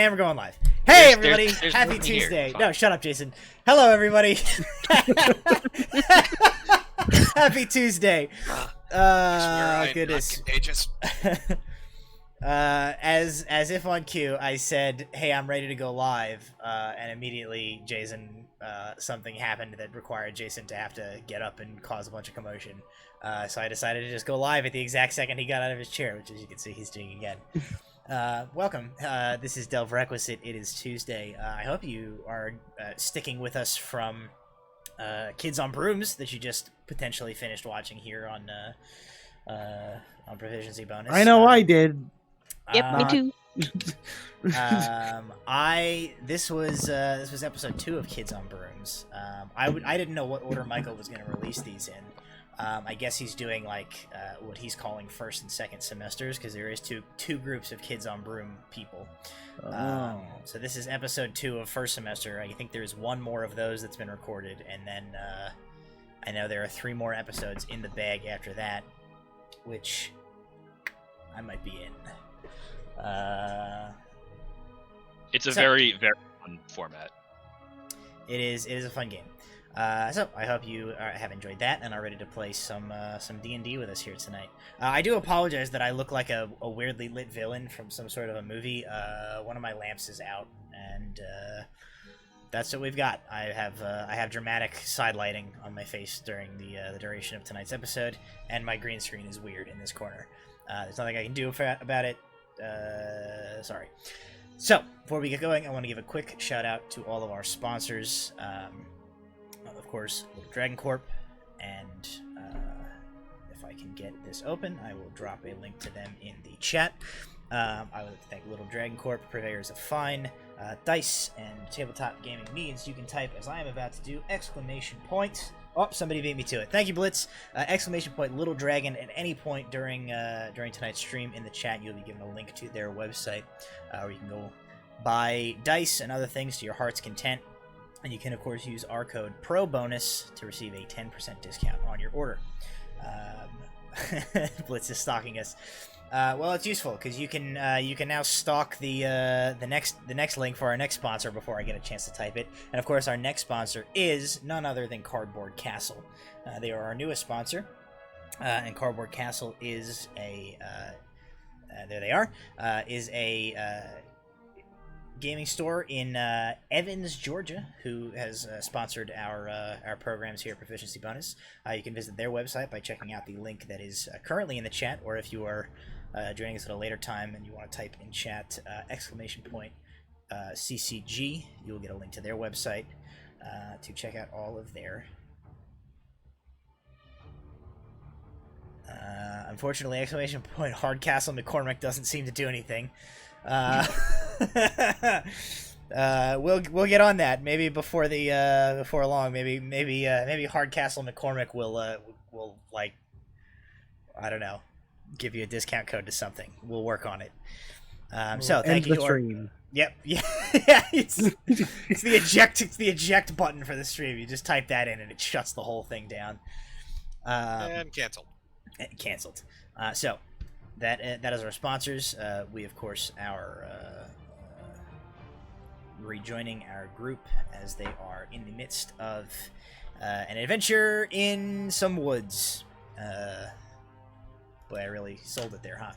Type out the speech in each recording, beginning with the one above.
And we're going live. Hey, everybody. Happy Tuesday. No, shut up, Jason. Hello, everybody. Happy Tuesday. Goodness. Contagious. As if on cue, I said, "Hey, I'm ready to go live," and immediately, Jason, something happened that required Jason to have to get up and cause a bunch of commotion. So I decided to just go live at the exact second he got out of his chair, which, as you can see, he's doing again. Welcome. This is Requisite. It is Tuesday. I hope you are sticking with us from Kids on Brooms that you just potentially finished watching here on Proficiency Bonus. I know I did. Yep, me too. This was episode 2 of Kids on Brooms. I didn't know what order Michael was going to release these in. I guess he's doing like what he's calling first and second semesters, because there is two groups of Kids on Broom people. So this is episode 2 of first semester. I think there's one more of those that's been recorded, and then I know there are 3 more episodes in the bag after that, which I might be in. It's a very, very fun format. It is a fun game. So I hope you have enjoyed that and are ready to play some D&D with us here tonight. I do apologize that I look like a weirdly lit villain from some sort of a movie. One of my lamps is out, and that's what we've got. I have dramatic side lighting on my face during the duration of tonight's episode, and my green screen is weird in this corner. There's nothing I can do about it. Sorry. So before we get going, I want to give a quick shout out to all of our sponsors. Of course, Dragon Corp, and if I can get this open, I will drop a link to them in the chat. I would like to thank Little Dragon Corp, purveyors of fine dice and tabletop gaming needs. You can type, as I am about to do, ! Oh, somebody beat me to it. Thank you, Blitz. ! Little Dragon at any point during tonight's stream in the chat. You'll be given a link to their website where you can go buy dice and other things to your heart's content. And you can, of course, use our code PROBONUS to receive a 10% discount on your order. Blitz is stalking us. Well, it's useful because you can now stalk the next link for our next sponsor before I get a chance to type it. And of course, our next sponsor is none other than Cardboard Castle. They are our newest sponsor, and Cardboard Castle is a there they are is a gaming store in Evans, Georgia, who has sponsored our programs here at Proficiency Bonus. You can visit their website by checking out the link that is currently in the chat, or if you are joining us at a later time and you want to type in chat !CCG, you will get a link to their website to check out all of their unfortunately, ! Hardcastle McCormick doesn't seem to do anything. We'll get on that maybe before long. Maybe Hardcastle McCormick will like, I don't know, give you a discount code to something. We'll work on it. So thank you. Yep. Yeah. It's the eject button for the stream. You just type that in and it shuts the whole thing down. And canceled. Canceled. So that is our sponsors. We, of course, are rejoining our group as they are in the midst of an adventure in some woods. Boy, I really sold it there,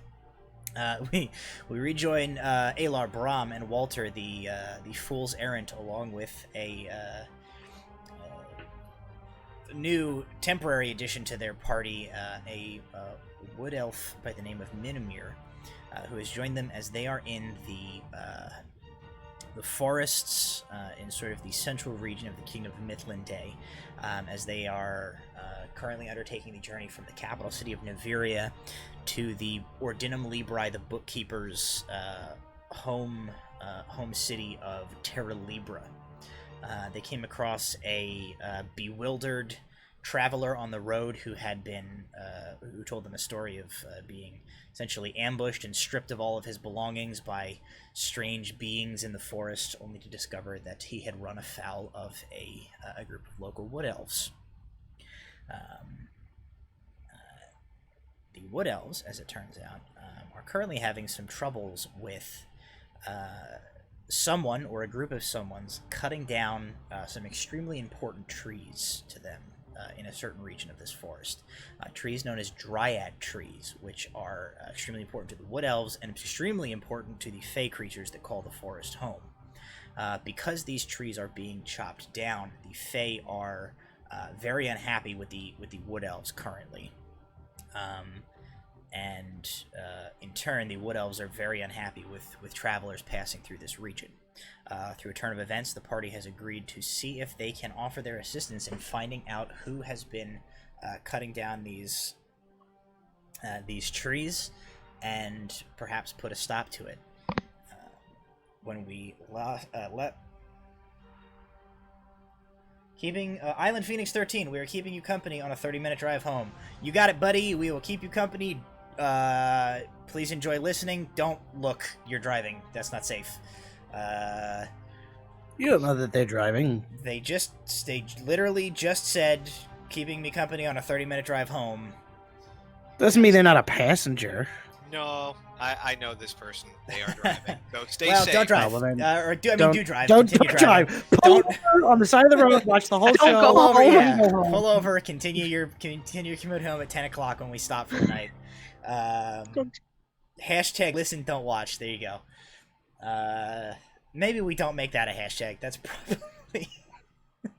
huh? We rejoin Alar Brahm and Walter, the Fool's Errant, along with a new temporary addition to their party, a wood elf by the name of Minimir, who has joined them as they are in the forests in sort of the central region of the Kingdom of Mithlinde, as they are currently undertaking the journey from the capital city of Naviria to the Ordinum Libri, the bookkeeper's home city of Terra Libra. They came across a bewildered traveler on the road who had been who told them a story of being essentially ambushed and stripped of all of his belongings by strange beings in the forest, only to discover that he had run afoul of a group of local wood elves. The wood elves, as it turns out, are currently having some troubles with someone or a group of someone's cutting down some extremely important trees to them in a certain region of this forest. Trees known as Dryad trees, which are extremely important to the wood elves and extremely important to the fey creatures that call the forest home. Because these trees are being chopped down, the fey are very unhappy with the wood elves currently. And in turn, the Wood Elves are very unhappy with travelers passing through this region. Through a turn of events, the party has agreed to see if they can offer their assistance in finding out who has been cutting down these trees, and perhaps put a stop to it. When we keeping Island Phoenix 13, we are keeping you company on a 30-minute drive home. You got it, buddy. We will keep you company. Please enjoy listening. Don't look. You're driving. That's not safe. You don't know that they're driving. They literally just said keeping me company on a 30-minute drive home. Doesn't mean they're not a passenger. No, I know this person. They are driving. So stay Well, safe. don't drive. Oh, well, then Do drive. Don't Continue drive. driving. Pull over on the side of the road. Watch the whole show. Pull over, yeah. Go home. Pull over. Continue your commute home at 10 o'clock when we stop for the night. Hashtag listen, don't watch. There you go. Maybe we don't make that a hashtag. That's probably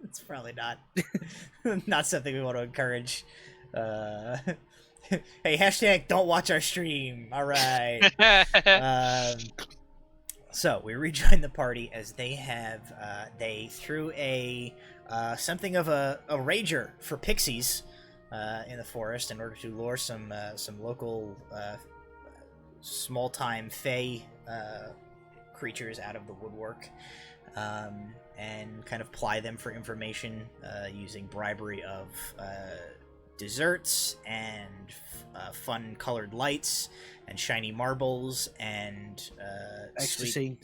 it's probably not something we want to encourage. Hey, hashtag don't watch our stream. All right. So we rejoin the party as they threw a something of a rager for pixies in the forest in order to lure some local small-time fey creatures out of the woodwork, and kind of ply them for information using bribery of desserts and fun colored lights and shiny marbles and ecstasy,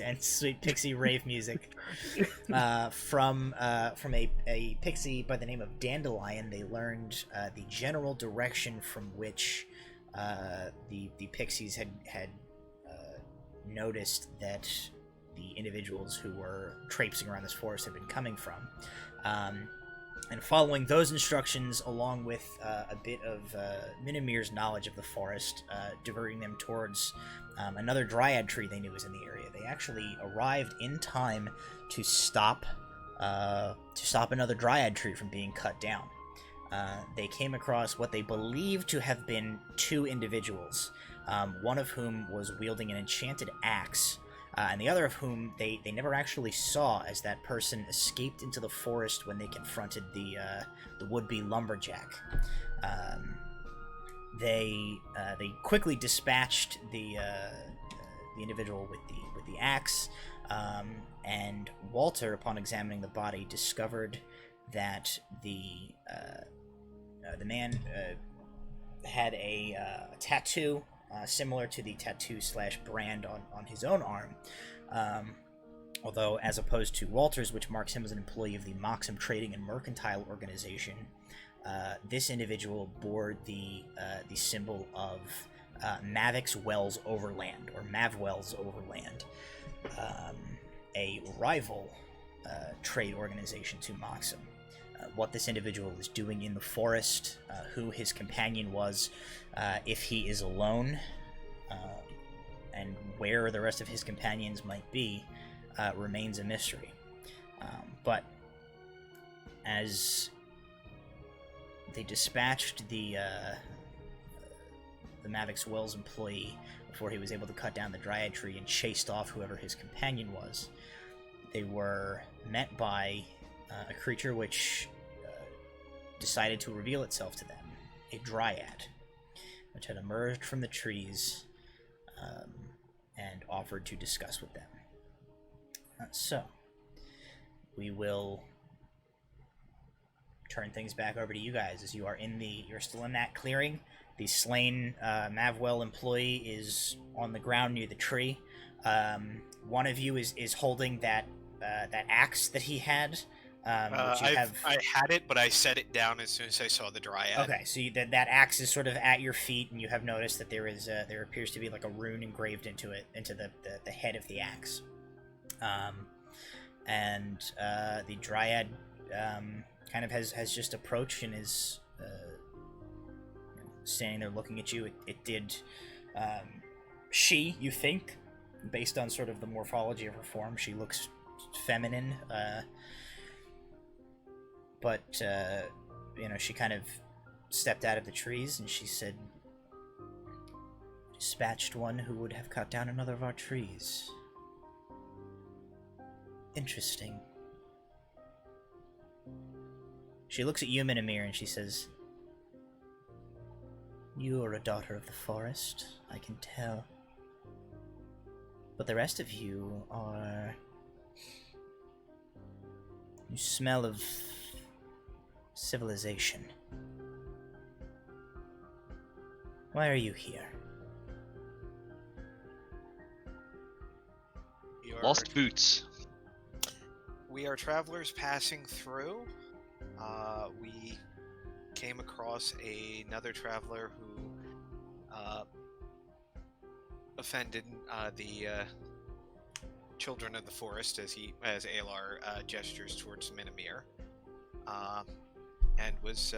and sweet pixie rave music from a pixie by the name of Dandelion. They learned the general direction from which the pixies had noticed that the individuals who were traipsing around this forest had been coming from. And following those instructions, along with a bit of Minimir's knowledge of the forest, diverting them towards another Dryad tree they knew was in the area, they actually arrived in time to stop another Dryad tree from being cut down. They came across what they believed to have been two individuals, one of whom was wielding an enchanted axe, and the other of whom they never actually saw, as that person escaped into the forest when they confronted the would-be lumberjack. They quickly dispatched the individual with the axe, and Walter, upon examining the body, discovered that the man had a tattoo similar to the tattoo/brand on his own arm, although as opposed to Walter's, which marks him as an employee of the Moxham Trading and Mercantile Organization, this individual bore the symbol of Mavix Wells Overland, or Mavwells Overland, a rival trade organization to Moxham. What this individual is doing in the forest, who his companion was, if he is alone, and where the rest of his companions might be, remains a mystery. But as they dispatched the Mavix Wells employee before he was able to cut down the Dryad tree and chased off whoever his companion was, they were met by a creature which decided to reveal itself to them, a Dryad, which had emerged from the trees and offered to discuss with them. So, we will turn things back over to you guys as you're still in that clearing. The slain Mavwell employee is on the ground near the tree. One of you is holding that axe that he had. I had it, but I set it down as soon as I saw the Dryad. Okay, so that axe is sort of at your feet, and you have noticed that there appears to be like a rune engraved into the head of the axe. And the Dryad kind of has just approached and is standing there looking at you. It did. You think, based on sort of the morphology of her form, she looks feminine. But she kind of stepped out of the trees and she said, "Dispatched one who would have cut down another of our trees. Interesting." She looks at you, Minamir, and she says, "You are a daughter of the forest, I can tell. But the rest of you are... You smell of civilization. Why are you here?" Lost boots. We are travelers passing through. We came across another traveler who offended the children of the forest, as Alar gestures towards Minamir, and was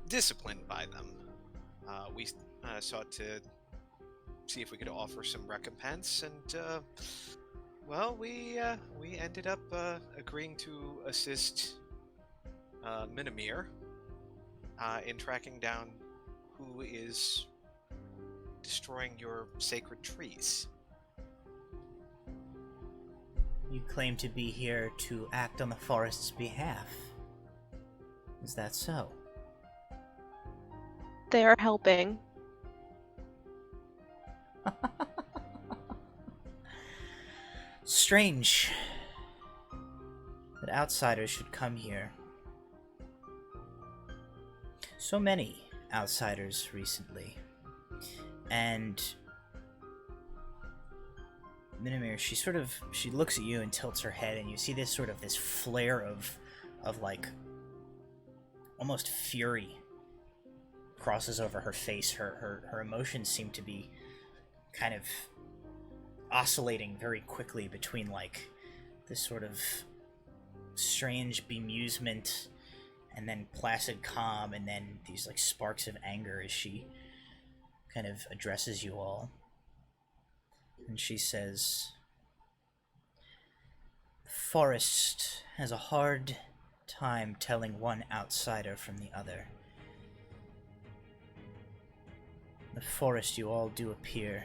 disciplined by them. We sought to see if we could offer some recompense, and we ended up agreeing to assist Minamir in tracking down who is destroying your sacred trees. You claim to be here to act on the forest's behalf. Is that so? They are helping. Strange that outsiders should come here. So many outsiders recently. And Minamir, she looks at you and tilts her head, and you see this flare of like almost fury crosses over her face. Her emotions seem to be kind of oscillating very quickly between like this sort of strange bemusement and then placid calm and then these like sparks of anger as she kind of addresses you all. And she says, "The forest has a hard time telling one outsider from the other. The forest, you all do appear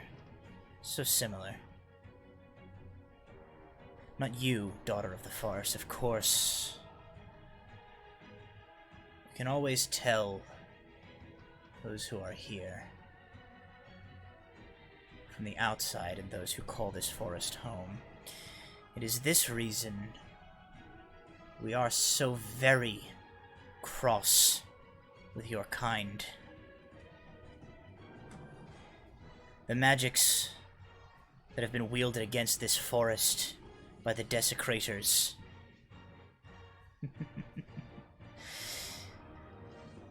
so similar. Not you, daughter of the forest, of course. You can always tell those who are here from the outside and those who call this forest home. It is this reason we are so very cross with your kind. The magics that have been wielded against this forest by the desecrators.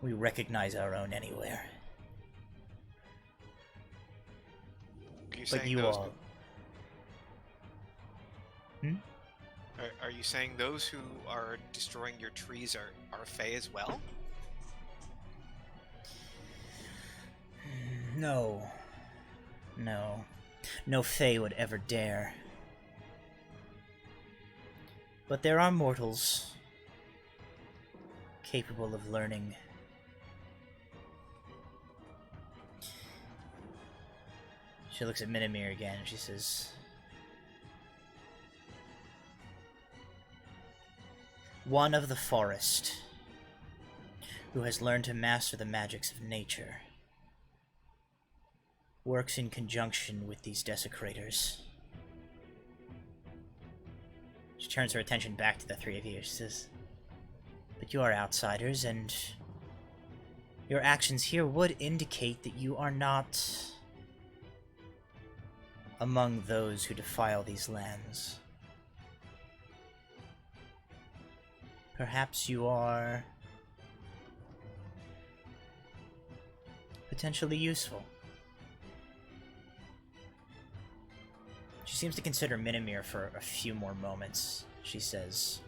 We recognize our own anywhere. But you all... Are you saying those who are destroying your trees are Fae as well? No. No. No Fae would ever dare. But there are mortals capable of learning. She looks at Minamir again and she says, "One of the forest who has learned to master the magics of nature works in conjunction with these desecrators." She turns her attention back to the three of you. She says, "But you are outsiders, and your actions here would indicate that you are not among those who defile these lands. Perhaps you are potentially useful." She seems to consider Minimir for a few more moments. She says,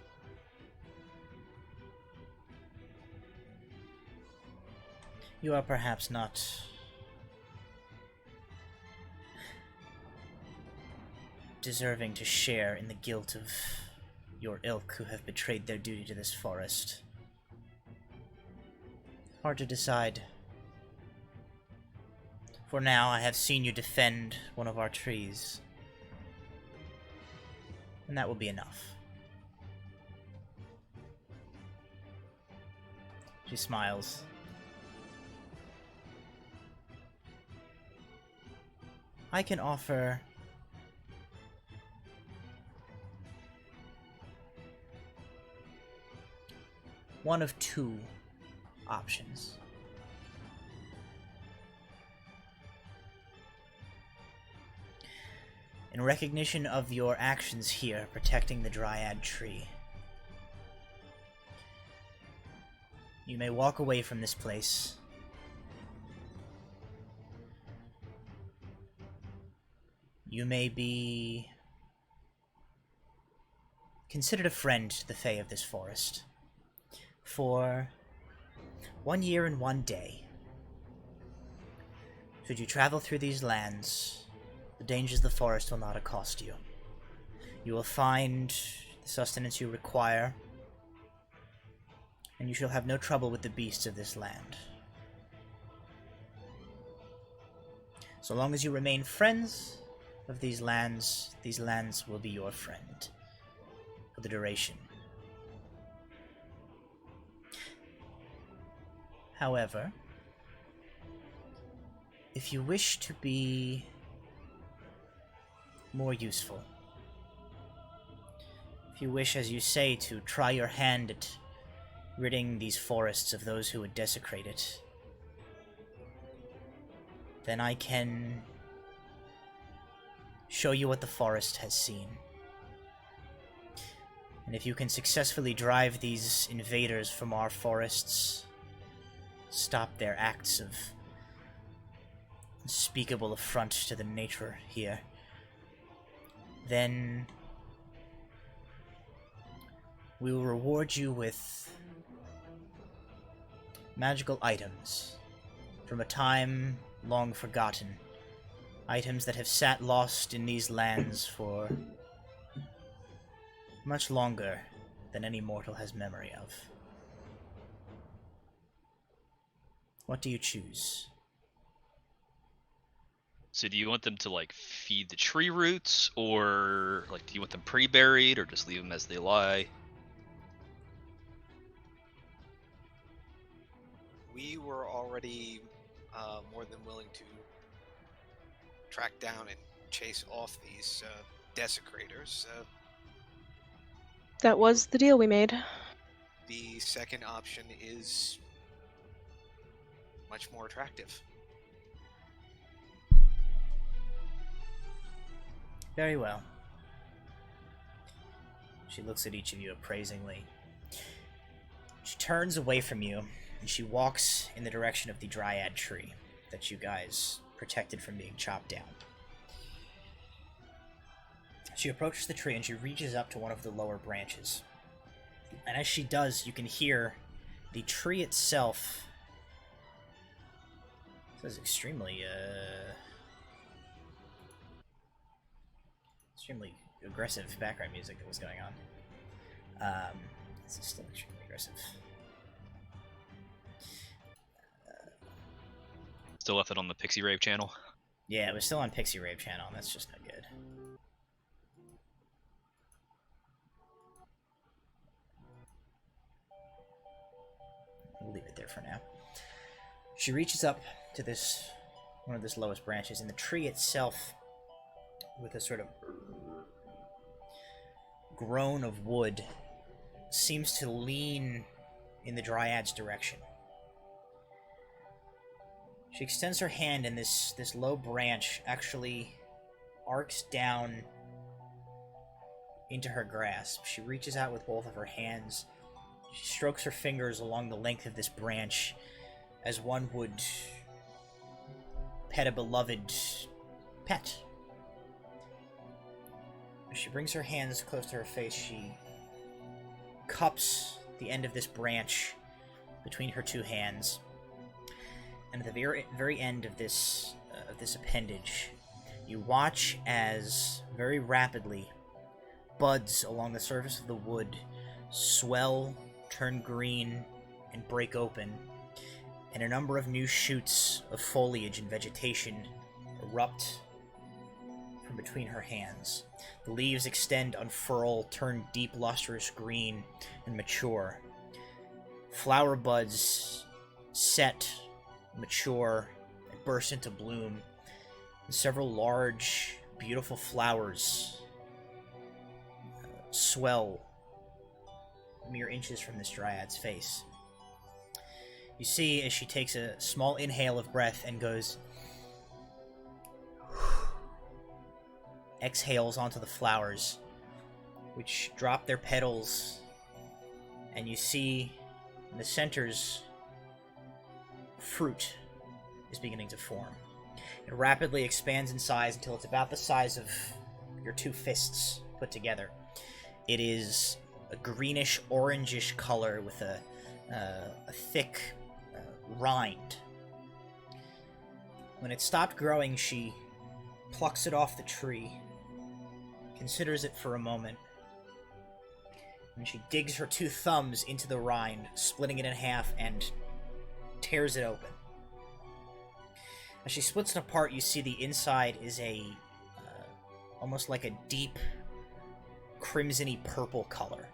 "You are perhaps not deserving to share in the guilt of your ilk who have betrayed their duty to this forest. Hard to decide. For now, I have seen you defend one of our trees, and that will be enough." She smiles. "I can offer one of two options. In recognition of your actions here protecting the Dryad tree, you may walk away from this place you may be considered a friend to the Fae of this forest for 1 year and 1 day. Should you travel through these lands, the dangers of the forest will not accost you. You will find the sustenance you require, and you shall have no trouble with the beasts of this land. So long as you remain friends of these lands will be your friend for the duration. However, if you wish to be more useful, if you wish, as you say, to try your hand at ridding these forests of those who would desecrate it, then I can show you what the forest has seen. And if you can successfully drive these invaders from our forests, stop their acts of unspeakable affront to the nature here, then we will reward you with magical items from a time long forgotten. Items that have sat lost in these lands for much longer than any mortal has memory of. What do you choose? So do you want them to, like, feed the tree roots, or, like, do you want them pre-buried, or just leave them as they lie? We were already more than willing to track down and chase off these desecrators. That was the deal we made. The second option is much more attractive. Very well. She looks at each of you appraisingly. She turns away from you, and she walks in the direction of the Dryad tree that you guys protected from being chopped down. She approaches the tree and she reaches up to one of the lower branches. And as she does, you can hear the tree itself. This is extremely aggressive background music that was going on. This is still extremely aggressive. Still left it on the Pixie Rave channel. Yeah, it was still on Pixie Rave channel, and that's just no good. We'll leave it there for now. She reaches up to one of the lowest branches, and the tree itself, with a sort of groan of wood, seems to lean in the Dryad's direction. She extends her hand, and this low branch actually arcs down into her grasp. She reaches out with both of her hands. She strokes her fingers along the length of this branch as one would pet a beloved pet. As she brings her hands close to her face, she cups the end of this branch between her two hands, and at the very end of this appendage, you watch as very rapidly buds along the surface of the wood swell, turn green, and break open, and a number of new shoots of foliage and vegetation erupt from between her hands. The leaves extend, unfurl, turn deep lustrous green, and mature. Flower buds set, mature, and burst into bloom, and several large, beautiful flowers swell mere inches from this Dryad's face. You see as she takes a small inhale of breath and goes, exhales onto the flowers, which drop their petals, and you see in the centers, fruit is beginning to form. It rapidly expands in size until it's about the size of your two fists put together. It is a greenish, orangish color with a thick rind. When it stopped growing, she plucks it off the tree, considers it for a moment, and she digs her two thumbs into the rind, splitting it in half, and tears it open. As she splits it apart, you see the inside is almost like a deep crimsony purple color.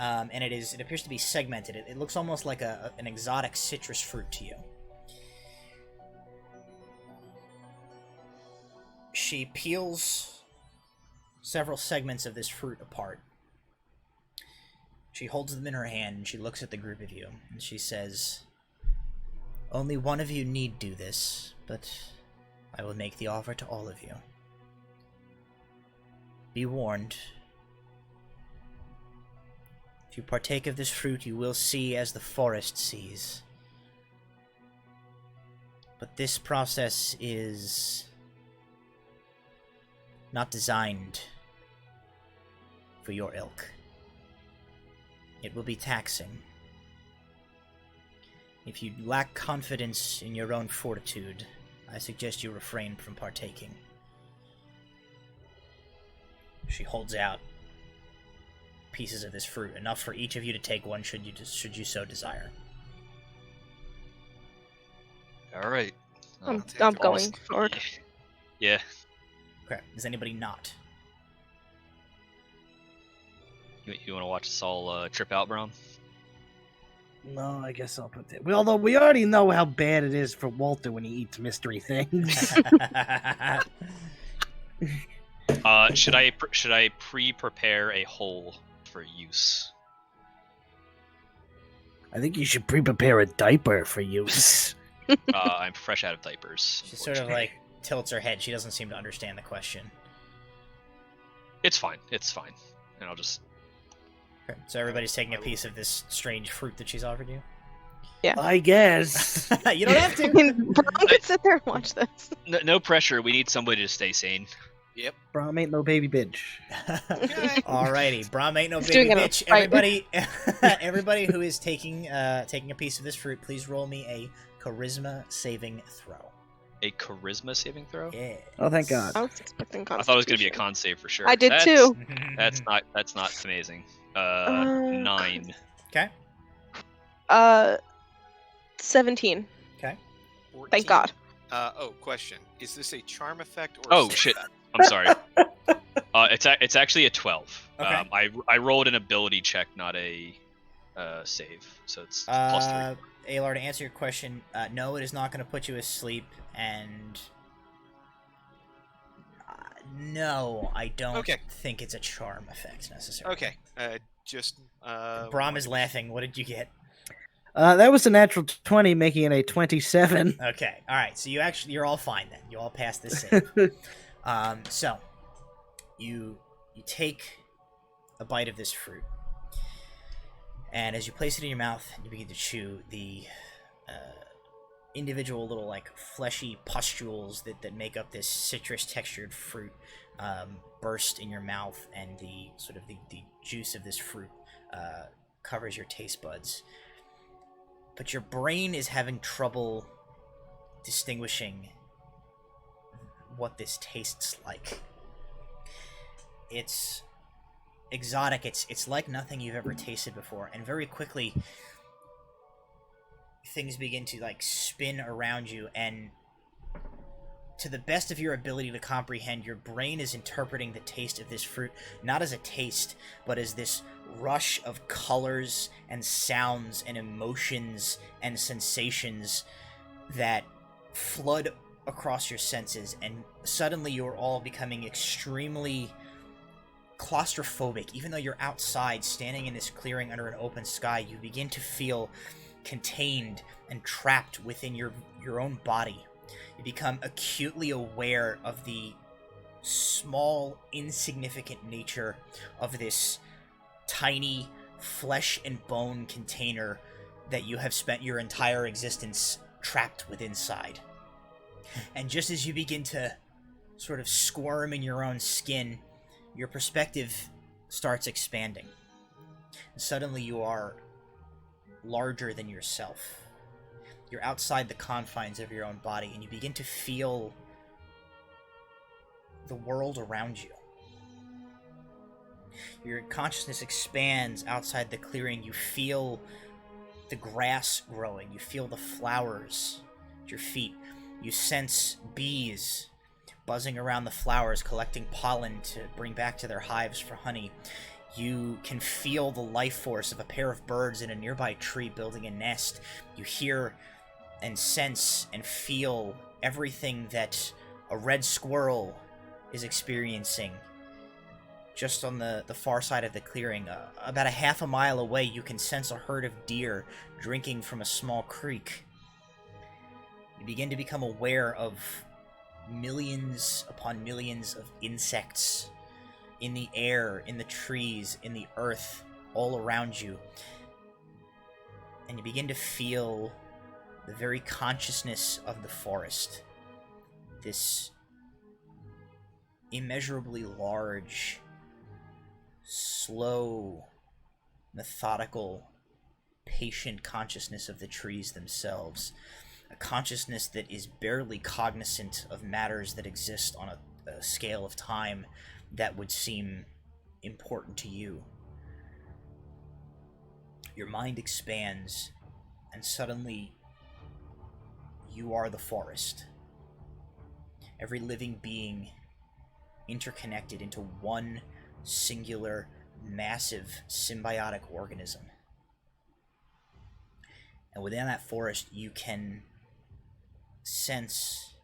And it appears to be segmented. It looks almost like an exotic citrus fruit to you. She peels several segments of this fruit apart. She holds them in her hand, and she looks at the group of you, and she says, "Only one of you need do this, but I will make the offer to all of you. Be warned. If you partake of this fruit, you will see as the forest sees. But this process is not designed for your ilk. It will be taxing. If you lack confidence in your own fortitude, I suggest you refrain from partaking." She holds out pieces of this fruit, enough for each of you to take one should you so desire. All right. I'm going forward. Yeah. Okay. Does anybody not? You want to watch us all trip out, Brown? No, I guess I'll put that. Although we already know how bad it is for Walter when he eats mystery things. Should I pre-prepare a hole for use? I think you should pre-prepare a diaper for use. I'm fresh out of diapers. She sort of like tilts her head. She doesn't seem to understand the question. It's fine. It's fine. And I'll just... Okay. So everybody's taking a piece of this strange fruit that she's offered you? Yeah. I guess. You don't have to. Brom could sit there and watch this. No pressure. We need somebody to stay sane. Yep. Brom ain't no baby bitch. Alrighty, Brom ain't no He's baby doing it bitch. right. Everybody who is taking a piece of this fruit, please roll me a charisma saving throw. A charisma saving throw? Yeah. Oh, thank God. I was expecting I thought it was going to be a Constitution. con save for sure. I did too. That's not amazing. 9. Okay. 17. Okay. 14. Thank God. Question. Is this a charm effect or Oh a save shit! effect? I'm sorry. It's actually a 12. Okay. I rolled an ability check, not a save, so it's +3. Alar, to answer your question, no, it is not going to put you asleep, and no, I don't think it's a charm effect necessarily. Okay. Just. Brom is laughing. What did you get? That was a natural 20, making it a 27. Okay. All right. So you're all fine then. You all passed this save. So you take a bite of this fruit, and as you place it in your mouth, you begin to chew. The individual little like fleshy pustules that make up this citrus textured fruit burst in your mouth, and the sort of the juice of this fruit covers your taste buds. But your brain is having trouble distinguishing what this tastes like. It's exotic, it's like nothing you've ever tasted before, and very quickly things begin to like spin around you, and to the best of your ability to comprehend, your brain is interpreting the taste of this fruit not as a taste, but as this rush of colors and sounds and emotions and sensations that flood across your senses, and suddenly you're all becoming extremely claustrophobic. Even though you're outside, standing in this clearing under an open sky, you begin to feel contained and trapped within your own body. You become acutely aware of the small, insignificant nature of this tiny flesh and bone container that you have spent your entire existence trapped within inside. And just as you begin to sort of squirm in your own skin, your perspective starts expanding. And suddenly you are larger than yourself. You're outside the confines of your own body, and you begin to feel the world around you. Your consciousness expands outside the clearing. You feel the grass growing. You feel the flowers at your feet. You sense bees buzzing around the flowers, collecting pollen to bring back to their hives for honey. You can feel the life force of a pair of birds in a nearby tree building a nest. You hear and sense and feel everything that a red squirrel is experiencing just on the far side of the clearing. About a half a mile away, you can sense a herd of deer drinking from a small creek. You begin to become aware of millions upon millions of insects in the air, in the trees, in the earth, all around you. And you begin to feel the very consciousness of the forest. This immeasurably large, slow, methodical, patient consciousness of the trees themselves. A consciousness that is barely cognizant of matters that exist on a scale of time that would seem important to you. Your mind expands, and suddenly you are the forest. Every living being interconnected into one singular, massive, symbiotic organism. And within that forest, you can sense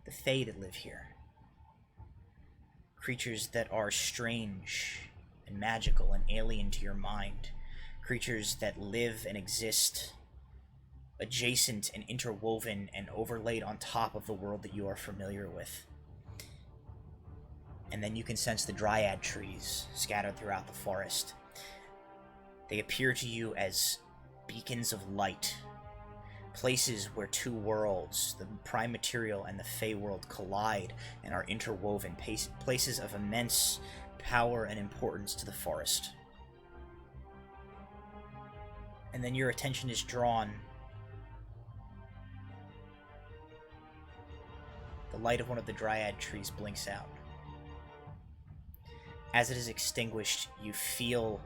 the Fae that live here. Creatures that are strange and magical and alien to your mind. Creatures that live and exist adjacent and interwoven and overlaid on top of the world that you are familiar with. And then you can sense the Dryad trees scattered throughout the forest. They appear to you as beacons of light, places where two worlds, the prime material and the Fey world, collide and are interwoven, places of immense power and importance to the forest. And then your attention is drawn. The light of one of the Dryad trees blinks out. As it is extinguished, you feel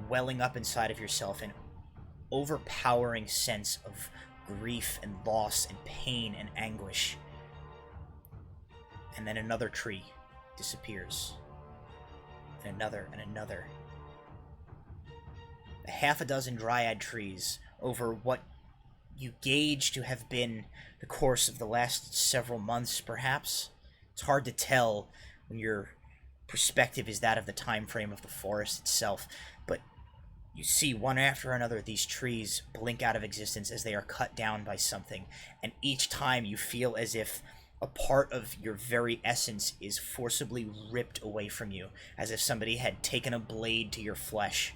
welling up inside of yourself an overpowering sense of grief and loss and pain and anguish. And then another tree disappears. And another and another. A half a dozen Dryad trees over what you gauge to have been the course of the last several months, perhaps. It's hard to tell when your perspective is that of the time frame of the forest itself, but you see one after another these trees blink out of existence as they are cut down by something, and each time you feel as if a part of your very essence is forcibly ripped away from you, as if somebody had taken a blade to your flesh.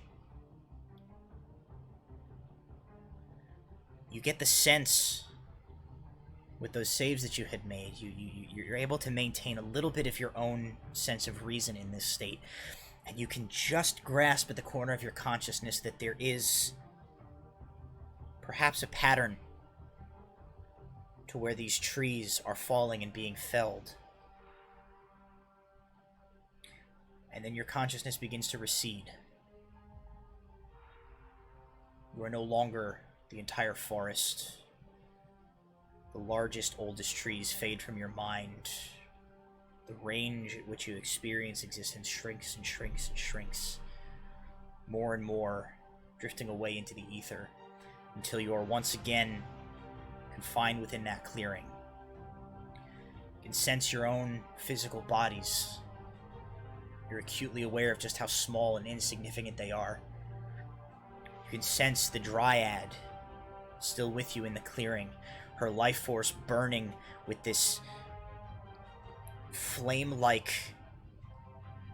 you get the sense with those saves that you had made, you're able to maintain a little bit of your own sense of reason in this state, and you can just grasp at the corner of your consciousness that there is perhaps a pattern to where these trees are falling and being felled. And then your consciousness begins to recede. You are no longer the entire forest. The largest, oldest trees fade from your mind. The range at which you experience existence shrinks and shrinks and shrinks. More and more, drifting away into the ether, until you are once again confined within that clearing. You can sense your own physical bodies. You're acutely aware of just how small and insignificant they are. You can sense the Dryad still with you in the clearing, her life force burning with this flame-like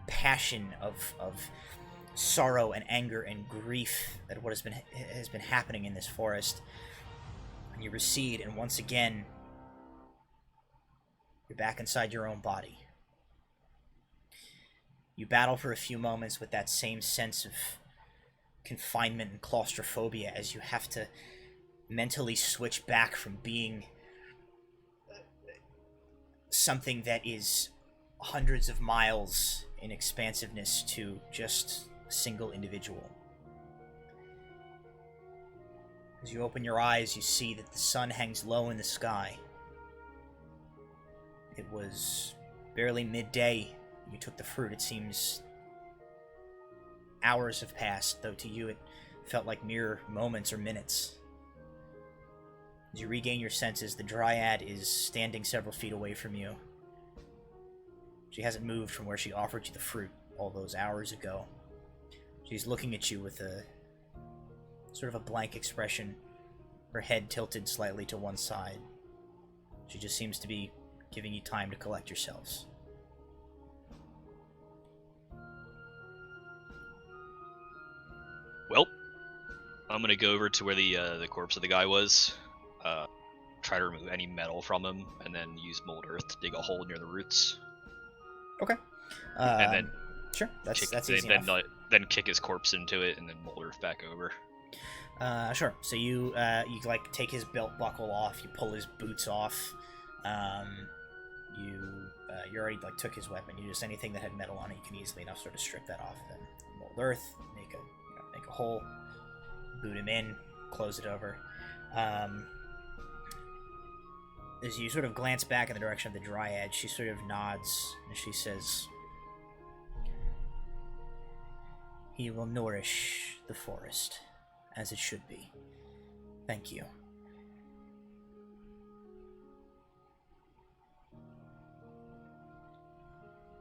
passion of sorrow and anger and grief at what has been happening in this forest. And you recede, and once again, you're back inside your own body. You battle for a few moments with that same sense of confinement and claustrophobia as you have to mentally switch back from being something that is hundreds of miles in expansiveness to just a single individual. As you open your eyes, you see that the sun hangs low in the sky. It was barely midday when you took the fruit. It seems hours have passed, though to you it felt like mere moments or minutes. As you regain your senses, the Dryad is standing several feet away from you. She hasn't moved from where she offered you the fruit all those hours ago. She's looking at you with a sort of a blank expression, her head tilted slightly to one side. She just seems to be giving you time to collect yourselves. Well, I'm gonna go over to where the corpse of the guy was, try to remove any metal from him, and then use mold earth to dig a hole near the roots. Okay. And then sure, that's easy then, enough. Then kick his corpse into it, and then mold earth back over. Sure. So you like take his belt buckle off, you pull his boots off, you already like took his weapon. You just anything that had metal on it, you can easily enough sort of strip that off. Then mold earth, make a hole, boot him in, close it over. As you sort of glance back in the direction of the Dryad, she sort of nods and she says, "He will nourish the forest as it should be. Thank you."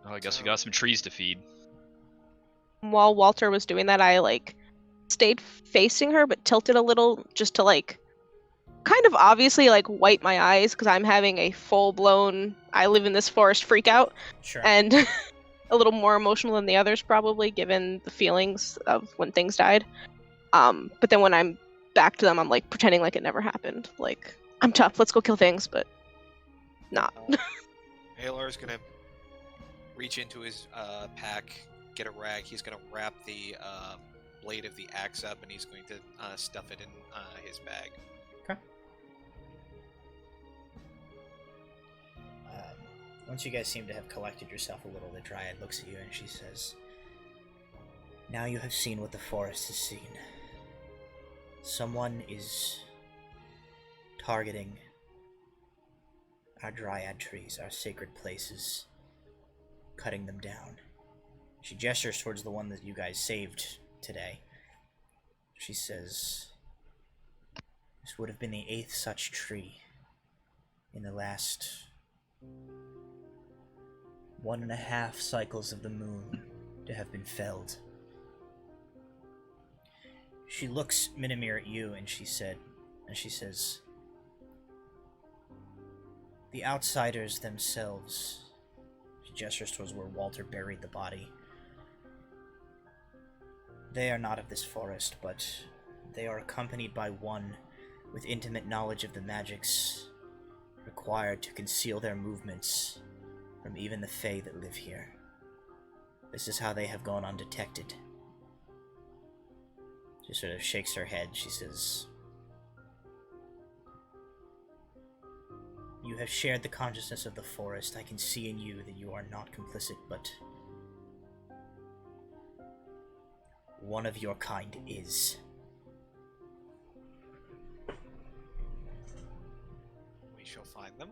Oh, I guess we got some trees to feed. While Walter was doing that, I stayed facing her but tilted a little just to kind of obviously wipe my eyes because I'm having a full-blown I live in this forest freak out. Sure. And a little more emotional than the others probably given the feelings of when things died. But then when I'm back to them, I'm pretending like it never happened. I'm tough, let's go kill things, but not. Alar's gonna reach into his pack, get a rag. He's gonna wrap the blade of the axe up, and he's going to stuff it in his bag. Okay. Once you guys seem to have collected yourself a little, the Dryad looks at you and she says, "Now you have seen what the forest has seen. Someone is targeting our Dryad trees, our sacred places, cutting them down." She gestures towards the one that you guys saved today. She says, "This would have been the 8th such tree in the last 1.5 cycles of the moon to have been felled." She looks Minamir at you and she says, "The outsiders themselves," she gestures towards where Walter buried the body, "they are not of this forest, but they are accompanied by one with intimate knowledge of the magics required to conceal their movements from even the Fae that live here. This is how they have gone undetected. She sort of shakes her head. She says, "You have shared the consciousness of the forest. I can see in you that you are not complicit, but one of your kind is." We shall find them,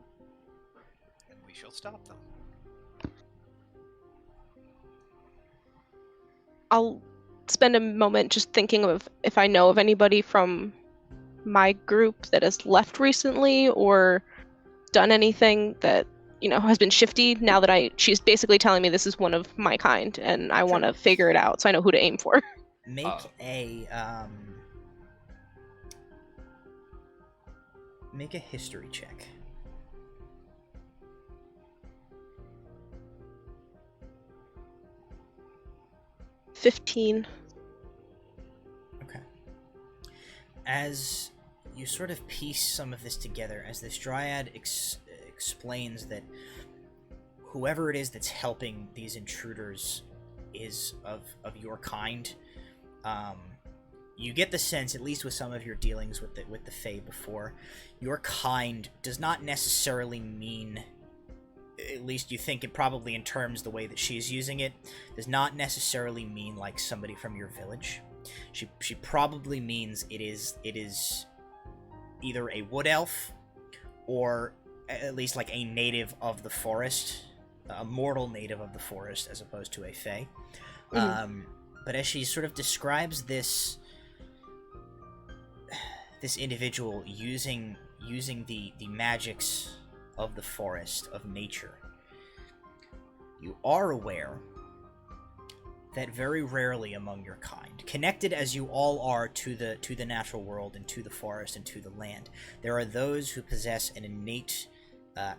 and we shall stop them. I'll spend a moment just thinking of if I know of anybody from my group that has left recently or done anything that, has been shifty now that she's basically telling me this is one of my kind and I want to figure it out so I know who to aim for. Make a history check. $15. Okay. As you sort of piece some of this together, as this Dryad explains that whoever it is that's helping these intruders is of your kind, you get the sense, at least with some of your dealings with the Fae before, your kind does not necessarily mean, at least you think it probably in terms the way that she's using it, does not necessarily mean like somebody from your village. She probably means it is either a wood elf or at least like a native of the forest, a mortal native of the forest as opposed to a Fae. Mm-hmm. But as she sort of describes this individual using the magics of the forest, of nature, you are aware that very rarely among your kind, connected as you all are to the natural world and to the forest and to the land, there are those who possess an innate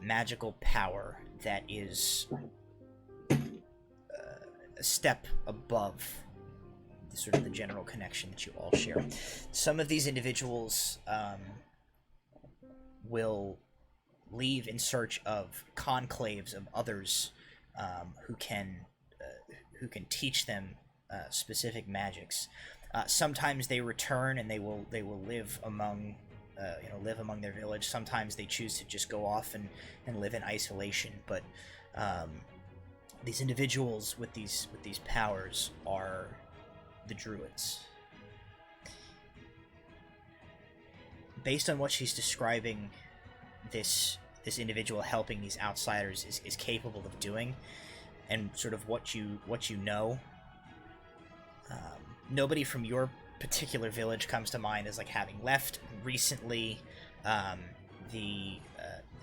magical power that is a step above sort of the general connection that you all share. Some of these individuals will leave in search of conclaves of others who can teach them specific magics. Sometimes they return and they will live among their village. Sometimes they choose to just go off and live in isolation. But these individuals with these powers are the Druids. Based on what she's describing, this individual helping these outsiders is capable of doing, and sort of what you know, nobody from your particular village comes to mind as like having left recently. The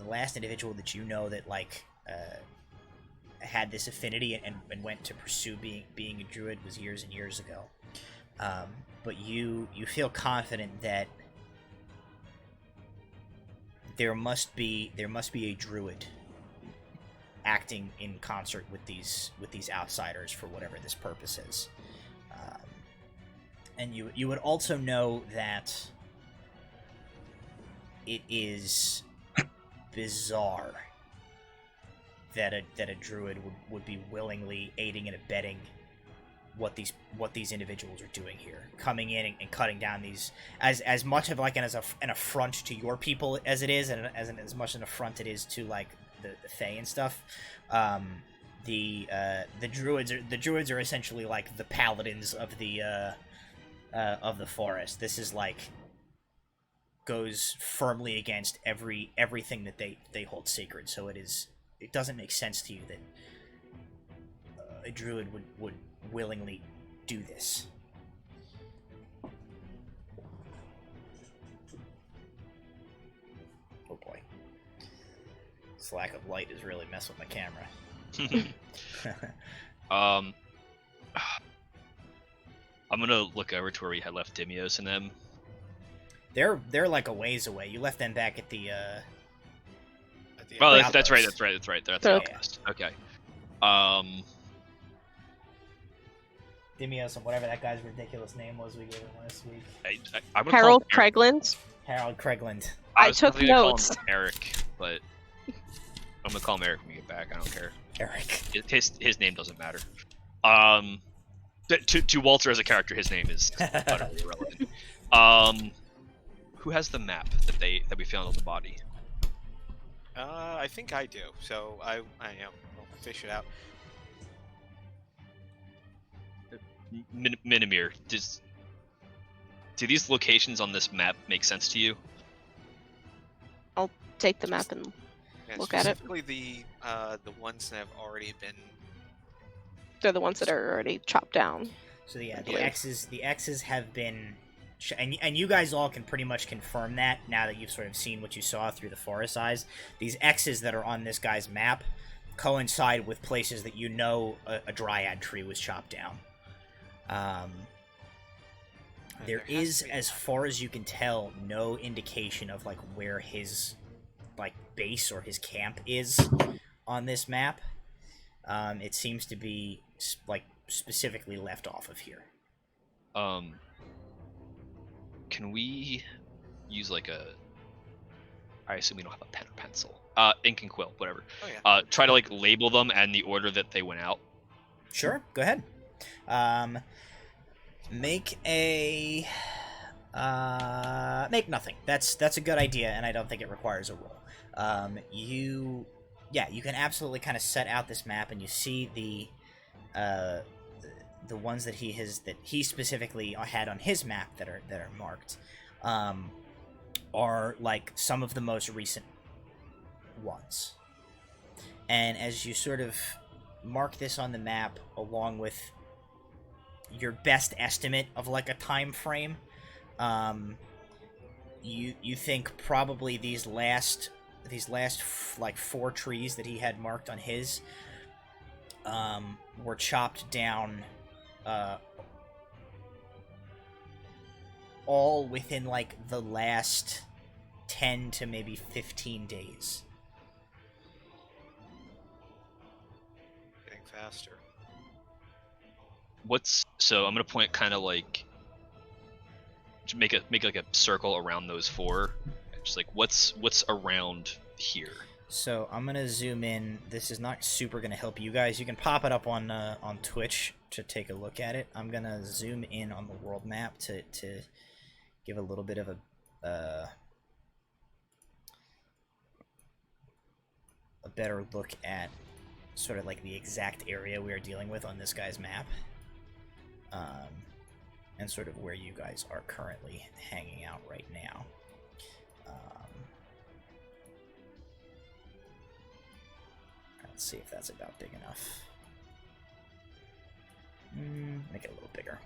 last individual that you know that like had this affinity and went to pursue being a druid was years and years ago. But you feel confident that there must be a druid acting in concert with these outsiders for whatever this purpose is. And you would also know that it is bizarre that a druid would be willingly aiding and abetting what these individuals are doing here, coming in and cutting down these as much of like an affront to your people as it is, and as much an affront it is to like the Fae and stuff. The druids are essentially like the paladins of the forest. This is like goes firmly against everything that they hold sacred. So it doesn't make sense to you that a druid would willingly do this. Oh boy. This lack of light is really messing with my camera. I'm gonna look over to where we had left Dimios and them. They're like a ways away. You left them back at the Oh, that's right. That's outpost. Okay. Dimios and whatever that guy's ridiculous name was we gave him last week. I'm gonna Harold call him Craiglands. Harold Craigland. I was took probably gonna notes. Call him Eric, but I'm gonna call him Eric when we get back. I don't care. Eric. His name doesn't matter. To Walter as a character, his name is utterly irrelevant. Who has the map that we found on the body? I think I do. So I'll fish it out. Minimir, do these locations on this map make sense to you? Take the map and Yeah, Look at it. specifically the ones that have already been. they're the ones that are already chopped down. So yeah, believe. the X's have been, and you guys all can pretty much confirm that now that you've sort of seen what you saw through the forest eyes. These X's that are on this guy's map coincide with places that you know a Dryad tree was chopped down. There has is, to be as far as you can tell, no indication of like where his like base or his camp is on this map. It seems to be like specifically left off of here. Can we use like a? I assume we don't have a pen or pencil. Ink and quill, whatever. Oh yeah. Try to like label them and the order that they went out. Sure, go ahead. Make a make nothing. That's a good idea, and I don't think it requires a roll. You can absolutely kind of set out this map, and you see the ones that he specifically had on his map that are marked, are like some of the most recent ones. And as you sort of mark this on the map, along with your best estimate of like a time frame, you think probably these last like 4 trees that he had marked on his were chopped down all within like the last 10 to maybe 15 days. Getting faster. So I'm gonna point kind of like make like a circle around those 4, just like what's around here. So I'm gonna zoom in. This is not super gonna help you guys. You can pop it up on Twitch to take a look at it. I'm gonna zoom in on the world map to give a little bit of a better look at sort of like the exact area we are dealing with on this guy's map, and sort of where you guys are currently hanging out right now. Let's see if that's about big enough. Make it a little bigger.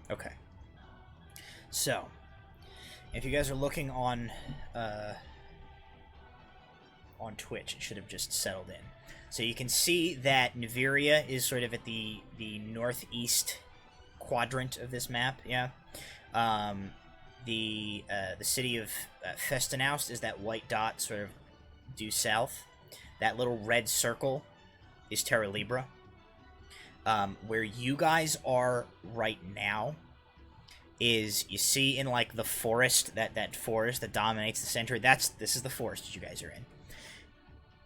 Okay. So, if you guys are looking on Twitch, it should have just settled in. So you can see that Niveria is sort of at the northeast quadrant of this map. Yeah. The city of Festinaust is that white dot sort of due south. That little red circle is Terra Libra. Where you guys are right now is, you see in like the forest, that forest that dominates the center, this is the forest that you guys are in.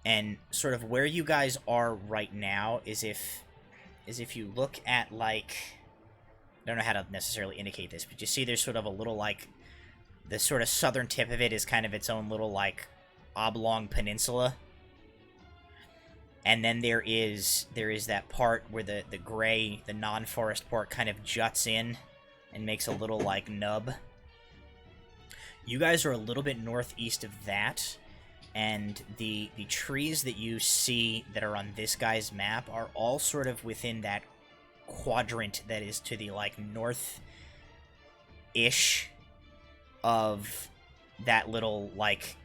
And sort of where you guys are right now is if you look at like, I don't know how to necessarily indicate this, but you see there's sort of a little like, the sort of southern tip of it is kind of its own little like oblong peninsula. And then there is that part where the gray, the non-forest part kind of juts in and makes a little like nub. You guys are a little bit northeast of that, and the trees that you see that are on this guy's map are all sort of within that quadrant that is to the like north-ish of that little like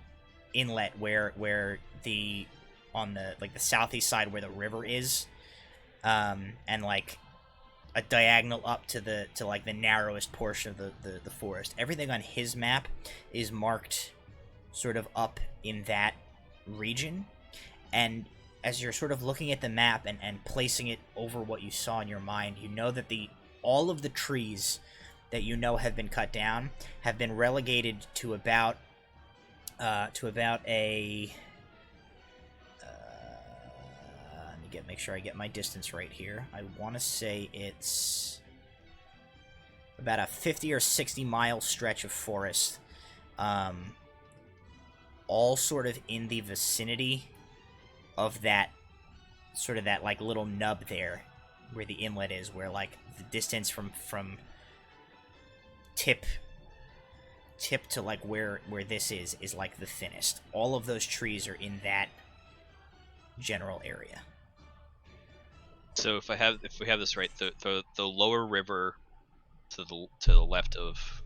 inlet where the on the like the southeast side where the river is, and like a diagonal up to like the narrowest portion of the forest. Everything on his map is marked sort of up in that region, and as you're sort of looking at the map and placing it over what you saw in your mind, you know that all of the trees that you know have been cut down have been relegated to about a let me make sure I get my distance right here. I want to say it's about a 50 or 60 mile stretch of forest, all sort of in the vicinity of that sort of that like little nub there where the inlet is, where like the distance from tip to like where this is like the thinnest. All of those trees are in that general area. So if we have this right, the lower river to the left of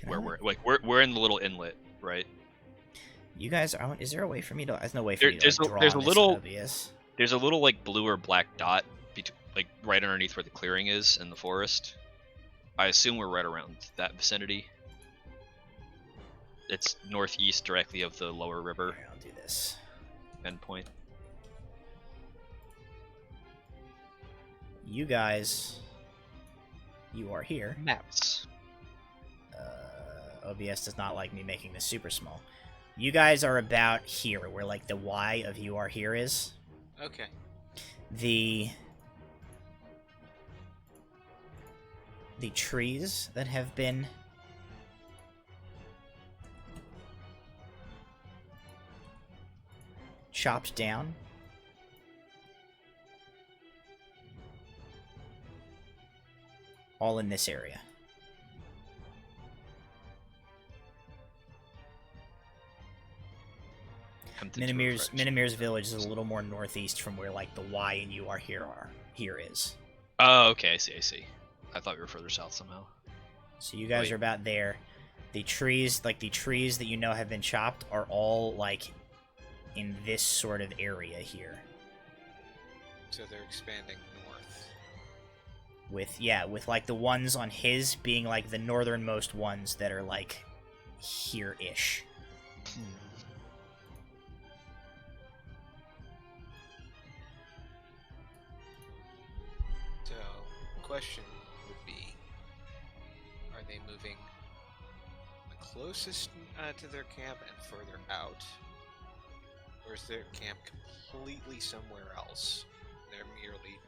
where we're in the little inlet, right? You guys are. Is there a way for me to? There's no way for me to There's draw a on little this OBS. there's a little like blue or black dot like right underneath where the clearing is in the forest. I assume we're right around that vicinity. It's northeast directly of the lower river. Here, I'll do this. Endpoint. You guys, you are here. Maps. OBS does not like me making this super small. You guys are about here, where like the Y of you are here is. Okay. The trees that have been chopped down all in this area. Minimir's village is a little more northeast from where like the Y and you are here is. Oh, okay, I see. I thought we were further south somehow. So you guys are about there. The trees that you know have been chopped are all like in this sort of area here. So they're expanding north. With like the ones on his being like the northernmost ones that are like here-ish. So, question would be, are they moving the closest to their camp and further out? Or is their camp completely somewhere else? They're merely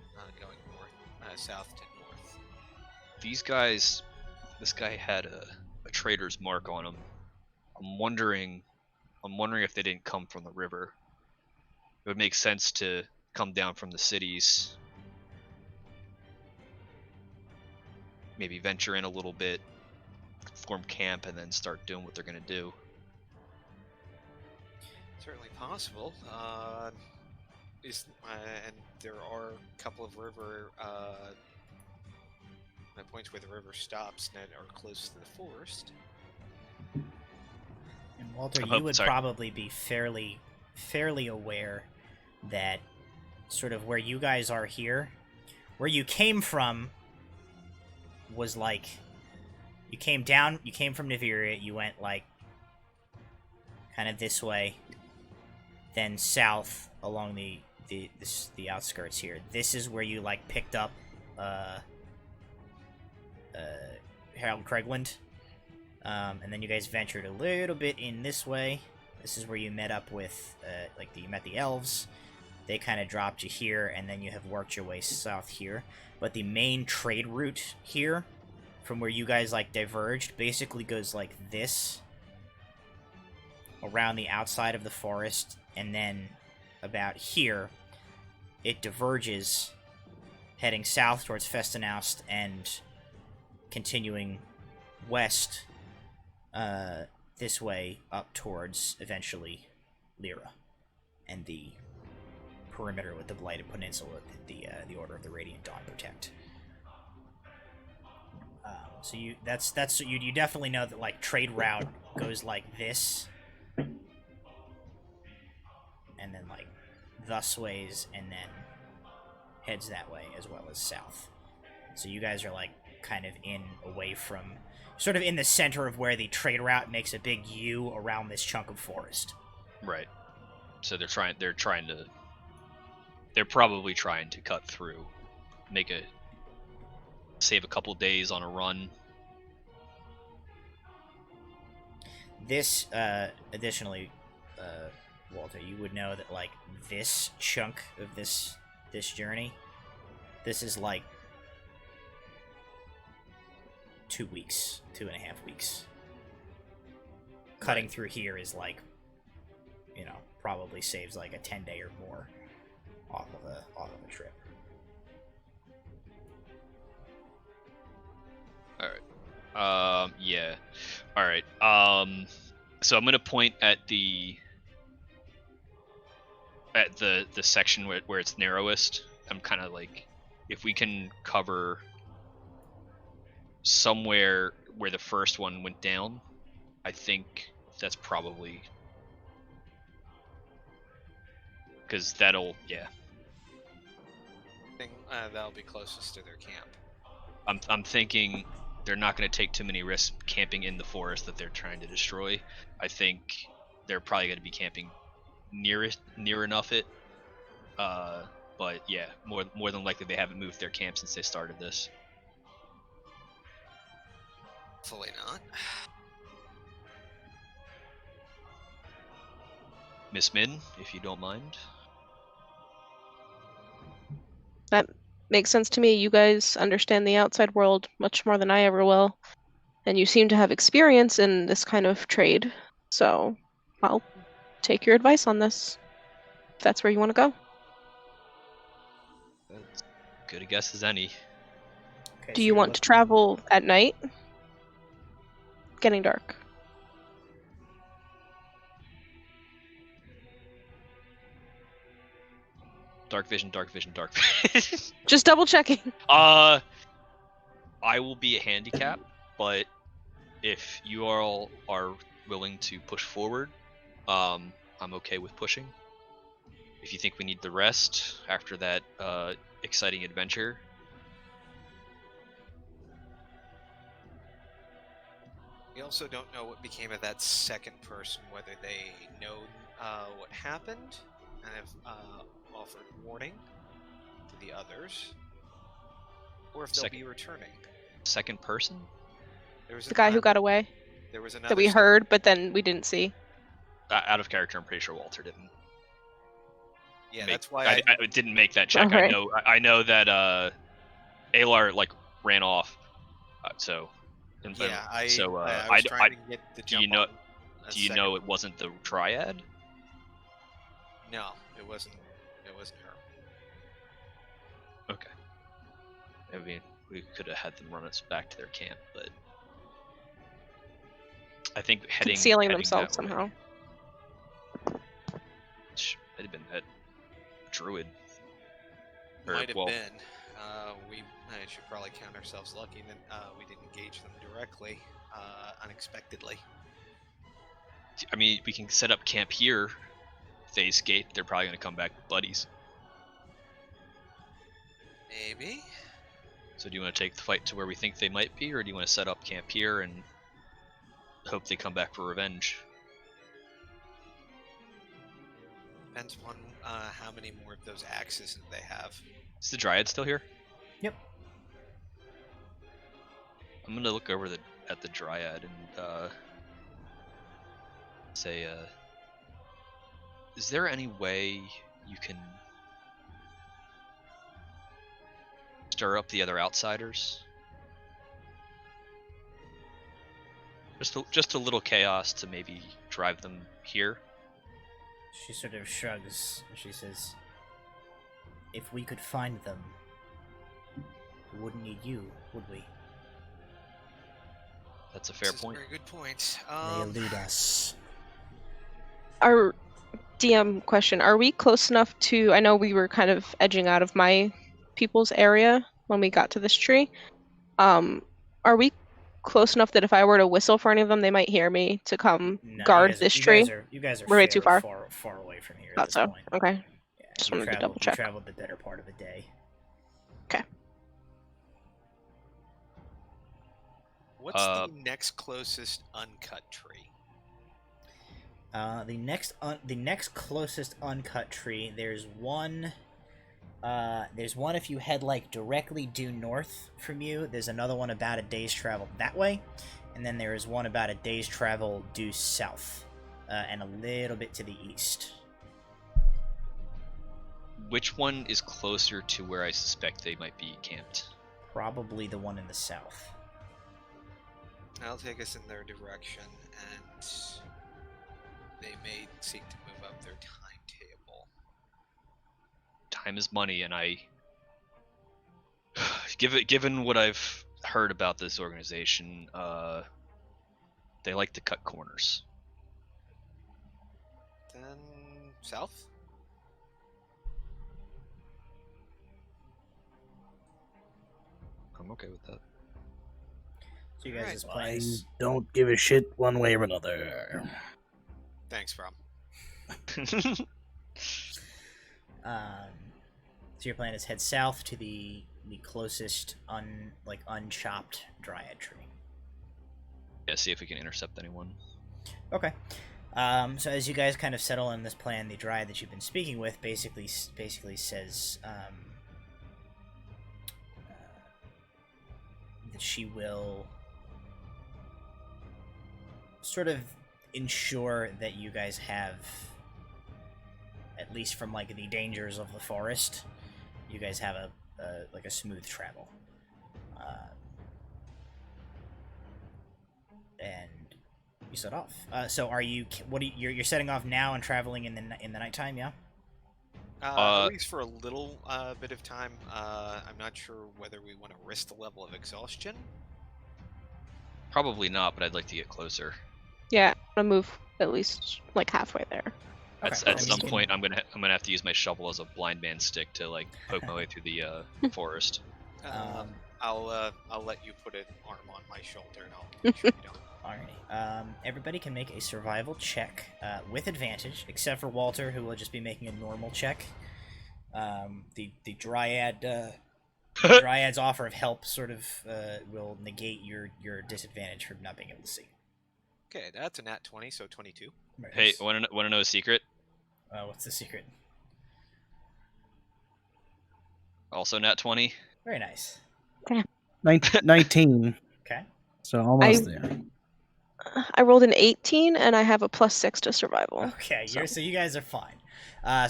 going north, south to north. These guys, this guy had a trader's mark on him. I'm wondering if they didn't come from the river. It would make sense to come down from the cities, maybe venture in a little bit, form camp, and then start doing what they're gonna do. Certainly possible. And there are a couple of river points where the river stops that are close to the forest. And Walter, you would probably be fairly aware that sort of where you guys are here, where you came from was like you came from Niveria, you went like kind of this way, then south along the outskirts here. This is where you like picked up Harold Craigland, and then you guys ventured a little bit in this way. This is where you met up with you met the elves. They kind of dropped you here, and then you have worked your way south here. But the main trade route here, from where you guys like diverged, basically goes like this around the outside of the forest, and then about here it diverges, heading south towards Festinaust and continuing west this way up towards eventually Lyra and the perimeter with the Blighted Peninsula that the Order of the Radiant Dawn protect. So you definitely know that like trade route goes like this, and then like thus ways, and then heads that way as well as south. So you guys are like kind of away from, sort of in the center of where the trade route makes a big U around this chunk of forest. Right. So they're trying to they're probably trying to cut through, save a couple days on a run. This, additionally, Walter, you would know that like this chunk of this journey, this is like 2 weeks, 2.5 weeks. Cutting through here is like, probably saves like a 10-day or more off of a trip. All right. Yeah. All right. So I'm gonna point at the section where it's narrowest. I'm kind of like, if we can cover somewhere where the first one went down, I think that's probably, because that'll, yeah. I think that'll be closest to their camp. I'm thinking they're not going to take too many risks camping in the forest that they're trying to destroy. I think they're probably going to be camping near enough it. But yeah, more than likely they haven't moved their camp since they started this. Hopefully not. Miss Min, if you don't mind. That makes sense to me. You guys understand the outside world much more than I ever will. And you seem to have experience in this kind of trade. So I'll take your advice on this. If that's where you want to go. That's good a guess as any. Okay, Do so you you're want to travel at night? Getting dark. Dark vision, dark vision, dark vision. Just double checking. I will be a handicap, but if you all are willing to push forward, I'm okay with pushing. If you think we need the rest after that exciting adventure. We also don't know what became of that second person, whether they know what happened and have offered warning to the others, or if they'll Second- be returning. Second person? There was The guy who got away There was another that we heard, but then we didn't see. Out of character, I'm pretty sure Walter didn't. Yeah, make- that's why I didn't make that check. Alright. I know that Alar like ran off. So. I was I trying to get the do you jump know- on a Do you second know one. it wasn't the Dryad? No, it wasn't. It wasn't her. Okay. I mean, we could have had them run us back to their camp, but I think Concealing heading themselves that way somehow. might have been that Druid. Or, Might have well, been. I should probably count ourselves lucky that we didn't engage them directly, unexpectedly. I mean, we can set up camp here. If they escape, they're probably going to come back with buddies. Maybe. So do you want to take the fight to where we think they might be, or do you want to set up camp here and hope they come back for revenge? Depends upon how many more of those axes that they have. Is the Dryad still here? Yep. I'm gonna look over at the Dryad and say, is there any way you can stir up the other outsiders? Just a little chaos to maybe drive them here. She sort of shrugs. She says, "If we could find them, we wouldn't need you, would we? That's a fair This is point. a very good point. They elude us." Our DM question, are we close enough to... I know we were kind of edging out of my people's area when we got to this tree. Are we close enough that if I were to whistle for any of them, they might hear me to come No, guard you guys, this tree? You guys are We're way too fairly far. far away from here at Thought this so. point. Okay. Yeah, Just you wanted to traveled- double check. You traveled the better part of the day. What's the next closest uncut tree? The next closest uncut tree. There's one There's one if you head like directly due north from you. There's another one about a day's travel that way, and then there is one about a day's travel due south, and a little bit to the east. Which one is closer to where I suspect they might be camped? Probably the one in the south. I'll take us in their direction, and they may seek to move up their timetable. Time is money, and given what I've heard about this organization, they like to cut corners. Then south? I'm okay with that. So you guys' Alright, I plans. don't give a shit one way or another. Thanks, Rob. So your plan is head south to the closest unchopped Dryad tree. Yeah, see if we can intercept anyone. Okay. So as you guys kind of settle in this plan, the Dryad that you've been speaking with basically says that she will sort of ensure that you guys have, at least from like the dangers of the forest, you guys have a smooth travel, and you set off. So are you? What are you're setting off now and traveling in the nighttime? Yeah. At least for a little bit of time. I'm not sure whether we want to risk the level of exhaustion. Probably not, but I'd like to get closer. Yeah, I'm gonna move at least like halfway there. Okay. At some point, I'm gonna have to use my shovel as a blind man stick to like poke my way through the forest. I'll let you put an arm on my shoulder, and I'll make sure you don't. Alrighty. Everybody can make a survival check with advantage, except for Walter, who will just be making a normal check. The Dryad Dryad's offer of help sort of will negate your disadvantage from not being able to see. Okay, that's a nat 20, so 22. Right, Hey, nice. want to know a secret? What's the secret? Also nat 20. Very nice. 19. Okay. So almost there. I rolled an 18, and I have a +6 to survival. Okay, So- so you guys are fine.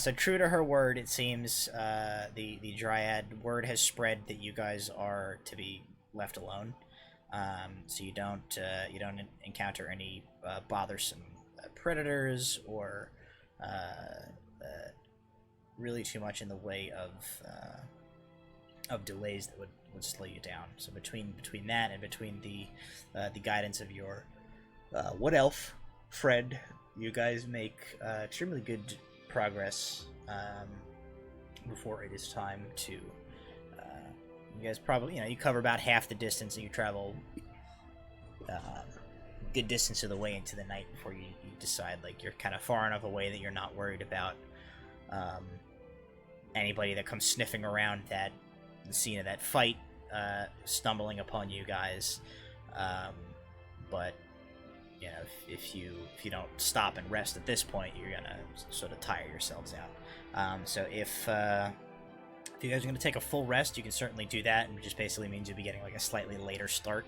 So true to her word, it seems the Dryad word has spread that you guys are to be left alone. So you don't encounter any bothersome predators or really too much in the way of delays that would slow you down. So between that and between the guidance of your wood elf Fred, you guys make extremely good progress before it is time to. You guys probably you cover about half the distance, and you travel good distance of the way into the night before you decide like you're kind of far enough away that you're not worried about anybody that comes sniffing around the scene of that fight stumbling upon you guys. But if you don't stop and rest at this point, you're gonna sort of tire yourselves out. So if you guys are gonna take a full rest, you can certainly do that, and it just basically means you'll be getting like a slightly later start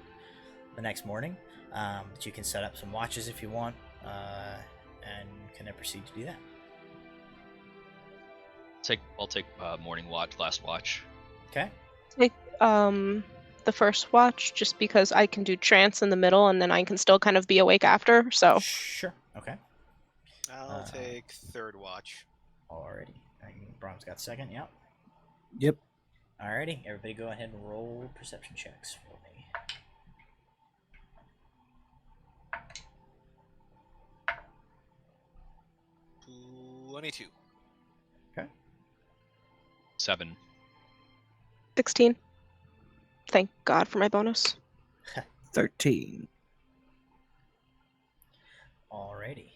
the next morning. But you can set up some watches if you want, and can then proceed to do that. I'll take morning watch, last watch. Okay. The first watch, just because I can do trance in the middle, and then I can still kind of be awake after. So Sure. Okay. I'll take third watch. Alrighty. Brom's got second. Yep. Yep. Alrighty. Everybody, go ahead and roll perception checks for me. Ooh, 22. 7. 16. Thank God for my bonus. 13. Alrighty.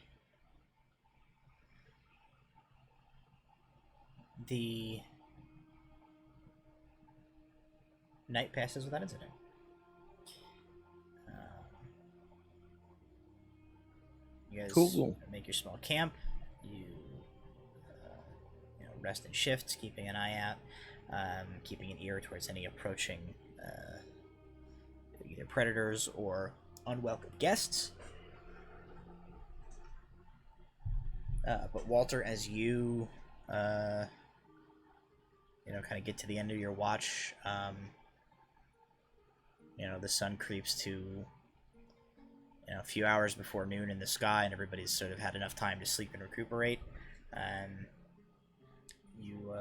The night passes without incident. You guys Cool. make your small camp. You rest and shifts, keeping an eye out, keeping an ear towards any approaching either predators or unwelcome guests. But Walter, as you kind of get to the end of your watch, the sun creeps to a few hours before noon in the sky, and everybody's sort of had enough time to sleep and recuperate. You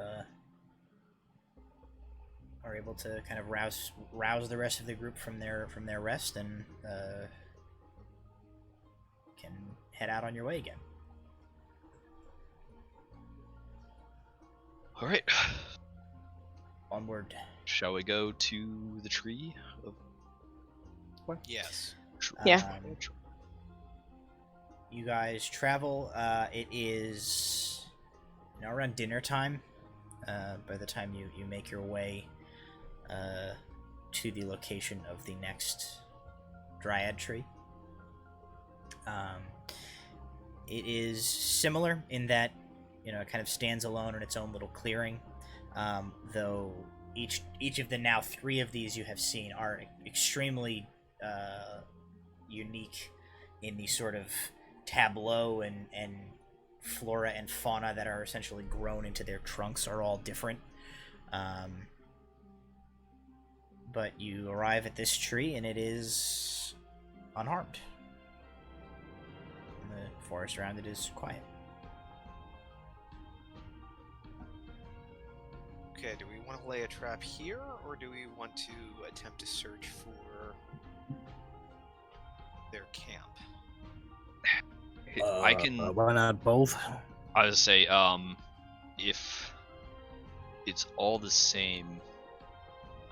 are able to kind of rouse the rest of the group from their rest, and can head out on your way again. All right. Onward. Shall we go to the tree? Yes. Yeah. You guys travel. It is around dinner time. By the time you make your way to the location of the next Dryad tree. It is similar in that it kind of stands alone in its own little clearing, though each of the now 3 of these you have seen are extremely unique in the sort of tableau and flora and fauna that are essentially grown into their trunks are all different. But you arrive at this tree and it is unharmed. And the forest around it is quiet. Okay, do we want to lay a trap here, or do we want to attempt to search for their camp? I can. Why not both? I would say, if it's all the same,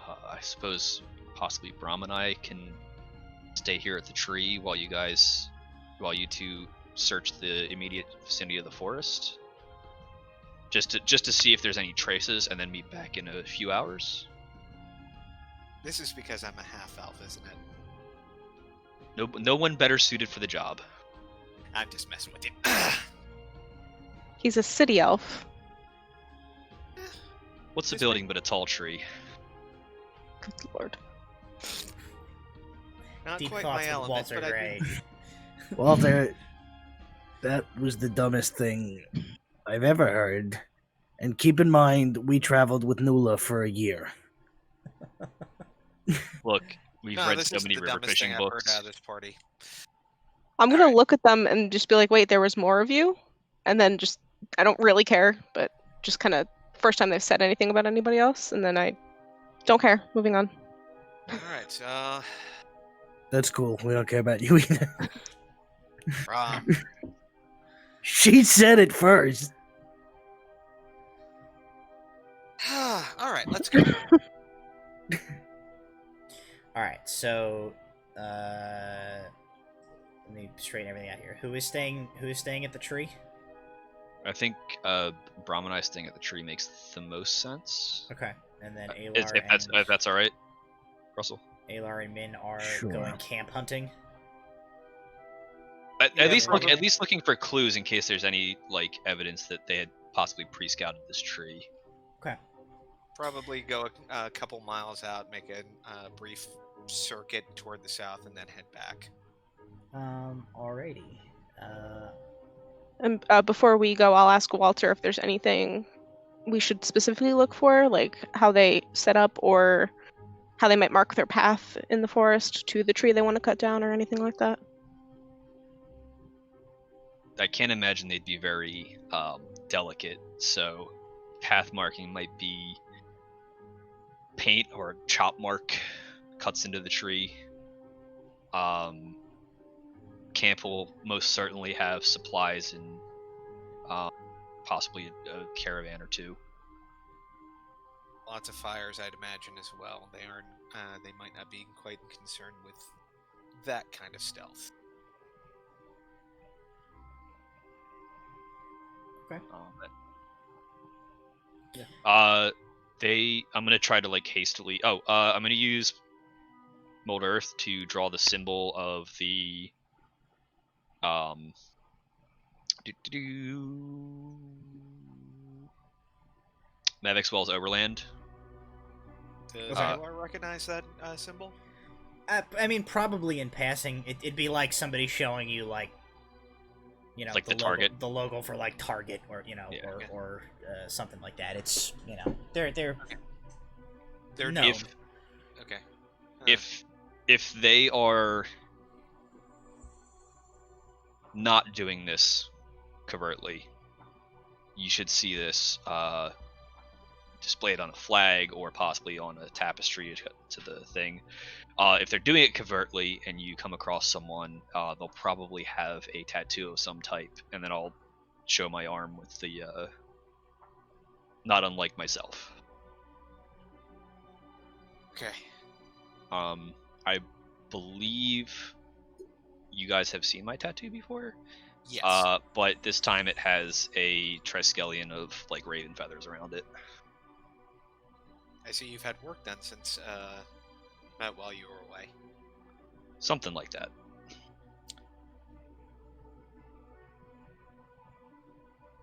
I suppose possibly Brahm and I can stay here at the tree while you two search the immediate vicinity of the forest. Just to see if there's any traces, and then meet back in a few hours. This is because I'm a half-elf, isn't it? No one better suited for the job. I'm just messing with you. He's a city elf. What's a This building but a tall tree? Good lord. Not Deep quite thoughts my with element, Walter but I've Gray. been... Walter, that was the dumbest thing I've ever heard. And keep in mind, we traveled with Nula for a year. Look, we've No, read this so isn't many the river dumbest fishing thing I've heard books. out of this party. I'm gonna Alright. look at them and just be like, wait, there was more of you? And then just, I don't really care, but just kind of, first time they've said anything about anybody else, and then I don't care. Moving on. Alright, That's cool. We don't care about you either. Brahm. She said it first. Alright, let's go. Alright, so let me straighten everything out here. Who is staying at the tree? I think Brahm and I staying at the tree makes the most sense. Okay. And then If that's all right, Russell. Alar and Min are Sure. going camp hunting. At Yeah, least probably. looking for clues in case there's any evidence that they had possibly pre-scouted this tree. Okay. Probably go a couple miles out, make a brief circuit toward the south, and then head back. Alrighty. And before we go, I'll ask Walter if there's anything we should specifically look for, like how they set up or how they might mark their path in the forest to the tree they want to cut down or anything like that. I can't imagine they'd be very delicate, so path marking might be paint or chop mark cuts into the tree. Camp will most certainly have supplies and possibly a caravan or two. Lots of fires, I'd imagine, as well. They might not be quite concerned with that kind of stealth. Okay. Yeah. I'm gonna try to hastily. I'm gonna use Mold Earth to draw the symbol of the Mavix Wells Overland. Does Okay. anyone recognize that symbol? I mean, probably in passing, it'd be like somebody showing you like, you know, Like the logo, Target? the logo for like Target, or you know, Yeah. or something like that. It's, you know, they're They're no. If Okay. if they are not doing this covertly, you should see this displayed on a flag or possibly on a tapestry to the thing. If they're doing it covertly and you come across someone, they'll probably have a tattoo of some type, and then I'll show my arm with the not unlike myself. Okay. I believe you guys have seen my tattoo before. Yes. But this time it has a triskelion of like raven feathers around it. I see you've had work done since while you were away. Something like that.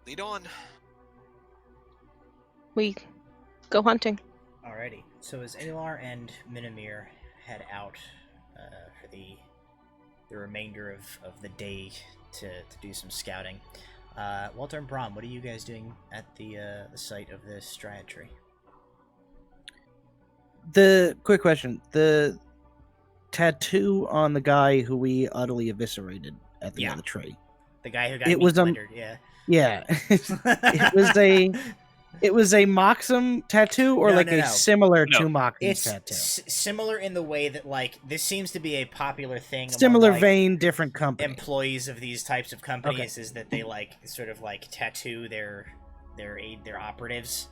Lead on. We go hunting. Alrighty. So as Alar and Minamir head out for the remainder of the day to do some scouting, Walter and Brom, what are you guys doing at the site of this Dryad tree? The quick question: the tattoo on the guy who we utterly eviscerated at the Yeah. other tree. The guy who got It was, splintered, yeah. Yeah, it was a Moxum tattoo, or No, like no, a no. similar No. to Moxum's It's tattoo. similar in the way that, like, this seems to be a popular thing Similar among, like, vein, different company. employees of these types of companies, is that they like sort of like tattoo their operatives.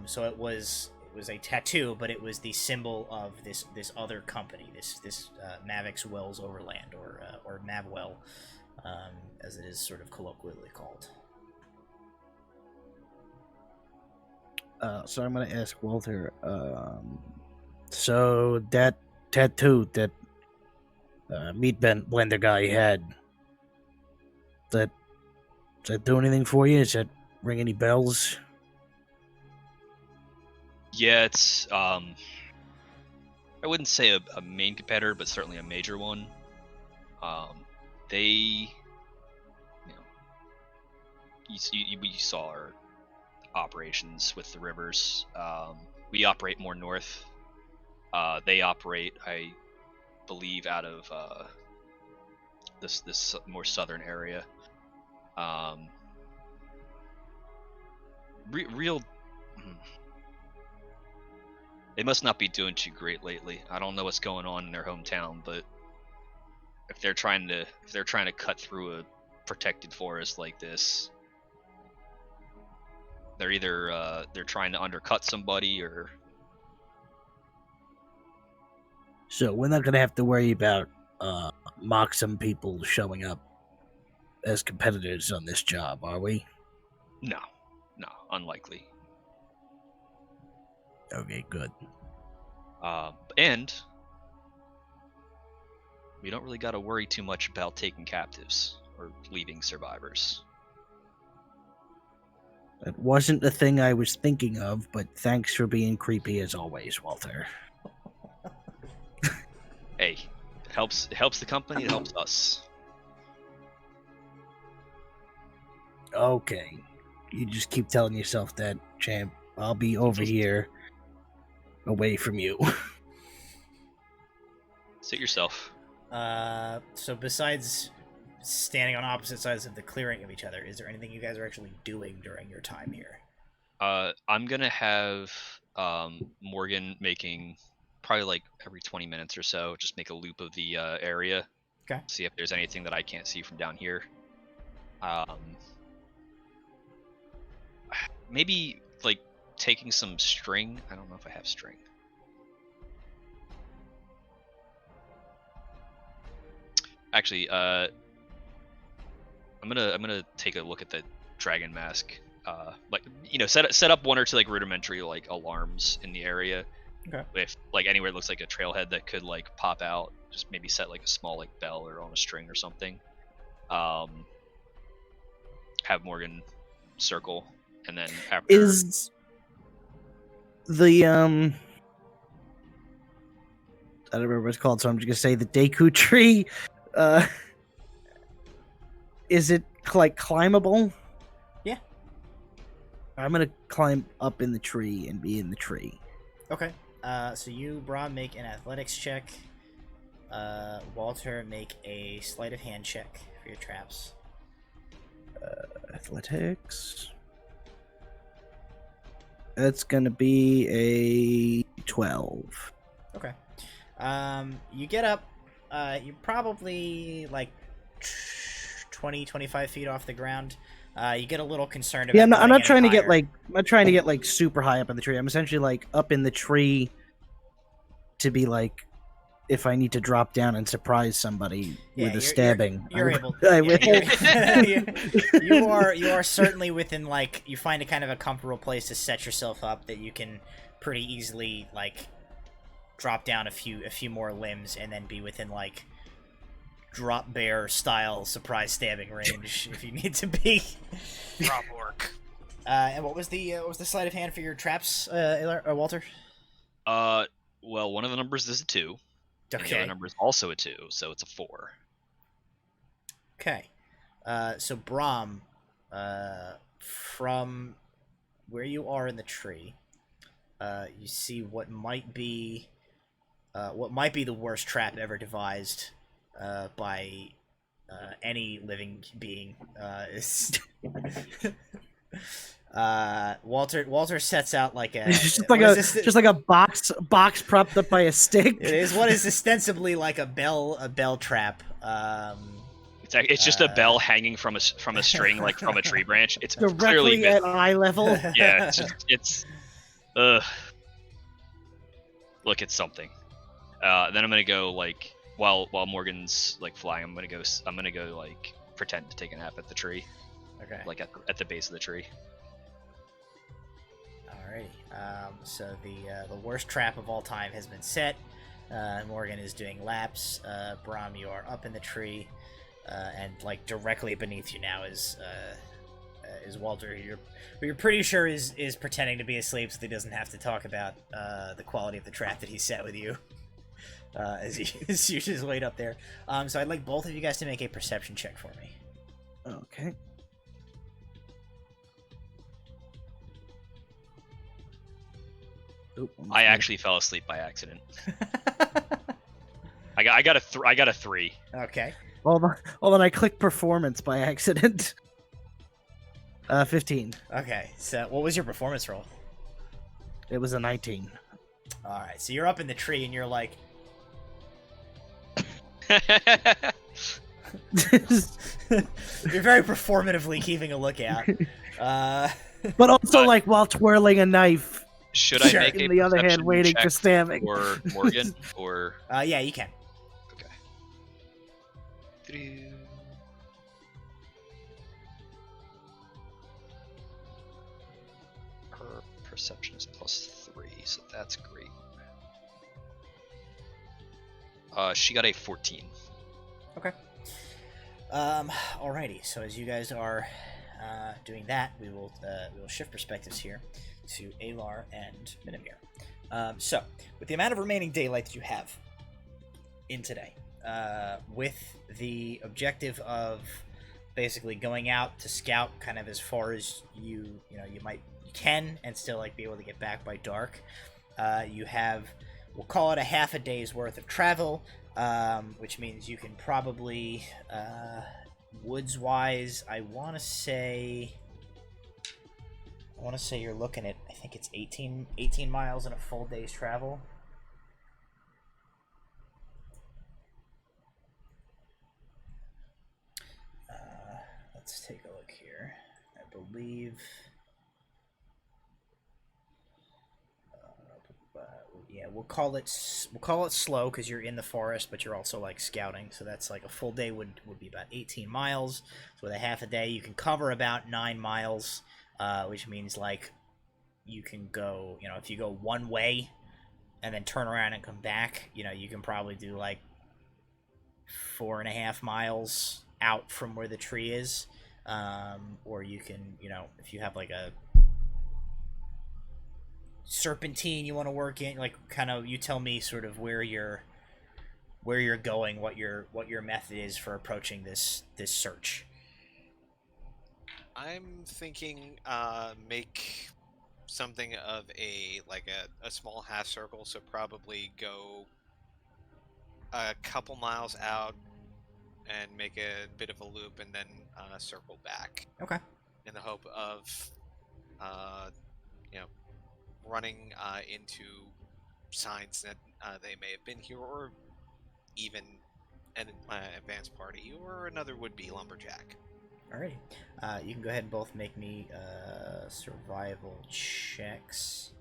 So it was a tattoo, but it was the symbol of this other company, this Mavix Wells Overland, or Mavwell, as it is sort of colloquially called. So I'm gonna ask Walter. So that tattoo that meat blender guy had, does that do anything for you? Does that ring any bells? Yeah, it's I wouldn't say a main competitor, but certainly a major one. They, you know, we saw our operations with the rivers. We operate more north. They operate, I believe, out of this more southern area. Real. They must not be doing too great lately. I don't know what's going on in their hometown, but if they're trying to cut through a protected forest like this, they're either they're trying to undercut somebody, or So we're not gonna have to worry about Moxum people showing up as competitors on this job, are we? no, unlikely. Okay, good. And we don't really got to worry too much about taking captives or leaving survivors. That wasn't the thing I was thinking of, but thanks for being creepy as always, Walter. Hey, it helps the company, it helps us. Okay. You just keep telling yourself that, champ. I'll be over here away from you. Suit yourself. So besides standing on opposite sides of the clearing of each other, is there anything you guys are actually doing during your time here? I'm gonna have Morgan making probably like every 20 minutes or so, just make a loop of the area. Okay. See if there's anything that I can't see from down here. Maybe like taking some string. I don't know if I have string. Actually, I'm gonna take a look at the dragon mask. Like, you know, set up one or two like rudimentary like alarms in the area. Okay. If like anywhere it looks like a trailhead that could like pop out, just maybe set like a small like bell or on a string or something. Have Morgan circle, and then after the I don't remember what it's called, so I'm just gonna say the Deku tree. Is it like climbable? Yeah. I'm gonna climb up in the tree and be in the tree. Okay. So you, Brahm, make an athletics check. Walter, make a sleight of hand check for your traps. Athletics. That's gonna be a 12. Okay. You get up. You're probably like 20, 25 feet off the ground. You get a little concerned about. Yeah, I'm going not any trying to get higher. like I'm not trying to get like super high up in the tree. I'm essentially like up in the tree to be like if I need to drop down and surprise somebody with a stabbing. You're able. I will. You are certainly within like you find a kind of a comfortable place to set yourself up that you can pretty easily like drop down a few more limbs and then be within like drop bear style surprise stabbing range if you need to be. Drop orc. And what was the sleight of hand for your traps, Walter? Well, one of the numbers is a 2. And the Okay. other number is also a 2, so it's a 4. Okay. So Brahm, from where you are in the tree, you see what might be the worst trap ever devised by any living being. Walter sets out like a just what like is a this? box propped up by a stick. It is what is ostensibly like a bell trap. It's just a bell hanging from a string, like from a tree branch. It's clearly Directly been, at eye level. yeah. It's look, it's something. Then I'm gonna go like while Morgan's like flying, I'm gonna go like pretend to take a nap at the tree, Okay. like at the base of the tree. Alrighty. So the worst trap of all time has been set. Morgan is doing laps. Brahm, you are up in the tree, and like directly beneath you now is Walter. You're pretty sure is pretending to be asleep, so he doesn't have to talk about the quality of the trap that he set with you. As you just wait up there. So I'd like both of you guys to make a perception check for me. Okay. Oop, I actually fell asleep by accident. I got a 3. Okay. Hold on. I clicked performance by accident. 15. Okay. So what was your performance roll? It was a 19. All right. So you're up in the tree and you're like. You're very performatively keeping a lookout. But also, like, while twirling a knife. Should I Sure. make a In the other hand, perception waiting check for stabbing. for Morgan or Yeah, you can. okay? Her perception is +3, so that's great. She got a 14. Okay. Alrighty. So as you guys are doing that, we will shift perspectives here to Alar and Minimir. So with the amount of remaining daylight that you have in today, with the objective of basically going out to scout kind of as far as you can and still like be able to get back by dark, you have, we'll call it a half a day's worth of travel, which means you can probably woods wise I want to say you're looking at, I think it's 18 miles in a full day's travel. Let's take a look here. I believe yeah, we'll call it slow because you're in the forest, but you're also like scouting. So that's like a full day would be about 18 miles. So with a half a day, you can cover about 9 miles, which means like you can go, if you go one way and then turn around and come back, you can probably do like 4.5 miles out from where the tree is, or you can, if you have like serpentine you want to work in? Like, kind of, you tell me sort of where you're going, what your method is for approaching this search. I'm thinking make something of a small half circle, so probably go a couple miles out and make a bit of a loop and then circle back Okay. in the hope of running into signs that they may have been here, or even an advanced party or another would-be lumberjack. Alrighty. You can go ahead and both make me survival checks.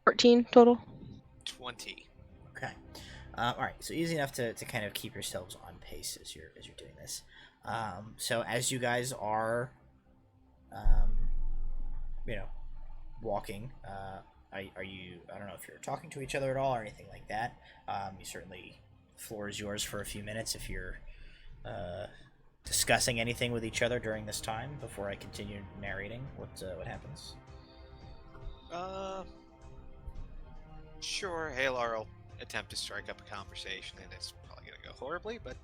$14 total. 20. Okay. Alright, so easy enough to kind of keep yourselves on pace as you're doing this. So as you guys are, walking, are you, I don't know if you're talking to each other at all or anything like that. You certainly, the floor is yours for a few minutes if you're discussing anything with each other during this time before I continue narrating what happens. Sure, Halar will attempt to strike up a conversation, and it's probably going to go horribly, but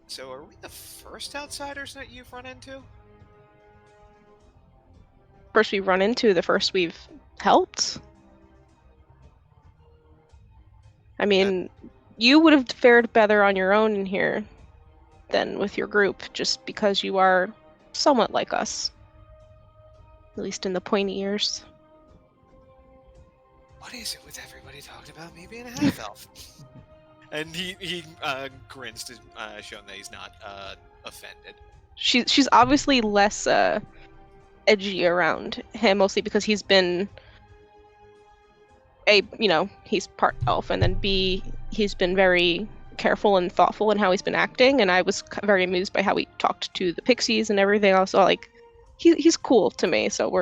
so are we the first outsiders that you've run into? First we run into, the first we've helped. I mean, you would have fared better on your own in here than with your group, just because you are somewhat like us. At least in the pointy ears. What is it with everybody talking about me being a half-elf? And he grins to show him that he's not offended. She's obviously less edgy around him, mostly because he's been he's part elf, and then B, he's been very careful and thoughtful in how he's been acting, and I was very amused by how he talked to the pixies and everything else. So like, he's cool to me, so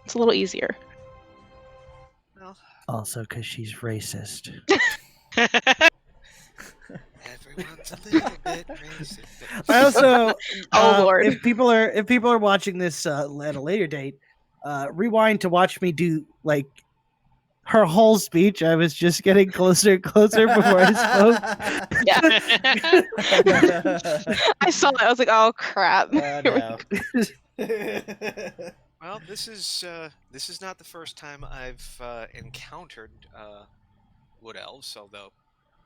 it's a little easier. Well, Also, because she's racist. everyone's a little bit racist. I also, Lord. if people are watching this at a later date, rewind to watch me do like her whole speech. I was just getting closer and closer before I spoke. Yeah. I saw it. I was like, oh crap. No. Well, this is not the first time I've encountered wood elves, although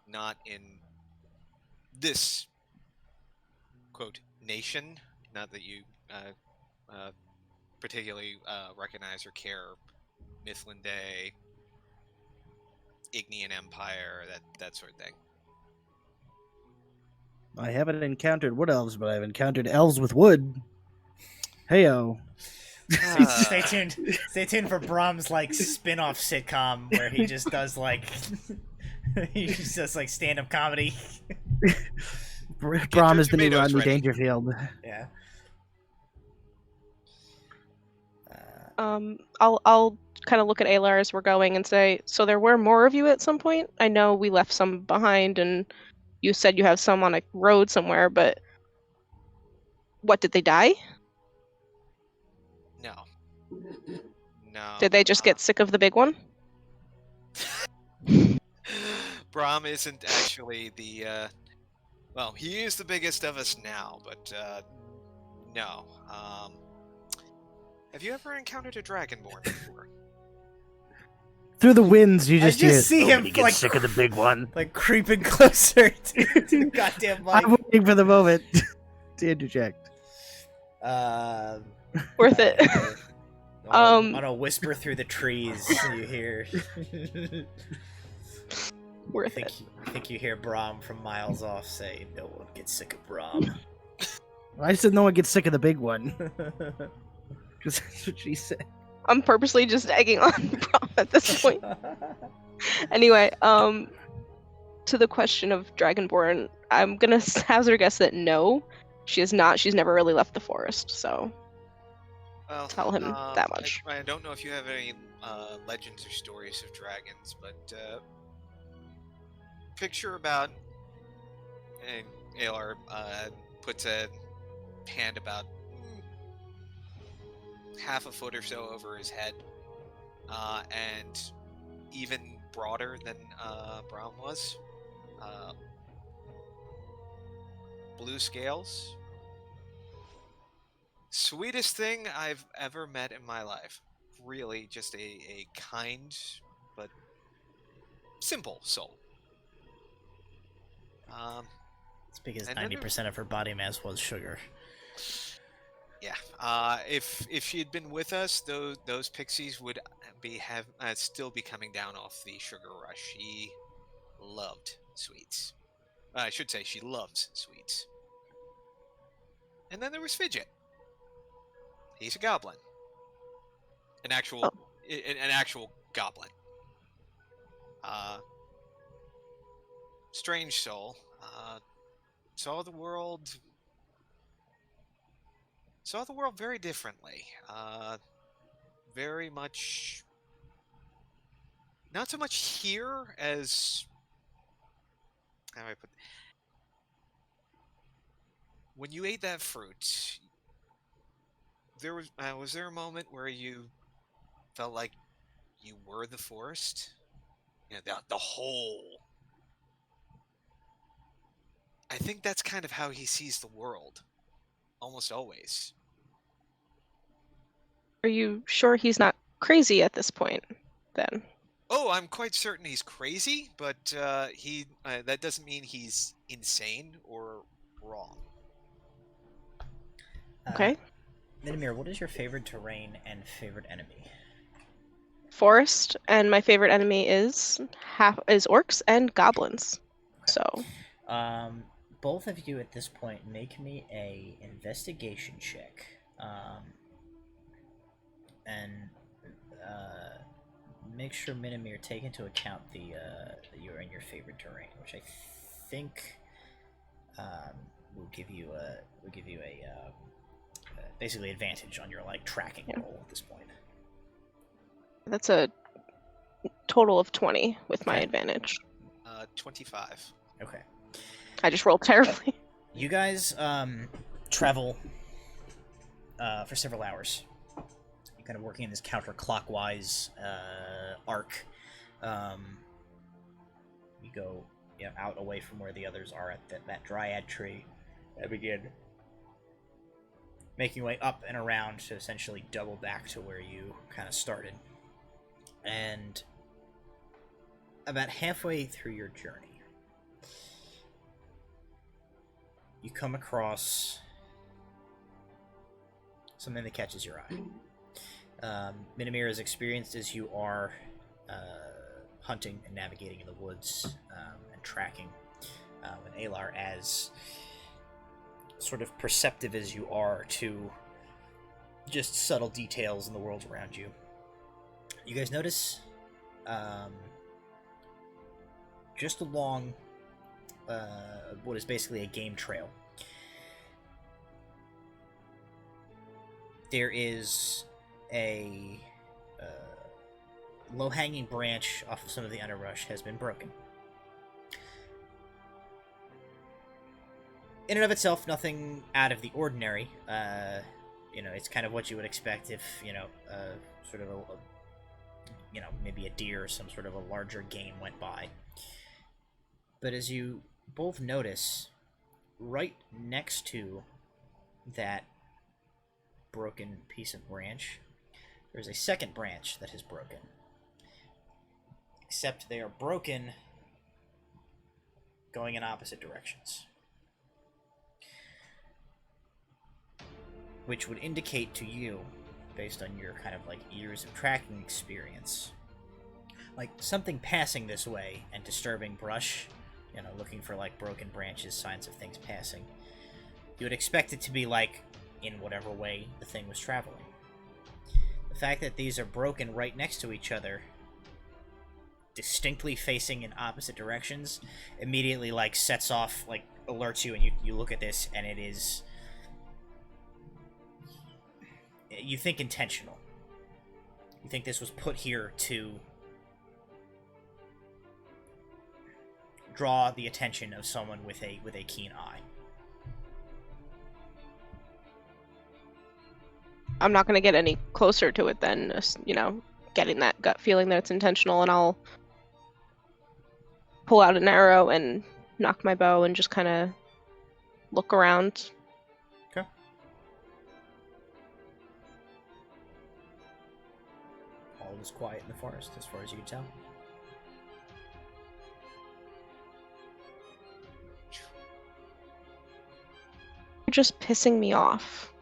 not in this quote nation. Not that you particularly recognize or care. Mithlinde, Ignean Empire, that sort of thing. I haven't encountered wood elves, but I've encountered elves with wood. Heyo. Stay tuned for Brahm's like spin-off sitcom where he just does like he just does like stand-up comedy. Brahm is the new tomatoes Rodney ready. Dangerfield. Yeah. I'll kind of look at Alar as we're going and say, so there were more of you at some point? I know we left some behind, and you said you have some on a road somewhere, but what, did they die? No. Did they just get sick of the big one? Brahm isn't actually the well, he is the biggest of us now, but no. Have you ever encountered a dragonborn before? Through the winds, you I just hear, just see him "Nobody gets like sick of the big one." like creeping closer to the goddamn mic. I'm waiting for the moment to interject. Worth it. On a whisper through the trees, you hear. Worth it. I think you hear Brahm from miles off say, "No one gets sick of Brahm." I said no one gets sick of the big one. Because that's what she said. I'm purposely just egging on Brahm at this point. Anyway, to the question of Dragonborn, I'm gonna hazard a guess that no, she is not. She's never really left the forest, so Well, tell him that much. I don't know if you have any legends or stories of dragons, but picture about, and Alar puts a hand about half a foot or so over his head, and even broader than Brown was. Blue scales. Sweetest thing I've ever met in my life. Really, just a kind but simple soul. It's because And then 90% of her body mass was sugar. Yeah. If she had been with us, those pixies would still be coming down off the sugar rush. She loved sweets. I should say she loves sweets. And then there was Fidget. He's a goblin. An actual goblin. Strange soul. Saw the world very differently. Very much not so much here as how do I put. When you ate that fruit, there was there a moment where you felt like you were the forest? You know, the whole. I think that's kind of how he sees the world, almost always. Are you sure he's not crazy at this point, then? Oh, I'm quite certain he's crazy, but that doesn't mean he's insane or wrong. Okay. Minimir, what is your favorite terrain and favorite enemy? Forest, and my favorite enemy is orcs and goblins. So, Both of you at this point make me a investigation check, and make sure Minimir take into account that you're in your favorite terrain, which I think will give you a basically advantage on your tracking roll at this point. that's a total of 20 with my advantage. 25. Okay. I just rolled terribly. You guys travel for several hours. You're kind of working in this counterclockwise arc. You go out away from where the others are at that Dryad tree, and begin making your way up and around to essentially double back to where you kind of started. And about halfway through your journey, you come across something that catches your eye. Minimir, as experienced as you are hunting and navigating in the woods and tracking, and Alar, as sort of perceptive as you are to just subtle details in the world around you, you guys notice just along what is basically a game trail, there is a low-hanging branch off of some of the underbrush has been broken. In and of itself, nothing out of the ordinary. It's kind of what you would expect if, sort of maybe a deer or some sort of a larger game went by. But as you both notice, right next to that broken piece of branch, there's a second branch that has broken. Except they are broken going in opposite directions. Which would indicate to you, based on your kind of years of tracking experience, something passing this way and disturbing brush, looking for broken branches, signs of things passing. You would expect it to be in whatever way the thing was traveling. The fact that these are broken right next to each other, distinctly facing in opposite directions, immediately sets off, alerts you, and you look at this, and it is, you think, intentional. You think this was put here to draw the attention of someone with a keen eye. I'm not gonna get any closer to it than getting that gut feeling that it's intentional, and I'll pull out an arrow and knock my bow and just kind of look around. Okay. All is quiet in the forest, as far as you can tell. You're just pissing me off.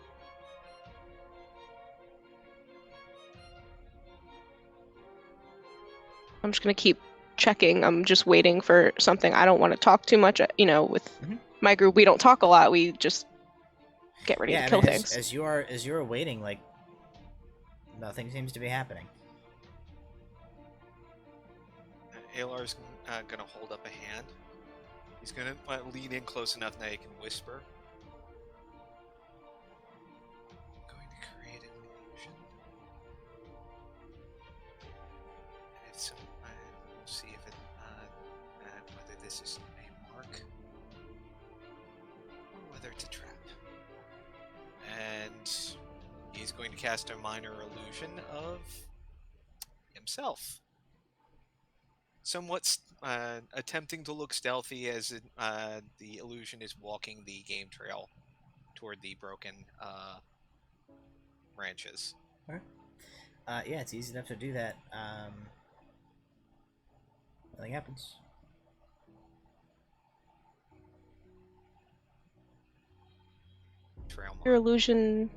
I'm just gonna keep checking. I'm just waiting for something. I don't want to talk too much. With my group, we don't talk a lot. We just get ready to kill things. As you are waiting, like nothing seems to be happening. Alar's gonna hold up a hand. He's gonna lean in close enough that he can whisper. I'm going to create an illusion. And if so, we'll see if it whether this is a mark or whether it's a trap. And he's going to cast a minor illusion of himself. Somewhat attempting to look stealthy as the illusion is walking the game trail toward the broken branches. Okay. Yeah, it's easy enough to do that. Nothing happens. Trail mark. Your illusion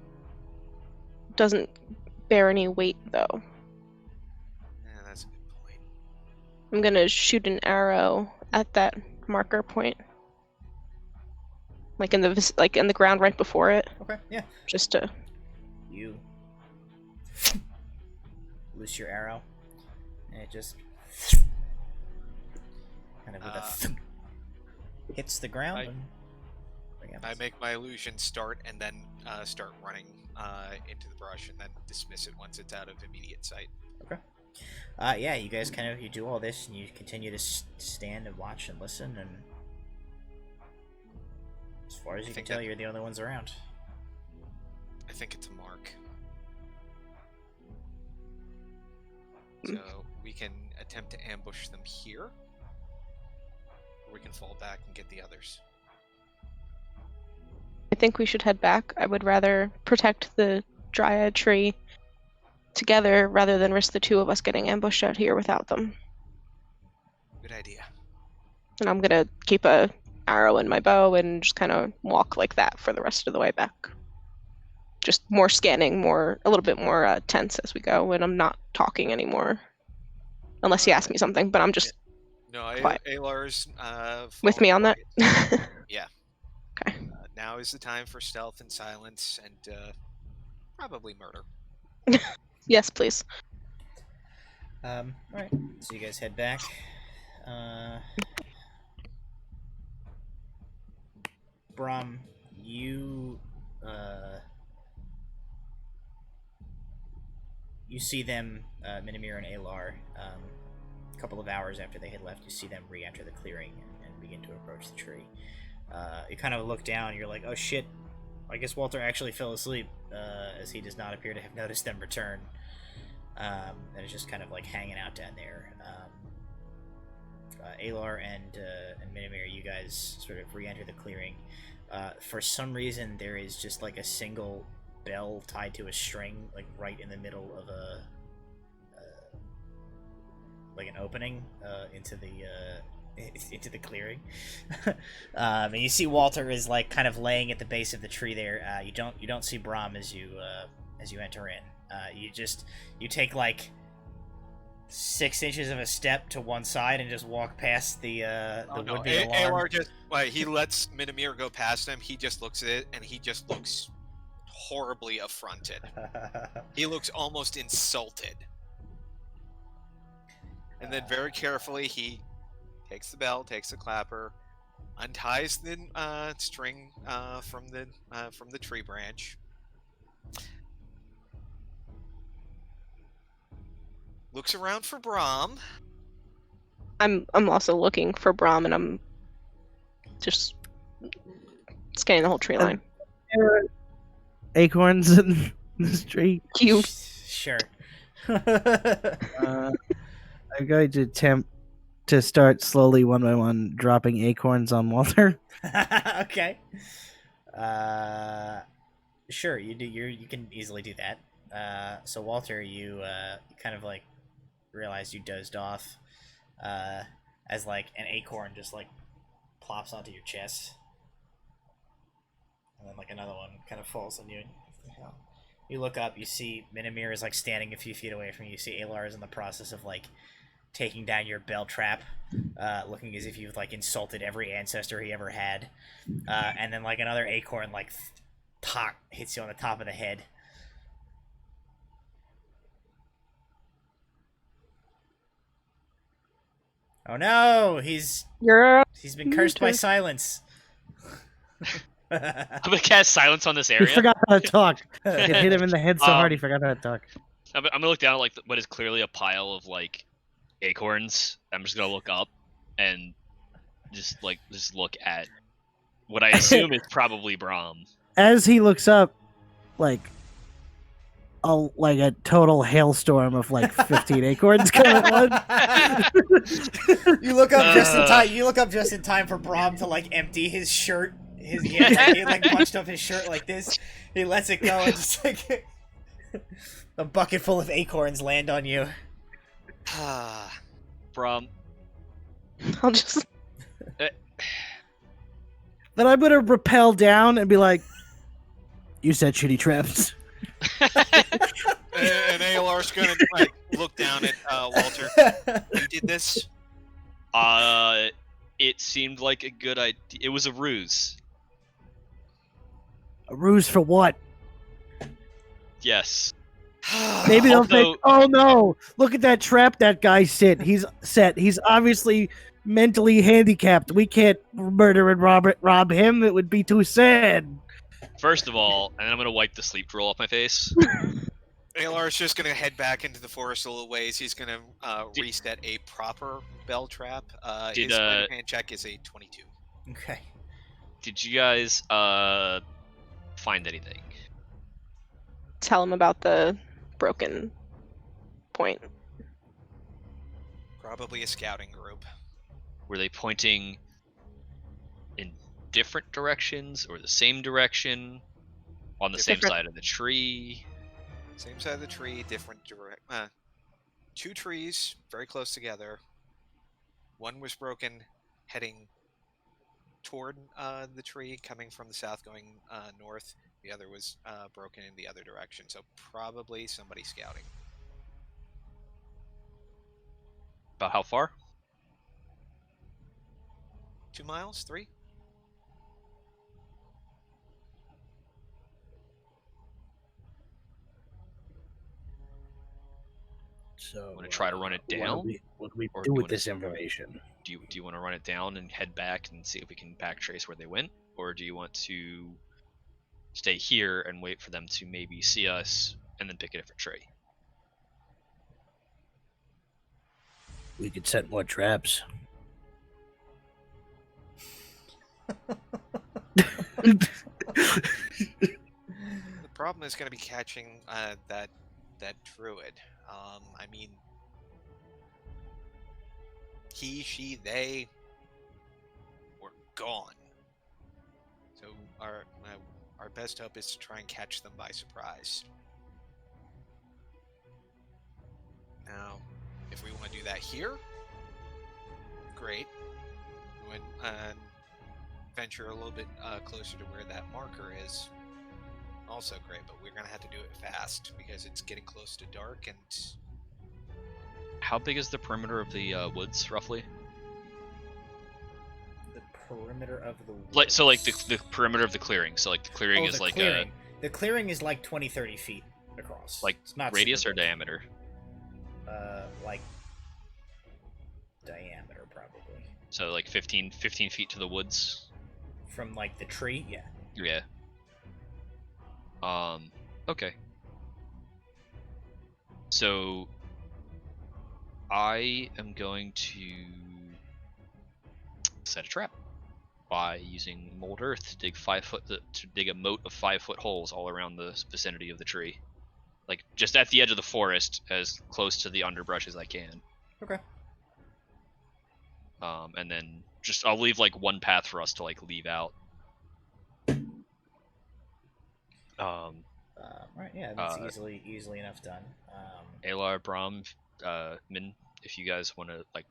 doesn't bear any weight, though. Yeah, that's a good point. I'm gonna shoot an arrow at that marker point, like in the ground right before it. Okay. Yeah. Just to. You loose your arrow, and it just kind of with a hits the ground. I make my illusion start and then start running into the brush and then dismiss it once it's out of immediate sight. Okay. Yeah, you guys you do all this and you continue to stand and watch and listen, and as far as you can tell, you're the only ones around. I think it's a mark. So we can attempt to ambush them here, or we can fall back and get the others. I think we should head back. I would rather protect the Dryad tree together rather than risk the two of us getting ambushed out here without them. Good idea. And I'm gonna keep a arrow in my bow and just kind of walk like that for the rest of the way back. Just more scanning, a little bit more tense as we go, and I'm not talking anymore. Unless he asks me something, but I'm just No, quiet. Alar's With me on that? Yeah. Okay. Now is the time for stealth and silence and probably murder. Yes, please. Alright, so you guys head back. Brom, you see them, Minimir and Alar, a couple of hours after they had left. You see them re-enter the clearing and begin to approach the tree. You kind of look down, you're like, oh shit, I guess Walter actually fell asleep, as he does not appear to have noticed them return. And it's just kind of like hanging out down there. Alar and Minimir, you guys sort of re-enter the clearing. For some reason, there is just like a single bell tied to a string, like right in the middle of like an opening into the clearing. And you see Walter is like kind of laying at the base of the tree there. You don't see Brom as you enter in. You take like 6 inches of a step to one side and just walk past the would-be alarm. Alar just he lets Minimir go past him. He just looks at it and he just looks horribly affronted. He looks almost insulted. And then very carefully he takes the bell, takes the clapper, unties the string from the tree branch. Looks around for Brom. I'm also looking for Brom, and I'm just scanning the whole tree line. Acorns and this tree. You. Sure. I'm going to attempt to start slowly, one by one, dropping acorns on Walter. Okay. Sure. You can easily do that. So Walter, you kind of like realize you dozed off, as like an acorn just like plops onto your chest, and then like another one kind of falls on you. You look up, you see Minamir is like standing a few feet away from you. You see Alar is in the process of like taking down your bell trap, looking as if you've like insulted every ancestor he ever had, and then like another acorn like hits you on the top of the head. Oh no, he's been cursed by silence. I'm gonna cast silence on this He area. forgot how to talk. It hit him in the head so hard he forgot how to talk. I'm gonna look down at like what is clearly a pile of like acorns. I'm just gonna look up and just look at what I assume is probably Brahm. As he looks up, like a total hailstorm of like 15 acorns come at once. You look up just in time. You look up just in time for Brahm to like empty his shirt. He like bunched up his shirt like this. He lets it go and just like a bucket full of acorns land on you. Brahm. I'll just. Then I'm gonna rappel down and be like, "You said shitty traps." And Alar's gonna like look down at Walter. You did this? It seemed like a good idea. It was a ruse. A ruse for what? Yes. Maybe they'll Although- think, "Oh no, look at that trap that guy set. He's obviously mentally handicapped. We can't murder and rob him. It would be too sad." First of all, and then I'm gonna wipe the sleep drool off my face. Alar's just gonna head back into the forest a little ways. He's gonna reset a proper bell trap. His hand check is a 22. Okay. Did you guys find anything? Tell him about the broken point. Probably a scouting group. Were they pointing in different directions or the same direction? On the same Different. side of the tree? Same side of the tree, different direct. Two trees very close together. One was broken, heading toward the tree, coming from the south, going north. The other was broken in the other direction. So probably somebody scouting. About how far? 2 miles? 3? So, Want to try to run it down? What do we Or do do you with wanna- this information? Do you want to run it down and head back and see if we can backtrace where they went? Or do you want to stay here and wait for them to maybe see us and then pick a different tree? We could set more traps. The problem is going to be catching that druid. I mean, he, she, they were gone. So our best hope is to try and catch them by surprise. Now, if we want to do that here, great. We would venture a little bit closer to where that marker is. Also great, but we're gonna have to do it fast because it's getting close to dark. And How big is the perimeter of the woods, roughly? The perimeter of the woods. Like the perimeter of the clearing. So like the clearing is the like clearing. The clearing is like 20-30 feet across. like It's not radius super or big. diameter. Like diameter probably. So like 15 feet to the woods. From like the tree, yeah. Yeah. Okay. So I am going to set a trap. by using mold earth to dig to dig a moat of 5-foot holes all around the vicinity of the tree, like just at the edge of the forest, as close to the underbrush as I can. Okay. And then I'll leave like one path for us to like leave out. Right. Yeah, that's easily enough done. Alar, Brahm, Min, if you guys want to like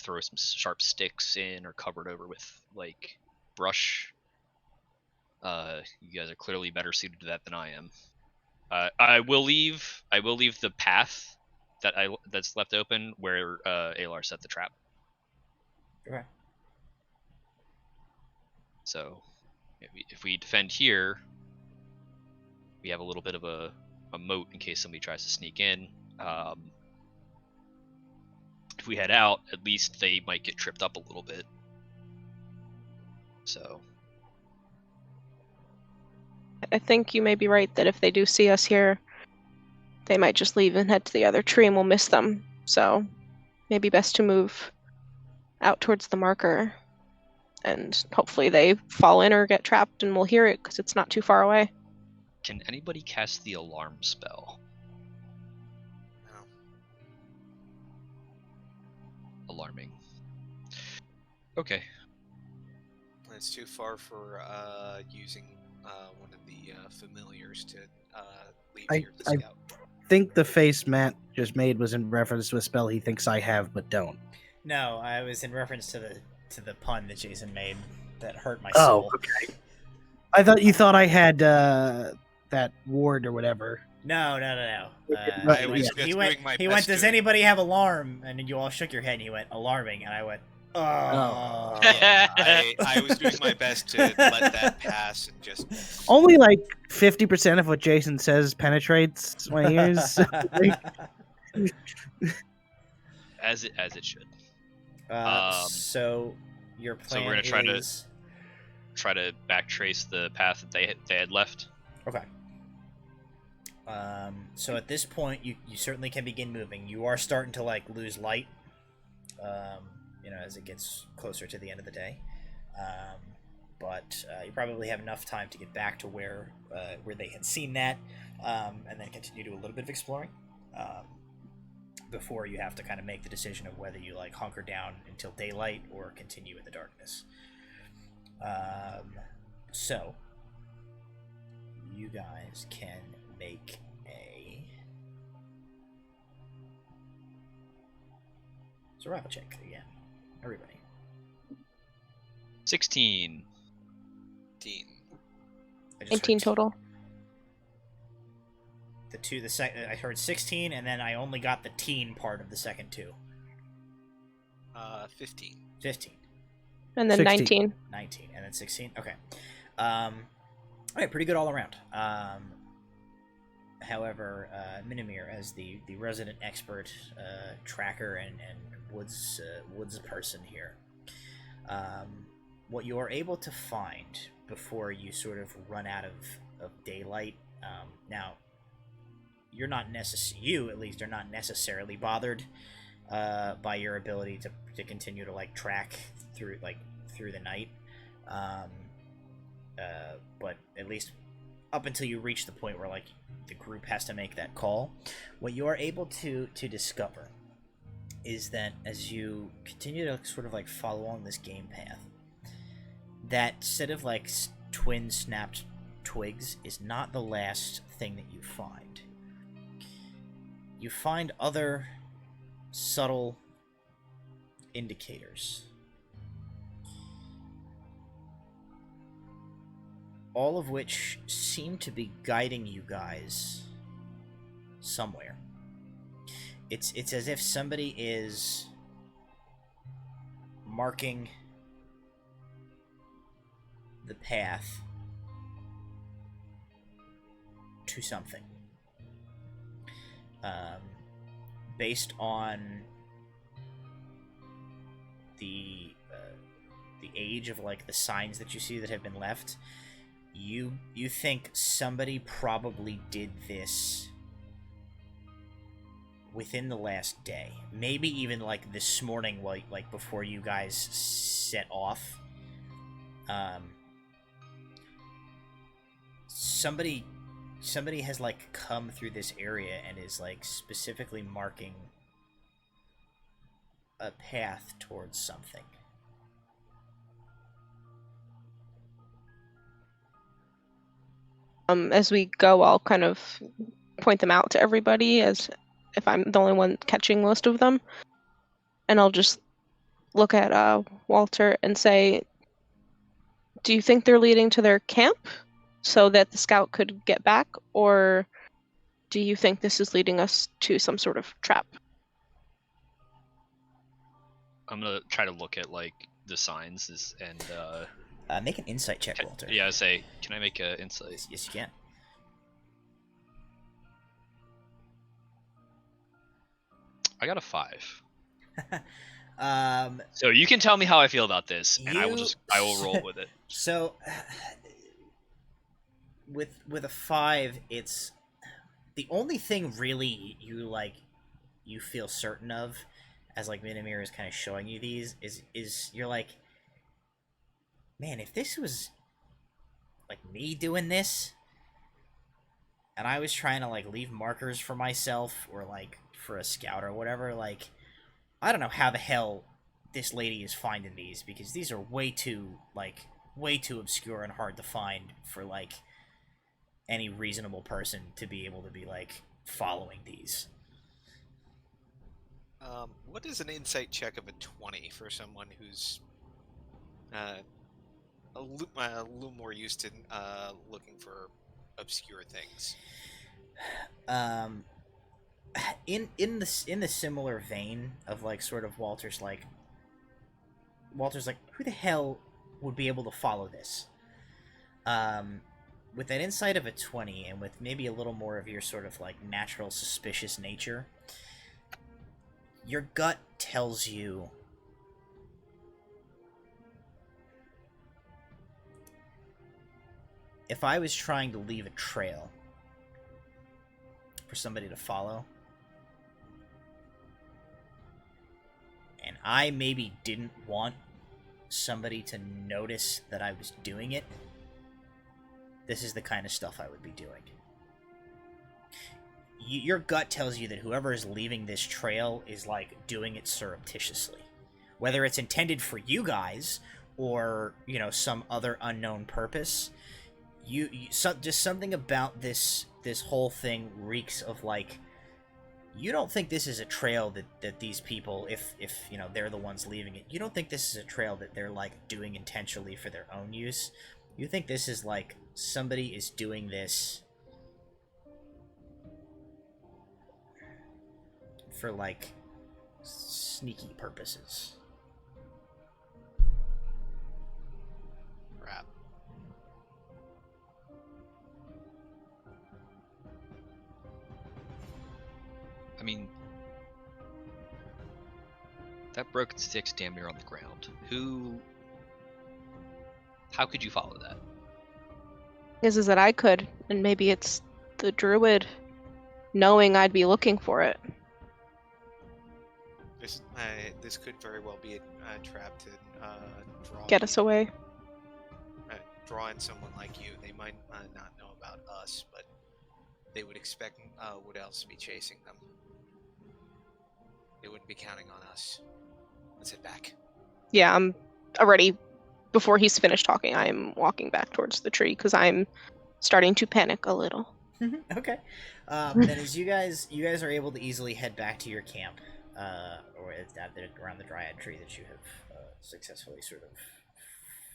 throw some sharp sticks in or cover it over with like brush, you guys are clearly better suited to that than I am. I will leave the path that's left open where Alar set the trap. Okay. So if we defend here, we have a little bit of a moat in case somebody tries to sneak in. If we head out, at least they might get tripped up a little bit. So I think you may be right that if they do see us here, they might just leave and head to the other tree and we'll miss them. So maybe best to move out towards the marker, and hopefully they fall in or get trapped and we'll hear it because it's not too far away. can anybody cast the alarm spell? No. Alarming. Okay. It's too far for using one of the familiars to leave here to I scout. think the face Matt just made was in reference to a spell he thinks I have but don't. No, I was in reference to the pun that Jason made that hurt my Oh, soul. okay. I thought you thought I had that ward or whatever. No. I was just he doing went. my He best went. Does to- anybody have alarm? And you all shook your head. And he went alarming, and I went. Oh. I was doing my best to let that pass and just. Only like 50% of what Jason says penetrates my ears. As it should. So your plan So we're gonna try to- is Try to backtrace the path that they had left. okay. So at this point, you certainly can begin moving. You are starting to like lose light. As it gets closer to the end of the day. But you probably have enough time to get back to where they had seen that, and then continue to do a little bit of exploring before you have to kind of make the decision of whether you like hunker down until daylight or continue in the darkness. So you guys can make a survival check again. Everybody. 16. 15. I just 19 heard total. I heard 16, and then I only got the teen part of the second two. 15. 15, And then 16. 19. 19, and then 16. Okay. All right, pretty good all around. However, Minimir, as the resident expert tracker and woods person here, what you are able to find before you sort of run out of daylight. Now, you're not you at least are not necessarily bothered by your ability to continue to like track through the night, but at least up until you reach the point where like the group has to make that call, what you are able to discover is that as you continue to sort of like follow along this game path, that set of like twin snapped twigs is not the last thing that you find. You find other subtle indicators, all of which seem to be guiding you guys somewhere. It's as if somebody is marking the path to something. Based on the age of like the signs that you see that have been left, you think somebody probably did this within the last day, maybe even like this morning, like before you guys set off. Um, somebody has like come through this area and is like specifically marking a path towards something. As we go, I'll kind of point them out to everybody as if I'm the only one catching most of them. And I'll just look at Walter and say, do you think they're leading to their camp so that the scout could get back? Or do you think this is leading us to some sort of trap? I'm gonna try to look at like the signs and Make an insight check, Walter. yeah, say, can I make an insight? Yes, you can. I got a 5. Um, So you can tell me how I feel about this, and I You- will roll with it. so with a 5, it's the only thing really you feel certain of, as like Minamir is kind of showing you these, is you're like, man, if this was like me doing this, and I was trying to like leave markers for myself or like for a scout or whatever, like I don't know how the hell this lady is finding these, because these are way too obscure and hard to find for like any reasonable person to be able to be like following these. What is an insight check of a 20 for someone who's a little more used to looking for obscure things? In the similar vein of like sort of Walter's like, who the hell would be able to follow this? With that insight of a 20 and with maybe a little more of your sort of like natural suspicious nature, your gut tells you if I was trying to leave a trail for somebody to follow, and I maybe didn't want somebody to notice that I was doing it, this is the kind of stuff I would be doing. Your gut tells you that whoever is leaving this trail is like doing it surreptitiously, whether it's intended for you guys or, you know, some other unknown purpose. Just something about this whole thing reeks of like, you don't think this is a trail that these people, if you know they're the ones leaving it, you don't think this is a trail that they're like doing intentionally for their own use. You think this is like somebody is doing this for like sneaky purposes. Crap. I mean, that broken stick's damn near on the ground. How could you follow that? Is that I could, and maybe it's the druid knowing I'd be looking for it. This could very well be a trap to draw Get us away. draw in someone like you. They might not know about us, but they would expect Wood Elves to be chasing them. They wouldn't be counting on us. Let's head back. Yeah, I'm already. Before he's finished talking, I'm walking back towards the tree because I'm starting to panic a little. Okay. Then as you guys are able to easily head back to your camp, or around the Dryad tree that you have successfully sort of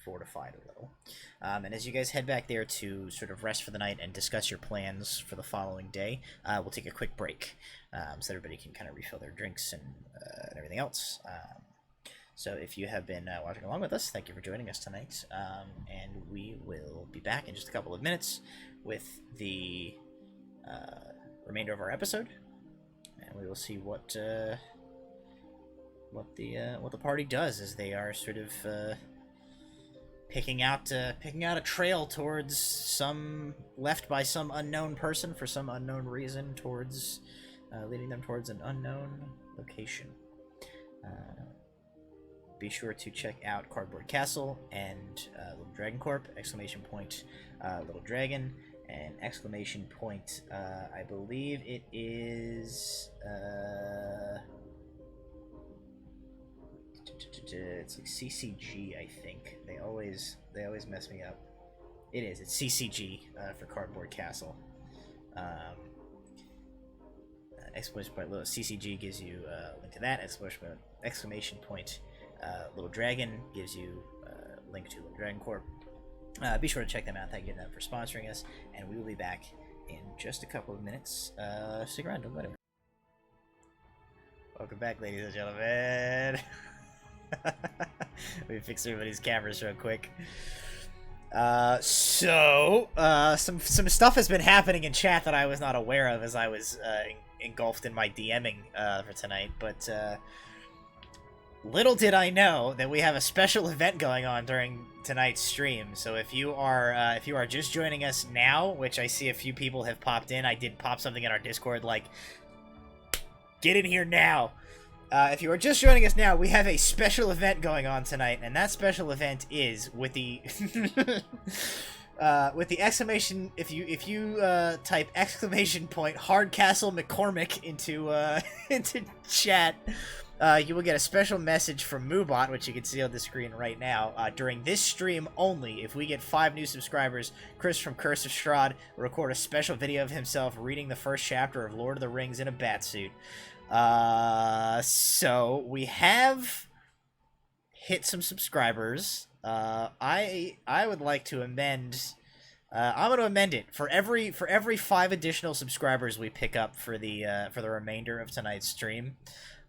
fortified a little. And as you guys head back there to sort of rest for the night and discuss your plans for the following day, we'll take a quick break so everybody can kind of refill their drinks and everything else. So if you have been watching along with us, thank you for joining us tonight. And we will be back in just a couple of minutes with the remainder of our episode, and we will see what the party does as they are sort of picking out a trail towards left by some unknown person for some unknown reason, towards leading them towards an unknown location. be sure to check out Cardboard Castle and Little Dragon Corp, exclamation point Little Dragon, and exclamation point, I believe it is, it's like CCG, I think. They always mess me up. It's CCG for Cardboard Castle. Exclamation point Little CCG gives you a link to that. Exclamation point Little Dragon gives you a link to Little Dragon Corp. Be sure to check them out. Thank you to them for sponsoring us, and we will be back in just a couple of minutes. Stick around, don't go anywhere. Welcome back, ladies and gentlemen. Let me fix everybody's cameras real quick. Some stuff has been happening in chat that I was not aware of as I was engulfed in my DMing for tonight, but little did I know that we have a special event going on during tonight's stream. So if you are just joining us now, which I see a few people have popped in, I did pop something in our Discord like, get in here now. If you are just joining us now, we have a special event going on tonight, and that special event is with the with the exclamation. If you type exclamation point Hardcastle McCormick into chat, you will get a special message from Moobot, which you can see on the screen right now. During this stream only, if we get 5 new subscribers, Chris from Curse of Strahd will record a special video of himself reading the first chapter of Lord of the Rings in a batsuit. So we have hit some subscribers. I would like to amend. I'm going to amend it for every 5 additional subscribers we pick up for the remainder of tonight's stream.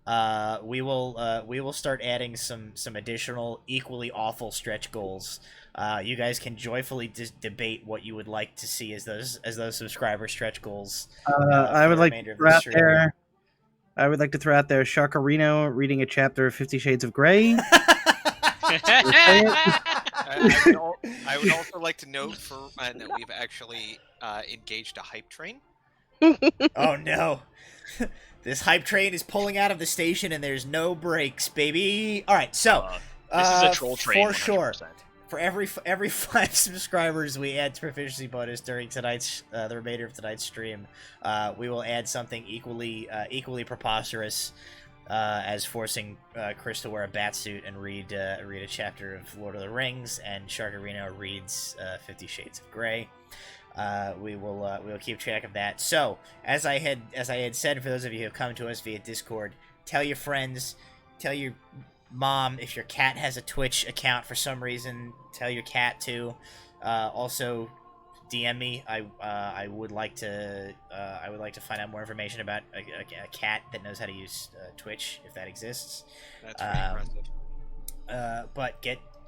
We will start adding some additional equally awful stretch goals. You guys can joyfully debate what you would like to see as those subscriber stretch goals. I would like to throw out there. I would like to throw out there Sharkarino reading a chapter of 50 Shades of Grey. I would also like to note that we've actually engaged a hype train. Oh no. This hype train is pulling out of the station and there's no brakes, baby. All right, so this is a troll train for 100%. sure. For every 5 subscribers we add proficiency bonus during tonight's the remainder of tonight's stream, we will add something equally preposterous as forcing Chris to wear a batsuit and read a chapter of Lord of the Rings, and Sharkarino reads 50 Shades of Grey. We'll keep track of that. So as I had said, for those of you who have come to us via Discord, tell your friends, tell your mom. If your cat has a Twitch account for some reason, tell your cat to. Also, DM me. I would like to find out more information about a cat that knows how to use Twitch, if that exists. That's pretty impressive. But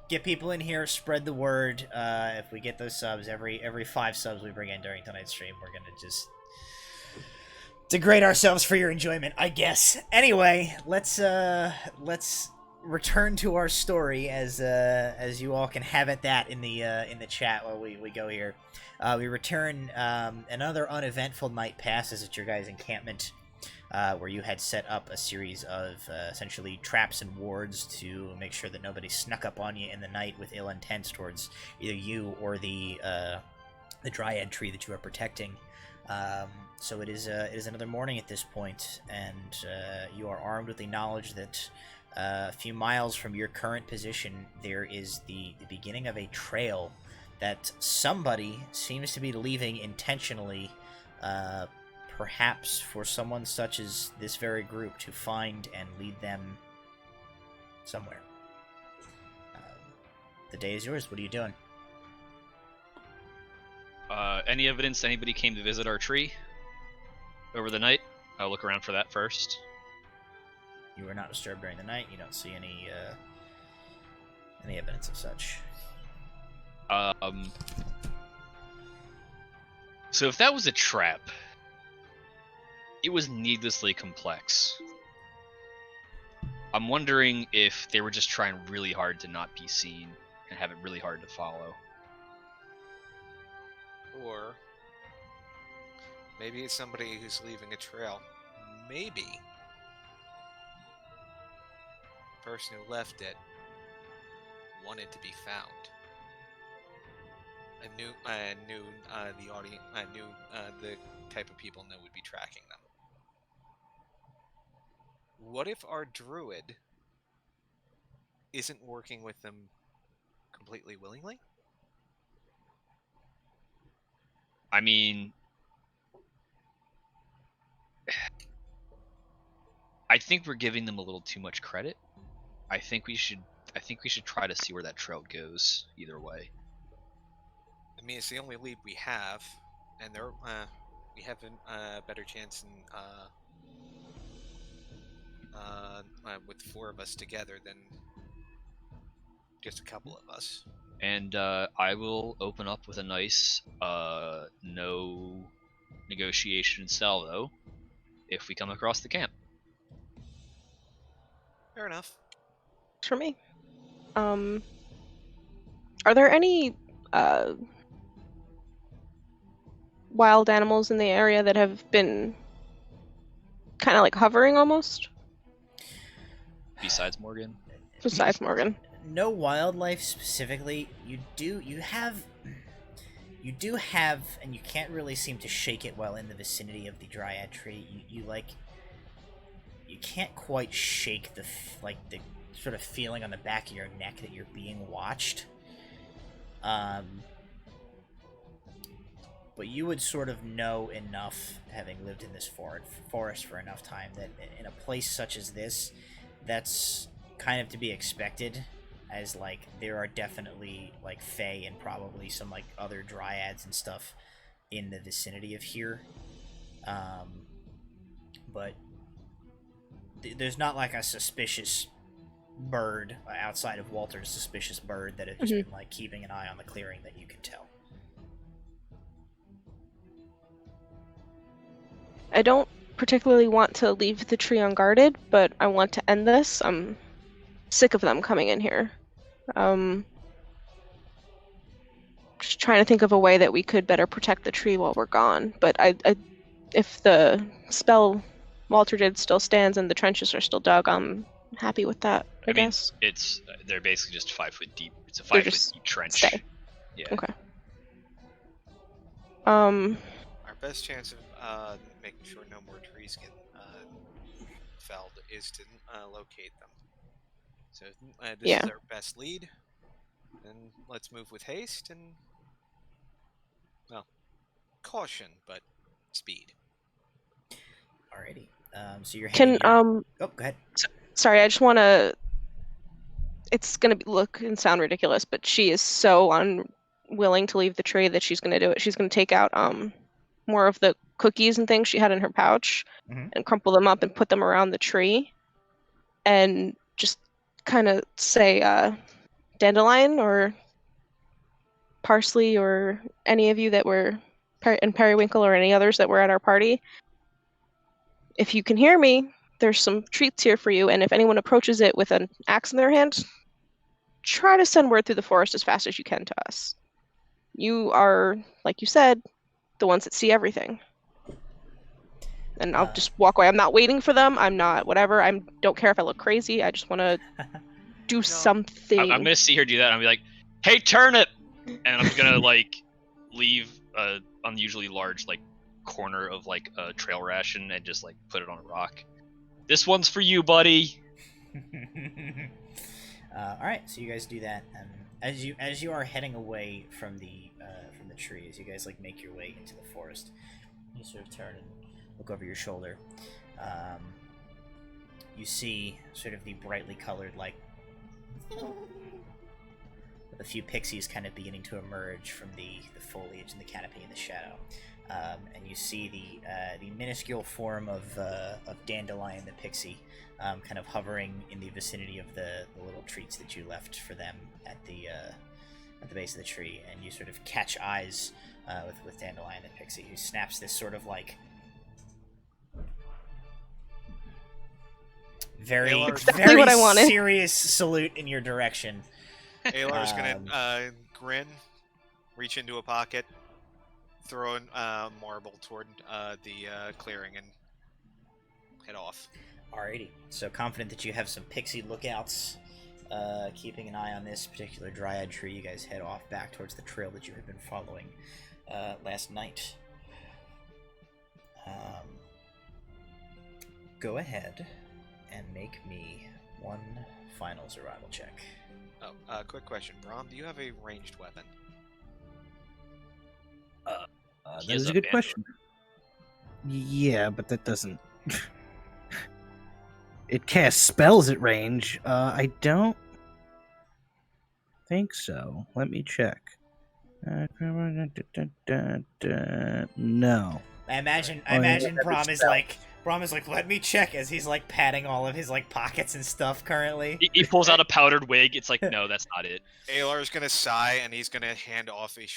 get people in here, spread the word. If we get those subs, every 5 subs we bring in during tonight's stream, we're gonna just degrade ourselves for your enjoyment, I guess. Anyway, let's return to our story as you all can have at that in the chat while we go here. We return. Another uneventful night passes at your guys' encampment, where you had set up a series of essentially traps and wards to make sure that nobody snuck up on you in the night with ill intent towards either you or the Dryad tree that you are protecting. So it is another morning at this point, and you are armed with the knowledge that a few miles from your current position there is the beginning of a trail that somebody seems to be leaving intentionally, perhaps for someone such as this very group to find and lead them somewhere. The day is yours. What are you doing? Any evidence anybody came to visit our tree over the night? I'll look around for that first. You were not disturbed during the night. You don't see any evidence of such. So if that was a trap, it was needlessly complex. I'm wondering if they were just trying really hard to not be seen and have it really hard to follow. Or maybe it's somebody who's leaving a trail. Maybe the person who left it wanted to be found. I knew the audience. I knew the type of people that would be tracking them. What if our druid isn't working with them completely willingly? I mean, I think we're giving them a little too much credit. I think we should try to see where that trail goes. Either way. I mean, it's the only lead we have, and we have a better chance with 4 of us together than just a couple of us. And I will open up with a nice no negotiation salvo if we come across the camp. Fair enough. For me. Are there any wild animals in the area that have been kind of like hovering almost? Besides Morgan? Besides Morgan. No wildlife specifically. You have, and you can't really seem to shake it well in the vicinity of the Dryad tree. You can't quite shake the sort of feeling on the back of your neck that you're being watched. But you would sort of know enough, having lived in this forest for enough time, that in a place such as this, that's kind of to be expected, as like there are definitely like fae and probably some like other dryads and stuff in the vicinity of here. But there's not like a suspicious bird outside of Walter's suspicious bird that has been like keeping an eye on the clearing that you can tell. I don't particularly want to leave the tree unguarded, but I want to end this. I'm sick of them coming in here. Just trying to think of a way that we could better protect the tree while we're gone. But if the spell Walter did still stands and the trenches are still dug, I'm happy with that, I guess. They're basically just 5 foot deep. It's a 5 foot deep trench. Stay. Yeah. Okay. Our best chance of making sure no more trees get felled is to locate them. So this is our best lead, and let's move with haste and, well, caution, but speed. Alrighty. So you're heading. Oh, go ahead. Sorry, I just want to. It's gonna look and sound ridiculous, but she is so unwilling to leave the tree that she's gonna do it. She's gonna take out more of the cookies and things she had in her pouch and crumple them up and put them around the tree, and just kind of say dandelion or parsley or any of you that were and periwinkle or any others that were at our party. If you can hear me, there's some treats here for you, and if anyone approaches it with an axe in their hand, try to send word through the forest as fast as you can to us. You are, like you said, the ones that see everything. And I'll just walk away. I'm not waiting for them. I'm not whatever. I don't care if I look crazy. I just want to do something. I'm going to see her do that. I'm going to be like, hey, turnip! And I'm going to, like, leave a unusually large, like, corner of, like, a trail ration and just, like, put it on a rock. This one's for you, buddy! Alright, so you guys do that. As you are heading away from the tree, as you guys, like, make your way into the forest, you sort of turn and look over your shoulder. You see sort of the brightly colored, like, with a few pixies kind of beginning to emerge from the foliage and the canopy in the shadow. And you see the minuscule form of Dandelion the pixie kind of hovering in the vicinity of the little treats that you left for them at the base of the tree, and you sort of catch eyes with Dandelion the pixie, who snaps this sort of like very what I wanted. Serious salute in your direction. Alar's gonna grin, reach into a pocket, throw a marble toward the clearing, and head off. Alrighty. So confident that you have some pixie lookouts keeping an eye on this particular Dryad tree, you guys head off back towards the trail that you had been following last night. Go ahead and make me one final survival check. Oh, quick question, Brahm. Do you have a ranged weapon? That is a good question. Yeah, but that doesn't. It casts spells at range. I don't think so. Let me check. No. I imagine Oh, yeah, Brahm is spell. like let me check as he's like patting all of his like pockets and stuff currently. He pulls out a powdered wig. It's like, no, that's not it. Alar's gonna sigh, and he's gonna hand off his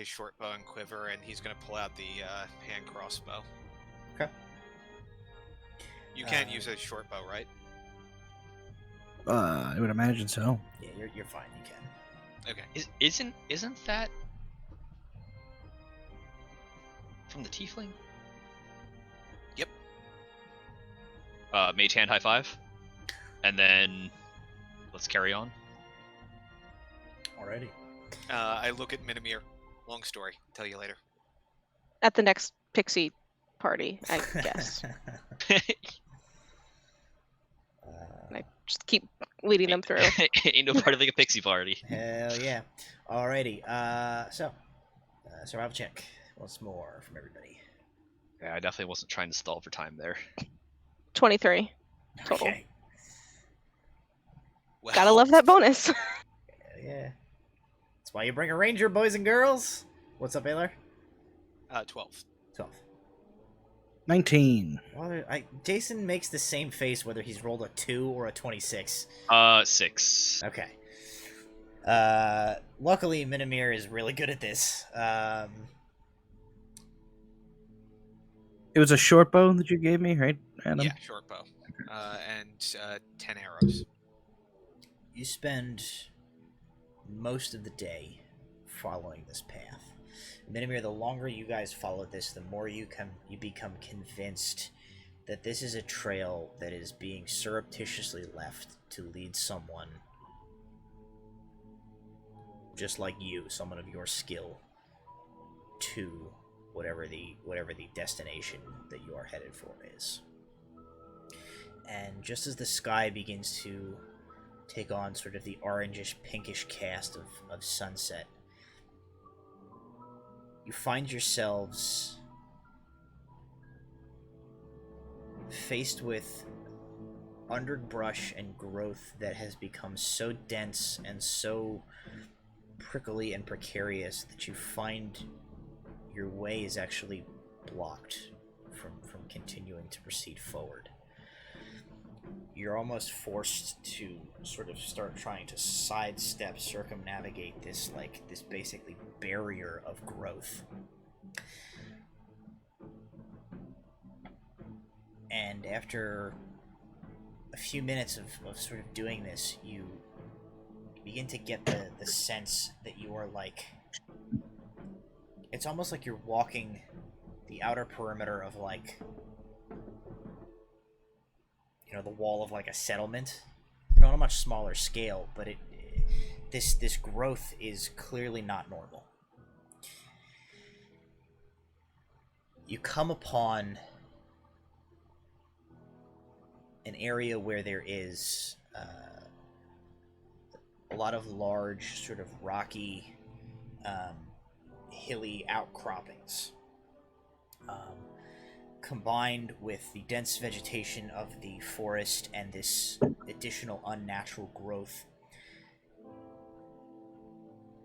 short bow and quiver, and he's gonna pull out the hand crossbow. Okay. You can't use a short bow, right? I would imagine so. Yeah, you're fine. You can. Okay. Isn't that from the tiefling? Yep. Mage hand high five, and then let's carry on. Alrighty. I look at Minimir. Long story. Tell you later. At the next pixie party, I guess. And I just keep leading them through. Ain't no party like a pixie party. Hell yeah. Alrighty. So, survival check once more from everybody. Yeah, I definitely wasn't trying to stall for time there. 23 total. Okay. Well, Gotta love that bonus. Hell yeah. That's why you bring a ranger, boys and girls. What's up, Aylar? 12. 12. 19. Well, Jason makes the same face whether he's rolled a 2 or a 26. 6. Okay. Luckily, Minimir is really good at this. It was a short bow that you gave me, right, Adam? Yeah, short bow. And 10 arrows. You spend most of the day following this path. Minimir, the longer you guys follow this, the more you become convinced that this is a trail that is being surreptitiously left to lead someone just like you, someone of your skill, to whatever the destination that you are headed for is. And just as the sky begins to take on sort of the orangish, pinkish cast of sunset, you find yourselves faced with underbrush and growth that has become so dense and so prickly and precarious that you find your way is actually blocked from continuing to proceed forward. You're almost forced to sort of start trying to sidestep, circumnavigate this basically barrier of growth. And after a few minutes of sort of doing this, you begin to get the sense that you are like... It's almost like you're walking the outer perimeter of like... the wall of like a settlement, on a much smaller scale, but this growth is clearly not normal. You come upon an area where there is a lot of large, sort of rocky, hilly outcroppings. Combined with the dense vegetation of the forest and this additional unnatural growth,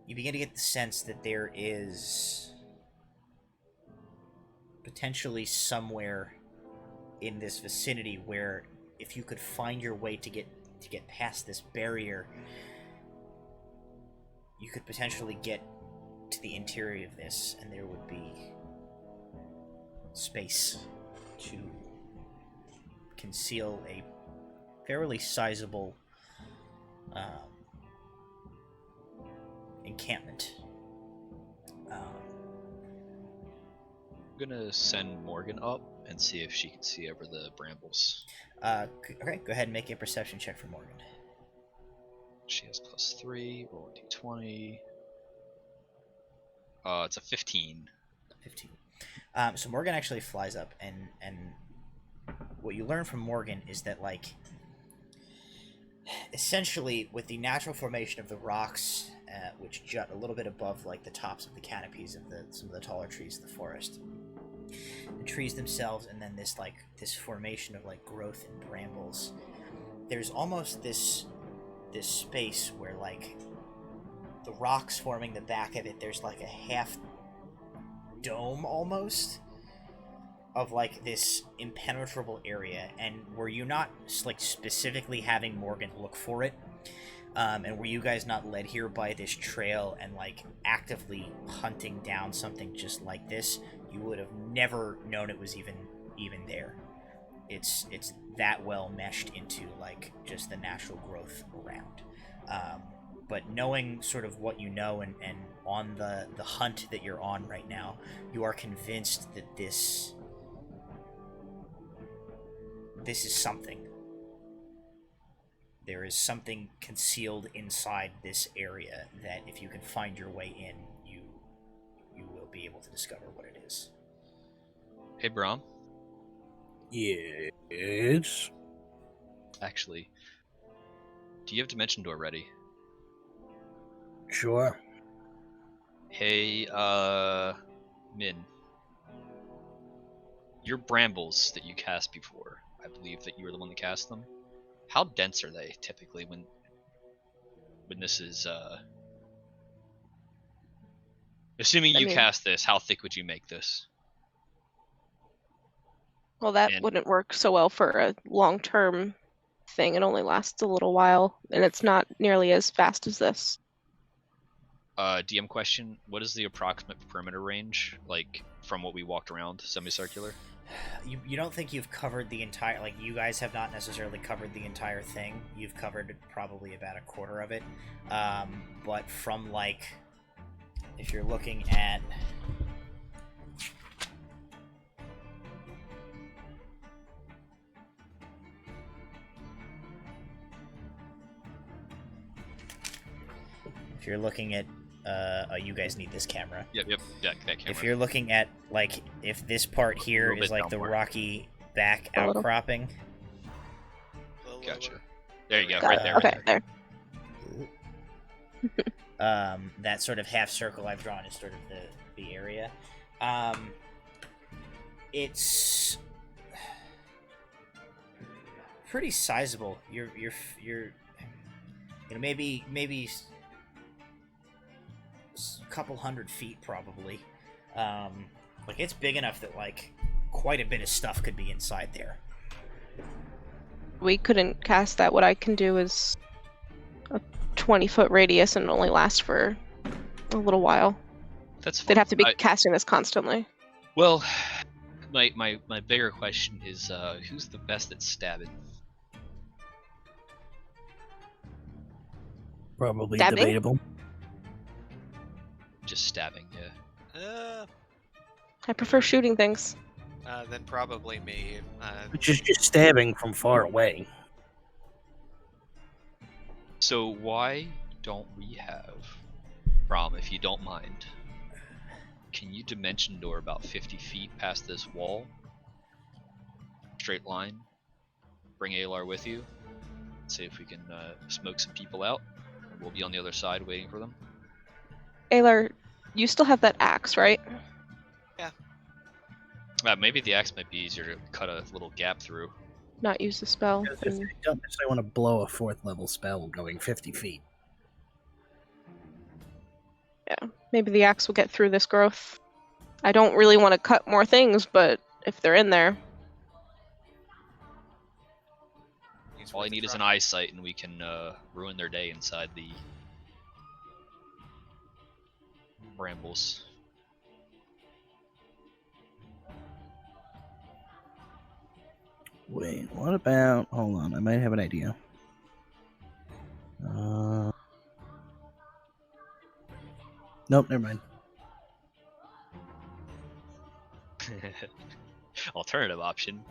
you begin to get the sense that there is potentially somewhere in this vicinity where, if you could find your way to get past this barrier, you could potentially get to the interior of this, and there would be space to conceal a fairly sizable encampment. I'm gonna send Morgan up and see if she can see over the brambles. Okay, go ahead and make a perception check for Morgan. She has +3. Roll a d20. It's a 15. 15. So Morgan actually flies up, and what you learn from Morgan is that, like, essentially with the natural formation of the rocks, which jut a little bit above like the tops of the canopies of some of the taller trees of the forest, the trees themselves, and then this formation of like growth and brambles, there's almost this space where, like, the rocks forming the back of it, there's like a half dome almost of like this impenetrable area. And were you not like specifically having Morgan look for it, and were you guys not led here by this trail and like actively hunting down something just like this, you would have never known it was even there. It's that well meshed into like just the natural growth around. But knowing sort of what you know, and on the hunt that you're on right now, you are convinced that this is something. There is something concealed inside this area that if you can find your way in, you will be able to discover what it is. Hey, Brahm. Yes. Actually, do you have Dimension Door ready? Sure. Hey, Min. Your brambles that you cast before, I believe that you were the one that cast them. How dense are they typically when this is assuming you cast this, how thick would you make this? Well, that wouldn't work so well for a long-term thing. It only lasts a little while, and it's not nearly as fast as this. DM question, what is the approximate perimeter range, like, from what we walked around, semicircular? You don't think you've covered the entire, like, you guys have not necessarily covered the entire thing. You've covered probably about a quarter of it. But from, like, if you're looking at... If you're looking at... you guys need this camera. Yep, yeah, that camera. If you're looking at, like, if this part here is like the rocky back outcropping. Gotcha. There you go, Got right it. there. Okay, right there. That sort of half circle I've drawn is sort of the area. It's pretty sizable. You're maybe a couple 100 feet probably. Like, it's big enough that like quite a bit of stuff could be inside there. We couldn't cast that. What I can do is a 20-foot radius and only last for a little while. That's fine. They'd have to be casting this constantly. Well, my bigger question is, who's the best at stabbing? Probably Stabbing? debatable. Just stabbing, yeah. I prefer shooting things. Then probably me. Which is just stabbing from far away. So why don't we have, Brahm, if you don't mind, can you Dimension Door about 50 feet past this wall? Straight line. Bring Alar with you. See if we can smoke some people out. We'll be on the other side waiting for them. Aylar, you still have that axe, right? Maybe the axe might be easier to cut a little gap through. Not use the spell. Because if they don't necessarily want to blow a 4th level spell going 50 feet. Yeah, maybe the axe will get through this growth. I don't really want to cut more things, but if they're in there... All I need is an eyesight, and we can ruin their day inside the brambles. Wait, what about... Hold on, I might have an idea. Nope, never mind. Alternative option.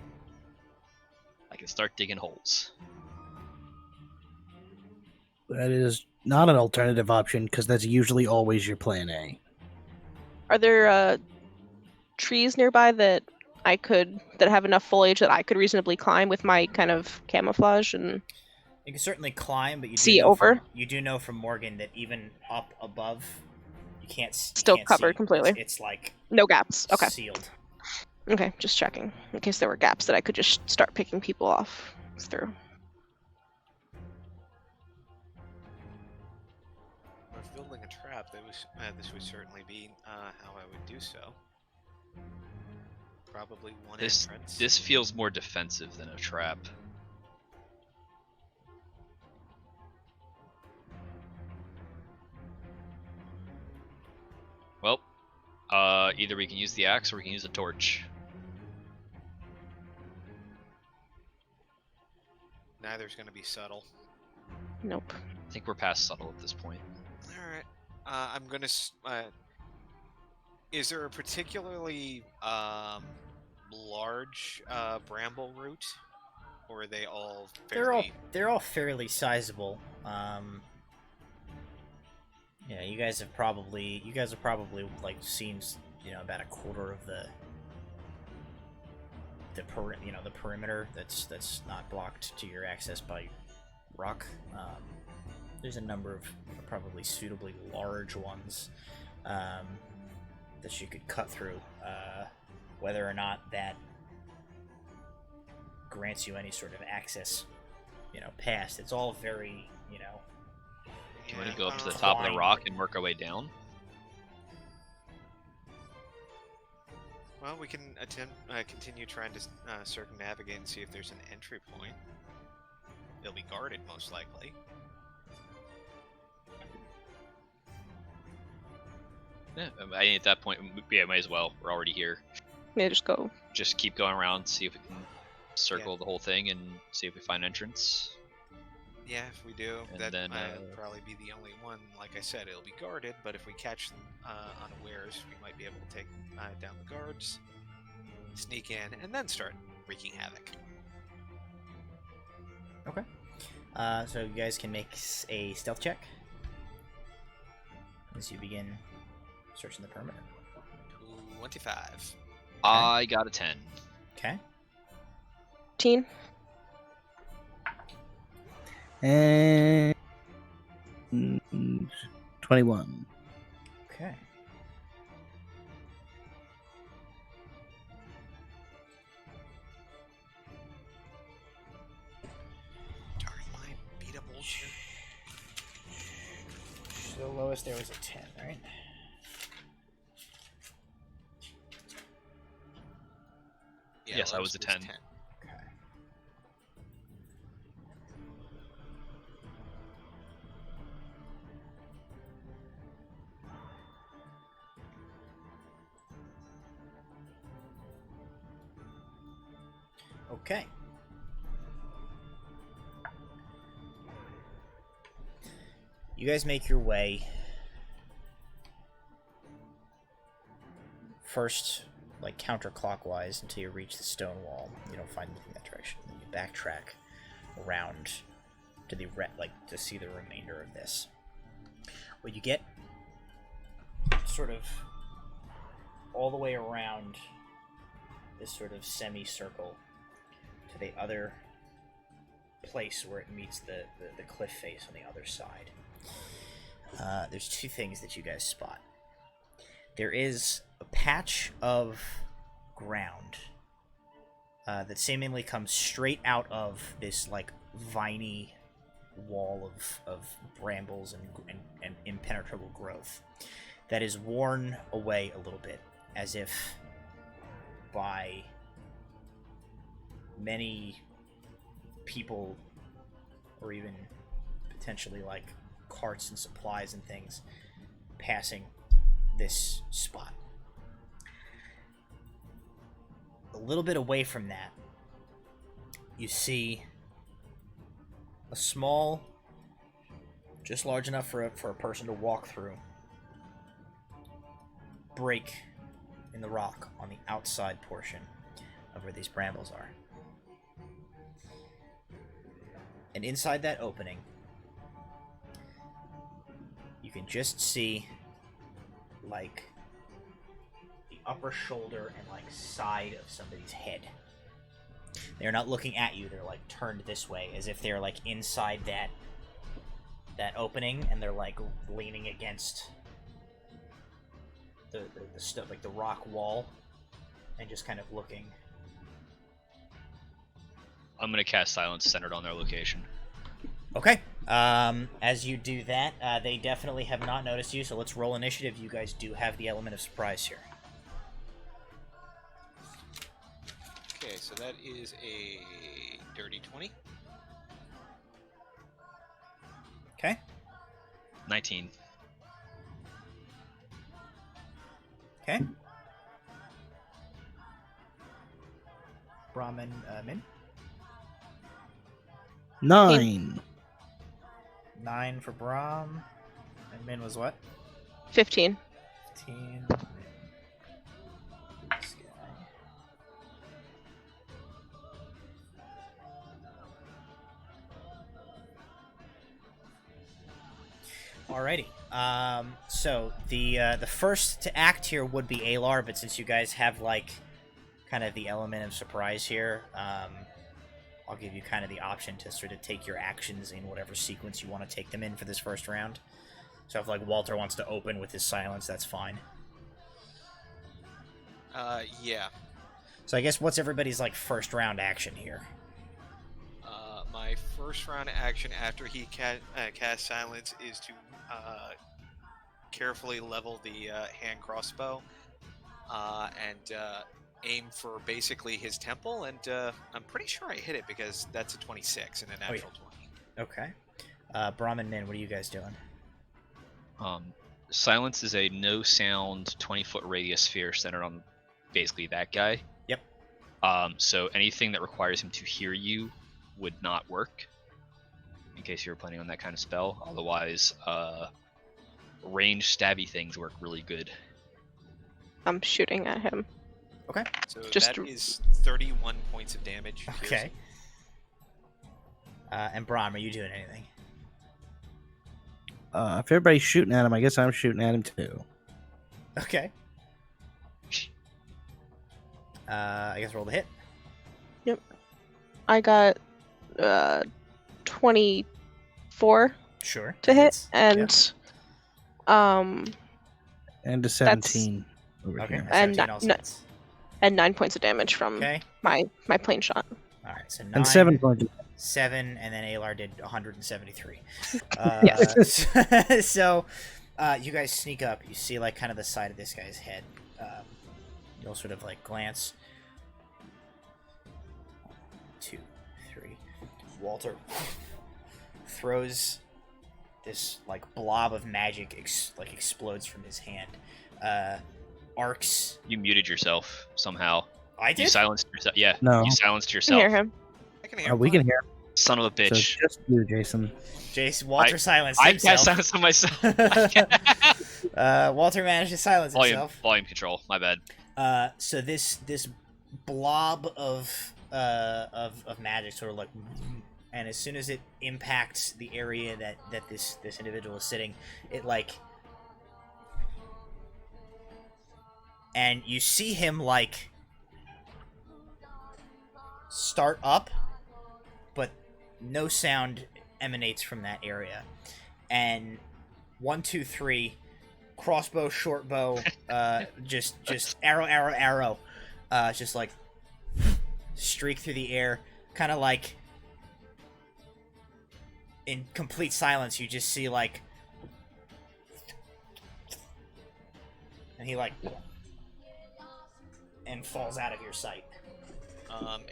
I can start digging holes. That is not an alternative option because that's usually always your plan A. Are there trees nearby that have enough foliage that I could reasonably climb with my kind of camouflage and You can certainly climb, but see over? you do know from Morgan that even up above, you can't Still covered see. completely. It's like No gaps. Okay. sealed. Okay, just checking in case there were gaps that I could just start picking people off through. If building a trap, this would certainly be how I would do so. Probably one entrance. This feels more defensive than a trap. Well, either we can use the axe or we can use a torch. Neither's going to be subtle. Nope. I think we're past subtle at this point. All right. I'm going to. Is there a particularly large bramble root, or are they all fairly? They're all fairly sizable. Yeah, you guys have probably like seen, about a quarter of the perimeter that's not blocked to your access by rock. There's a number of probably suitably large ones that you could cut through. Whether or not that grants you any sort of access, past, it's all very, Do you want to go up to the top of the rock and work our way down? Well, we can continue trying to circumnavigate and see if there's an entry point. It'll be guarded, most likely. Yeah, I mean, at that point, yeah, might as well. We're already here. Yeah, just go. Just keep going around, see if we can circle the whole thing and see if we find entrance. Yeah, if we do, And that then, will probably be the only one. Like I said, it'll be guarded, but if we catch them unawares, we might be able to take down the guards, sneak in, and then start wreaking havoc. Okay. So you guys can make a stealth check as you begin searching the perimeter. 25. I got a 10. Okay. Teen. And 21. Okay. Darn line, beat up bullshit. So the lowest there was a 10, right? Yeah, Yes, I was a 10. Okay. Okay. You guys make your way first, like counterclockwise, until you reach the stone wall. You don't find anything in that direction. Then you backtrack around to the to see the remainder of this. When you get sort of all the way around this sort of semicircle to the other place where it meets the cliff face on the other side, there's two things that you guys spot. There is a patch of ground that seemingly comes straight out of this like viney wall of brambles and impenetrable growth that is worn away a little bit, as if by many people, or even potentially like carts and supplies and things passing this spot. A little bit away from that, you see a small, just large enough for a person to walk through, break in the rock on the outside portion of where these brambles are. And inside that opening, can just see like the upper shoulder and like side of somebody's head. They're not looking at you, they're like turned this way as if they're like inside that opening, and they're like leaning against the stuff, like the rock wall, and just kind of looking. I'm gonna cast silence centered on their location. Okay. As you do that, they definitely have not noticed you, so let's roll initiative. You guys do have the element of surprise here. Okay, so that is a dirty 20. Okay. 19. Okay. Brahmin, Min? 9. 9 for Brahm. And Min was what? 15. 15. This guy. Alrighty. So the first to act here would be Alar, but since you guys have like kind of the element of surprise here, I'll give you kind of the option to sort of take your actions in whatever sequence you want to take them in for this first round. So if like Walter wants to open with his silence, that's fine. Yeah. So I guess what's everybody's like first round action here? My first round action after he casts silence is to carefully level the hand crossbow and aim for basically his temple, and I'm pretty sure I hit it because that's a 26 and a natural 20. Okay. Brahmin Min, what are you guys doing? Silence is a no sound 20-foot radius sphere centered on basically that guy. Yep. So anything that requires him to hear you would not work, in case you were planning on that kind of spell. Otherwise, ranged stabby things work really good. I'm shooting at him. Okay. So Just that is 31 points of damage. Okay. And Brahm, are you doing anything? If everybody's shooting at him, I guess I'm shooting at him too. Okay. I guess roll the hit. Yep. I got 24 Sure. to hit, Hits. and And a 17 over Okay. here. And 17 also no- hits. and 9 points of damage from Okay. my plane shot. All right. So 9, And 7 points. 7, and then Alar did 173. Yes. So, you guys sneak up. You see, like, kind of the side of this guy's head. You'll sort of, like, glance. 1, 2, 3. Walter throws this, like, blob of magic, explodes from his hand. Arcs. You muted yourself somehow. I did? You silenced yourself. Yeah. No. You silenced I can yourself. hear him. I can hear We can hear him. Son of a So bitch. just you, Jason. Walter silenced I himself. cast silence on myself. Walter managed to silence himself. Volume control. My bad. So this blob of magic sort of like, and as soon as it impacts the area that this individual is sitting, it like, and you see him like start up, but no sound emanates from that area, and 1, 2, 3. Crossbow, short bow, just arrow, just like streak through the air, kind of like in complete silence. You just see like, and he like, and falls out of your sight.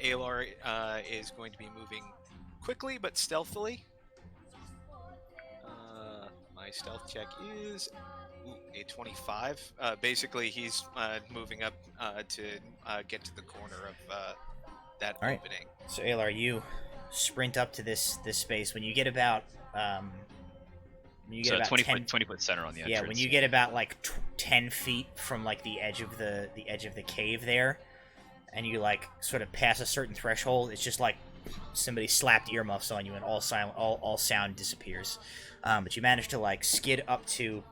Alar is going to be moving quickly but stealthily. My stealth check is a 25. Basically, he's moving up to get to the corner of that All right. opening. So Alar, you sprint up to this space. When you get about So about 20 10 foot center on the entrance. Yeah, when you get about like 10 feet from like the edge of the cave there, and you like sort of pass a certain threshold, it's just like somebody slapped earmuffs on you and all sound disappears. But you manage to like skid up to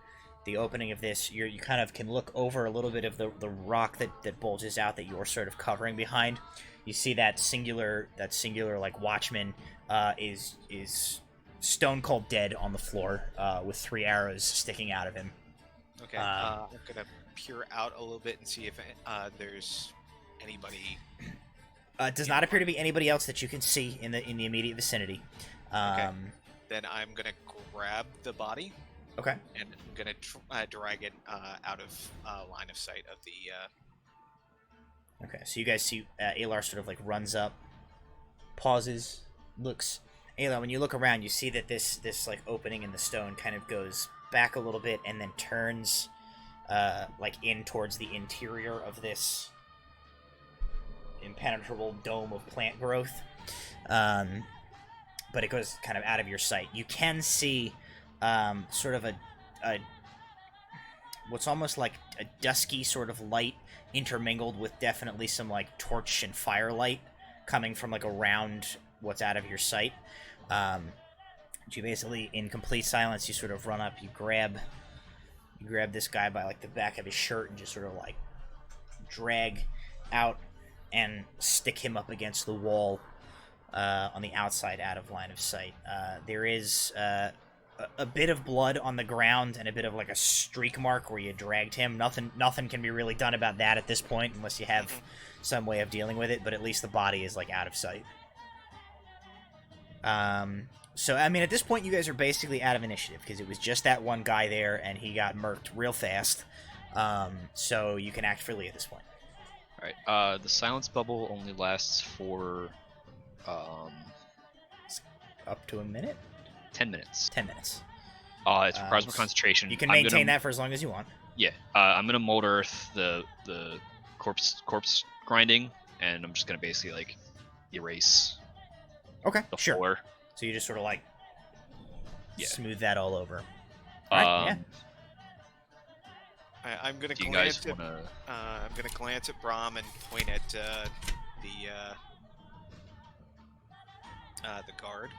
the opening of this. You kind of can look over a little bit of the rock that bulges out that you're sort of covering behind. You see that singular like watchman is stone cold dead on the floor with 3 arrows sticking out of him. Okay, I'm gonna peer out a little bit and see if there's anybody. It does not appear to be anybody else that you can see in the immediate vicinity. Okay. Then I'm gonna grab the body. Okay. And I'm gonna drag it out of line of sight of the. Okay, so you guys see Alar sort of like runs up, pauses, looks. Alar, when you look around, you see that this like opening in the stone kind of goes back a little bit and then turns like in towards the interior of this impenetrable dome of plant growth. But it goes kind of out of your sight. You can see sort of a what's almost like a dusky sort of light intermingled with definitely some like torch and firelight coming from like around what's out of your sight. You basically, in complete silence, you sort of run up, you grab this guy by like the back of his shirt and just sort of like drag out and stick him up against the wall on the outside out of line of sight. There is a bit of blood on the ground and a bit of like a streak mark where you dragged him. Nothing can be really done about that at this point unless you have some way of dealing with it, but at least the body is like out of sight. So I mean, at this point you guys are basically out of initiative because it was just that one guy there and he got murked real fast. So you can act freely at this point. Alright, the silence bubble only lasts for Up to a minute? 10 minutes. 10 minutes. It requires more concentration. You can maintain that for as long as you want. Yeah, I'm gonna mold earth the corpse grinding, and I'm just gonna basically like erase the floor. So you just sort of like Yeah. smooth that all over. Yeah. I'm gonna Do you glance guys at. wanna? I'm gonna glance at Brahm and point at the guard.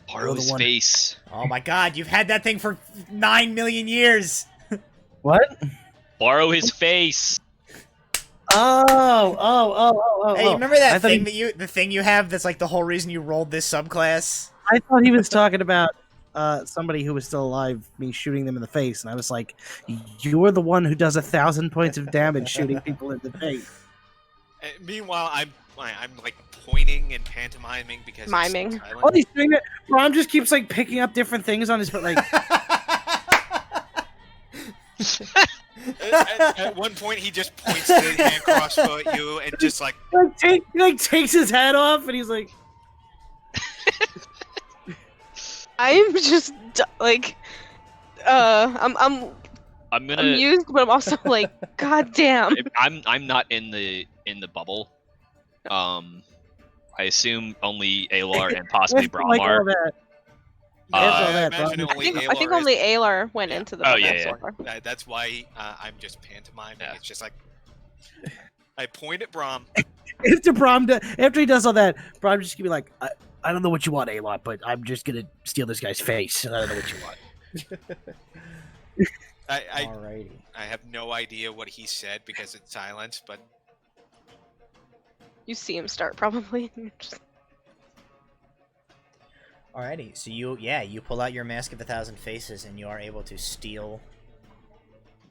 Borrow his face. Oh my god, you've had that thing for 9 million years! What? Borrow his face. Oh. Hey, you remember that I thought thing the thing you have that's like the whole reason you rolled this subclass? I thought he was talking about somebody who was still alive, me shooting them in the face, and I was like, "You're the one who does 1,000 points of damage shooting people in the face." Meanwhile, I'm like pointing and pantomiming because Miming. It's silent. Oh, he's doing it. Ron just keeps like picking up different things on his, but like, at one point, he just points to the hand crossbow at you and just like. he takes his hat off, and he's like, I'm just like, I'm I'm amused, but I'm also like, god damn. I'm not in the bubble. I assume only Alar and possibly after, Brahm like, all are. that. I After all that, imagine Brahm- only I think Alar only is- Alar went into the Oh, bubble yeah, so far. That's why I'm just pantomiming. Yeah. It's just like I point at Brahm. After he does all that, Brahm just gonna be like, I don't know what you want, Alot, but I'm just gonna steal this guy's face. I don't know what you want. Alrighty. I have no idea what he said because it's silence, but You see him start probably. Just- Alrighty, so you pull out your Mask of 1,000 Faces and you are able to steal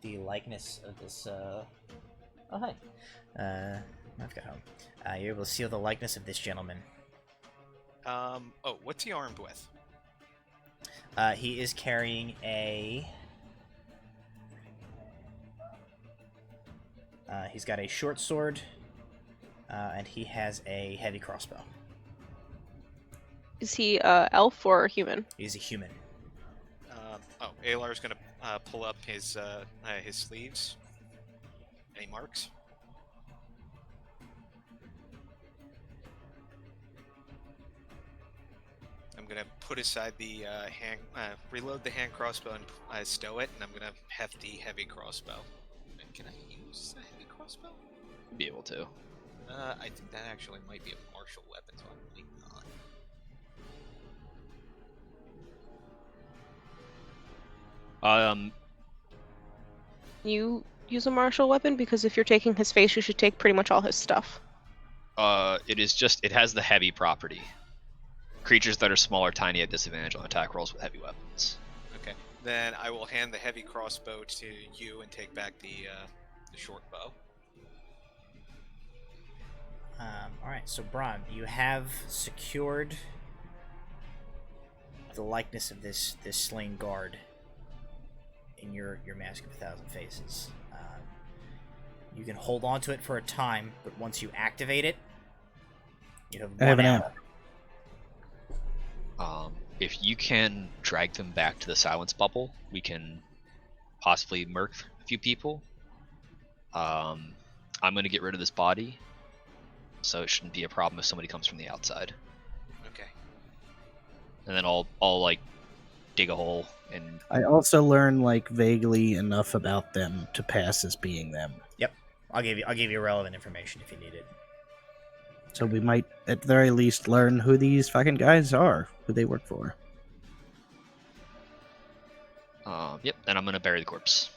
the likeness of this, oh hi. I've got home. You're able to steal the likeness of this gentleman. what's he armed with? He is carrying a... he's got a short sword, and he has a heavy crossbow. Is he elf or human? He's a human. Alar's gonna pull up his sleeves. Any marks? I'm gonna put aside the reload the hand crossbow and stow it, and I'm gonna have the heavy crossbow. Can I use the heavy crossbow? Be able to. I think that actually might be a martial weapon, so I might not. You use a martial weapon because if you're taking his face, you should take pretty much all his stuff. It has the heavy property. Creatures that are small or tiny at disadvantage on attack rolls with heavy weapons. Okay, then I will hand the heavy crossbow to you and take back the short bow. Alright, so Brahm, you have secured the likeness of this slain guard in your Mask of 1,000 Faces. You can hold on to it for a time, but once you activate it, you have I have one an hour. If you can drag them back to the silence bubble, we can possibly murk a few people. I'm going to get rid of this body, so it shouldn't be a problem if somebody comes from the outside. Okay. And then I'll like dig a hole and I also learn like vaguely enough about them to pass as being them. Yep. I'll give you relevant information if you need it. So we might, at the very least, learn who these fucking guys are, who they work for. yep. Then I'm going to bury the corpse.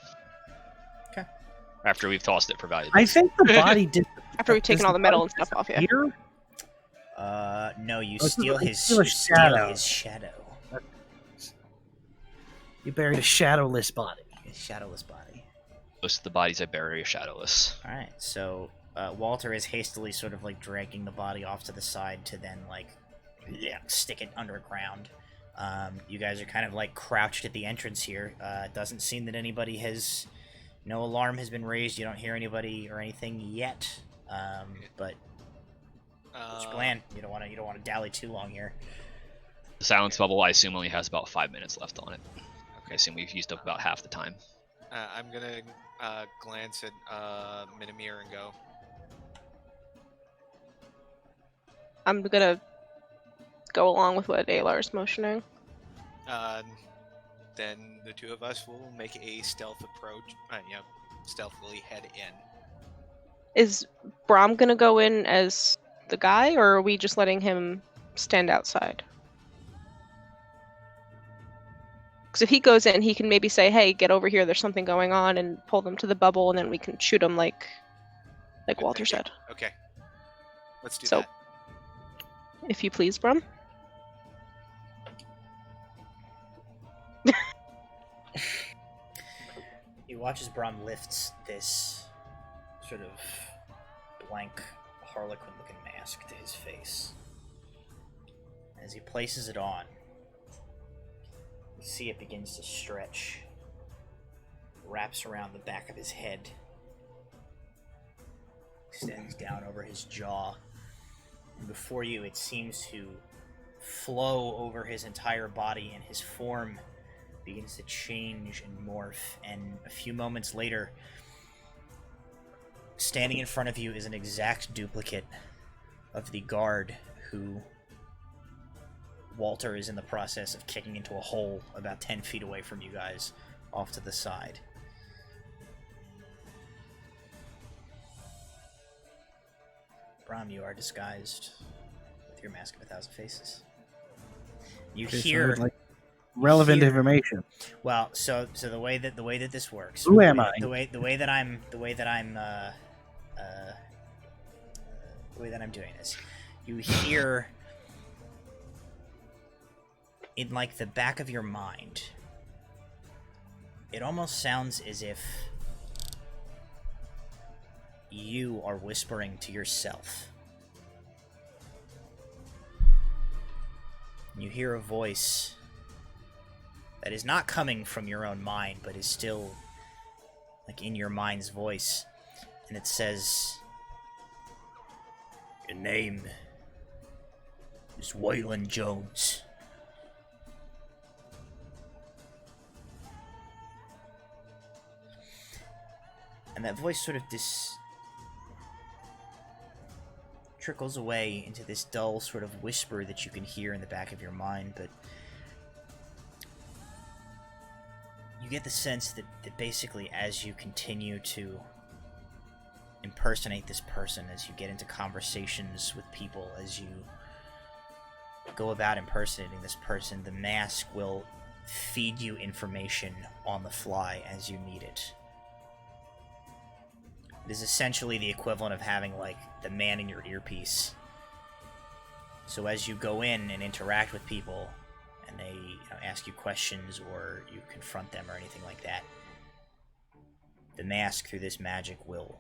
Okay. After we've tossed it for value. I think the body did. After we've taken all the metal and stuff off, yeah. Here? No, you Oh, steal you his steal a shadow. his shadow. You buried a shadowless body. His shadowless body. Most of the bodies I bury are shadowless. Alright, so Walter is hastily sort of like dragging the body off to the side to then like stick it underground. You guys are kind of like crouched at the entrance here. It doesn't seem that anybody has... No alarm has been raised. You don't hear anybody or anything yet. But what's your plan? You don't want to dally too long here. The silence bubble, I assume, only has about 5 minutes left on it. I assume we've used up about half the time. I'm gonna glance at Minimir and go. I'm gonna go along with what Alar is motioning. Then the two of us will make a stealth approach. Stealthily head in. Is Brahm gonna go in as the guy, or are we just letting him stand outside? Because if he goes in, he can maybe say, "Hey, get over here. There's something going on," and pull them to the bubble, and then we can shoot them like Walter said. Okay. Let's do So- that. If you please, Brahm. You watch as Brahm lifts this sort of blank harlequin-looking mask to his face. As he places it on, you see it begins to stretch, wraps around the back of his head, extends down over his jaw, and before you it seems to flow over his entire body, and his form begins to change and morph, and a few moments later, standing in front of you is an exact duplicate of the guard who Walter is in the process of kicking into a hole about 10 feet away from you guys, off to the side. Brahm, you are disguised with your Mask of 1,000 Faces. You Okay, so I hear... would like relevant hear- information. Well, so the way that this works. Who am I? The way that I'm doing this. You hear in like the back of your mind. It almost sounds as if you are whispering to yourself. You hear a voice that is not coming from your own mind, but is still like in your mind's voice, and it says, "Your name is Waylon Jones." And that voice sort of trickles away into this dull sort of whisper that you can hear in the back of your mind, but you get the sense that basically as you continue to impersonate this person, as you get into conversations with people, as you go about impersonating this person, the mask will feed you information on the fly as you need it. It is essentially the equivalent of having, like, the man in your earpiece. So as you go in and interact with people, and they ask you questions, or you confront them or anything like that, the mask, through this magic, will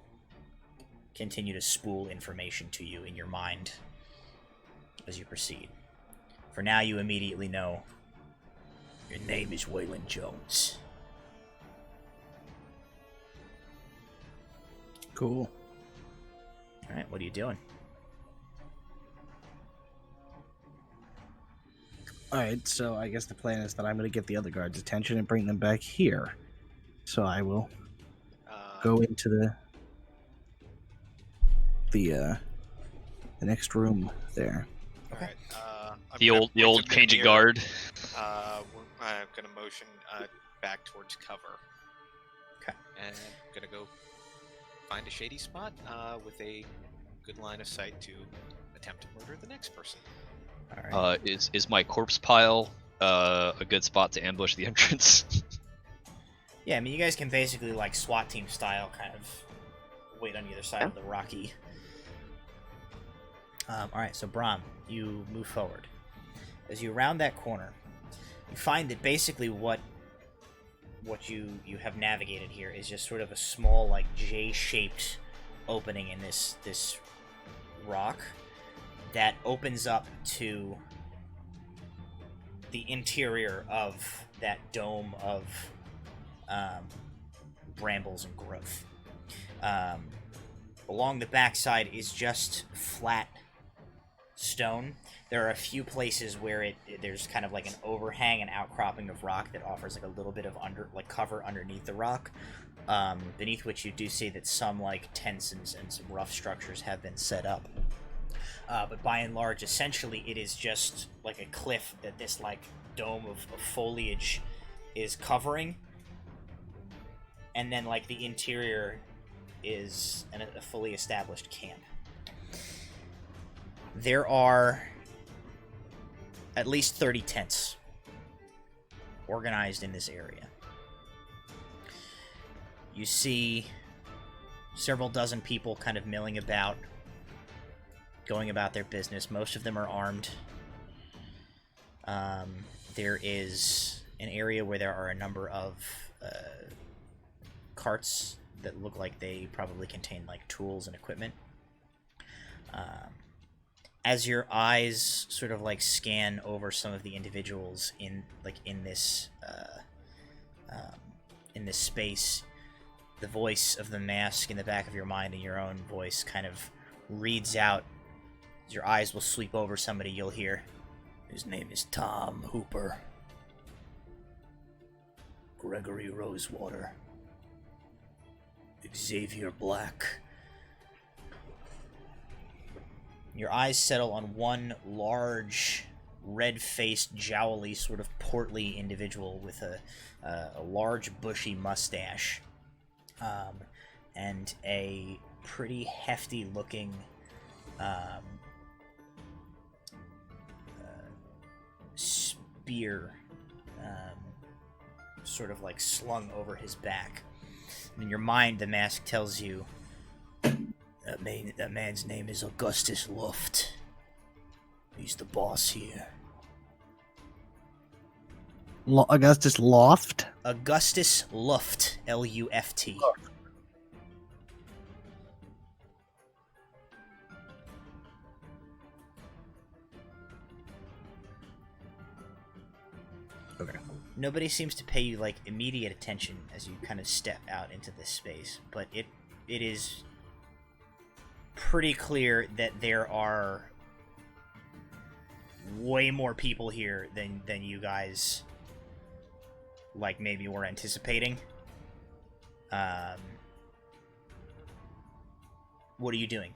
continue to spool information to you in your mind as you proceed. For now, you immediately know your name is Waylon Jones. Cool. Alright, what are you doing? Alright, so I guess the plan is that I'm going to get the other guards' attention and bring them back here. So I will go into the next room there. Okay. The old changing guard. I'm gonna motion back towards cover. Okay. And I'm gonna go find a shady spot with a good line of sight to attempt to murder the next person. Alright. Is my corpse pile a good spot to ambush the entrance? Yeah, I mean, you guys can basically, like, SWAT team style, kind of wait on either side of the Rocky. Alright, so Brahm, you move forward. As you round that corner, you find that basically what you have navigated here is just sort of a small, like, J-shaped opening in this rock that opens up to the interior of that dome of brambles and growth. Along the backside is just flat stone. There are a few places where there's kind of like an overhang, an outcropping of rock that offers like a little bit of cover underneath the rock, beneath which you do see that some like tents and some rough structures have been set up. But by and large, essentially, it is just like a cliff that this like dome of foliage is covering, and then like the interior is a fully established camp. There are at least 30 tents organized in this area. You see several dozen people kind of milling about, going about their business. Most of them are armed. There is an area where there are a number of carts that look like they probably contain like tools and equipment. As your eyes sort of like scan over some of the individuals in this space, the voice of the mask in the back of your mind and your own voice kind of reads out. As your eyes will sweep over somebody, you'll hear, "His name is Tom Hooper. Gregory Rosewater. Xavier Black." Your eyes settle on one large, red-faced, jowly, sort of portly individual with a large, bushy mustache, and a pretty hefty-looking spear, sort of like slung over his back. And in your mind, the mask tells you, that man's name is Augustus Luft. He's the boss here. Augustus Loft? Augustus Luft. L-U-F-T. Okay. Nobody seems to pay you, like, immediate attention as you kind of step out into this space, but it is pretty clear that there are way more people here than you guys, like, maybe were anticipating. What are you doing?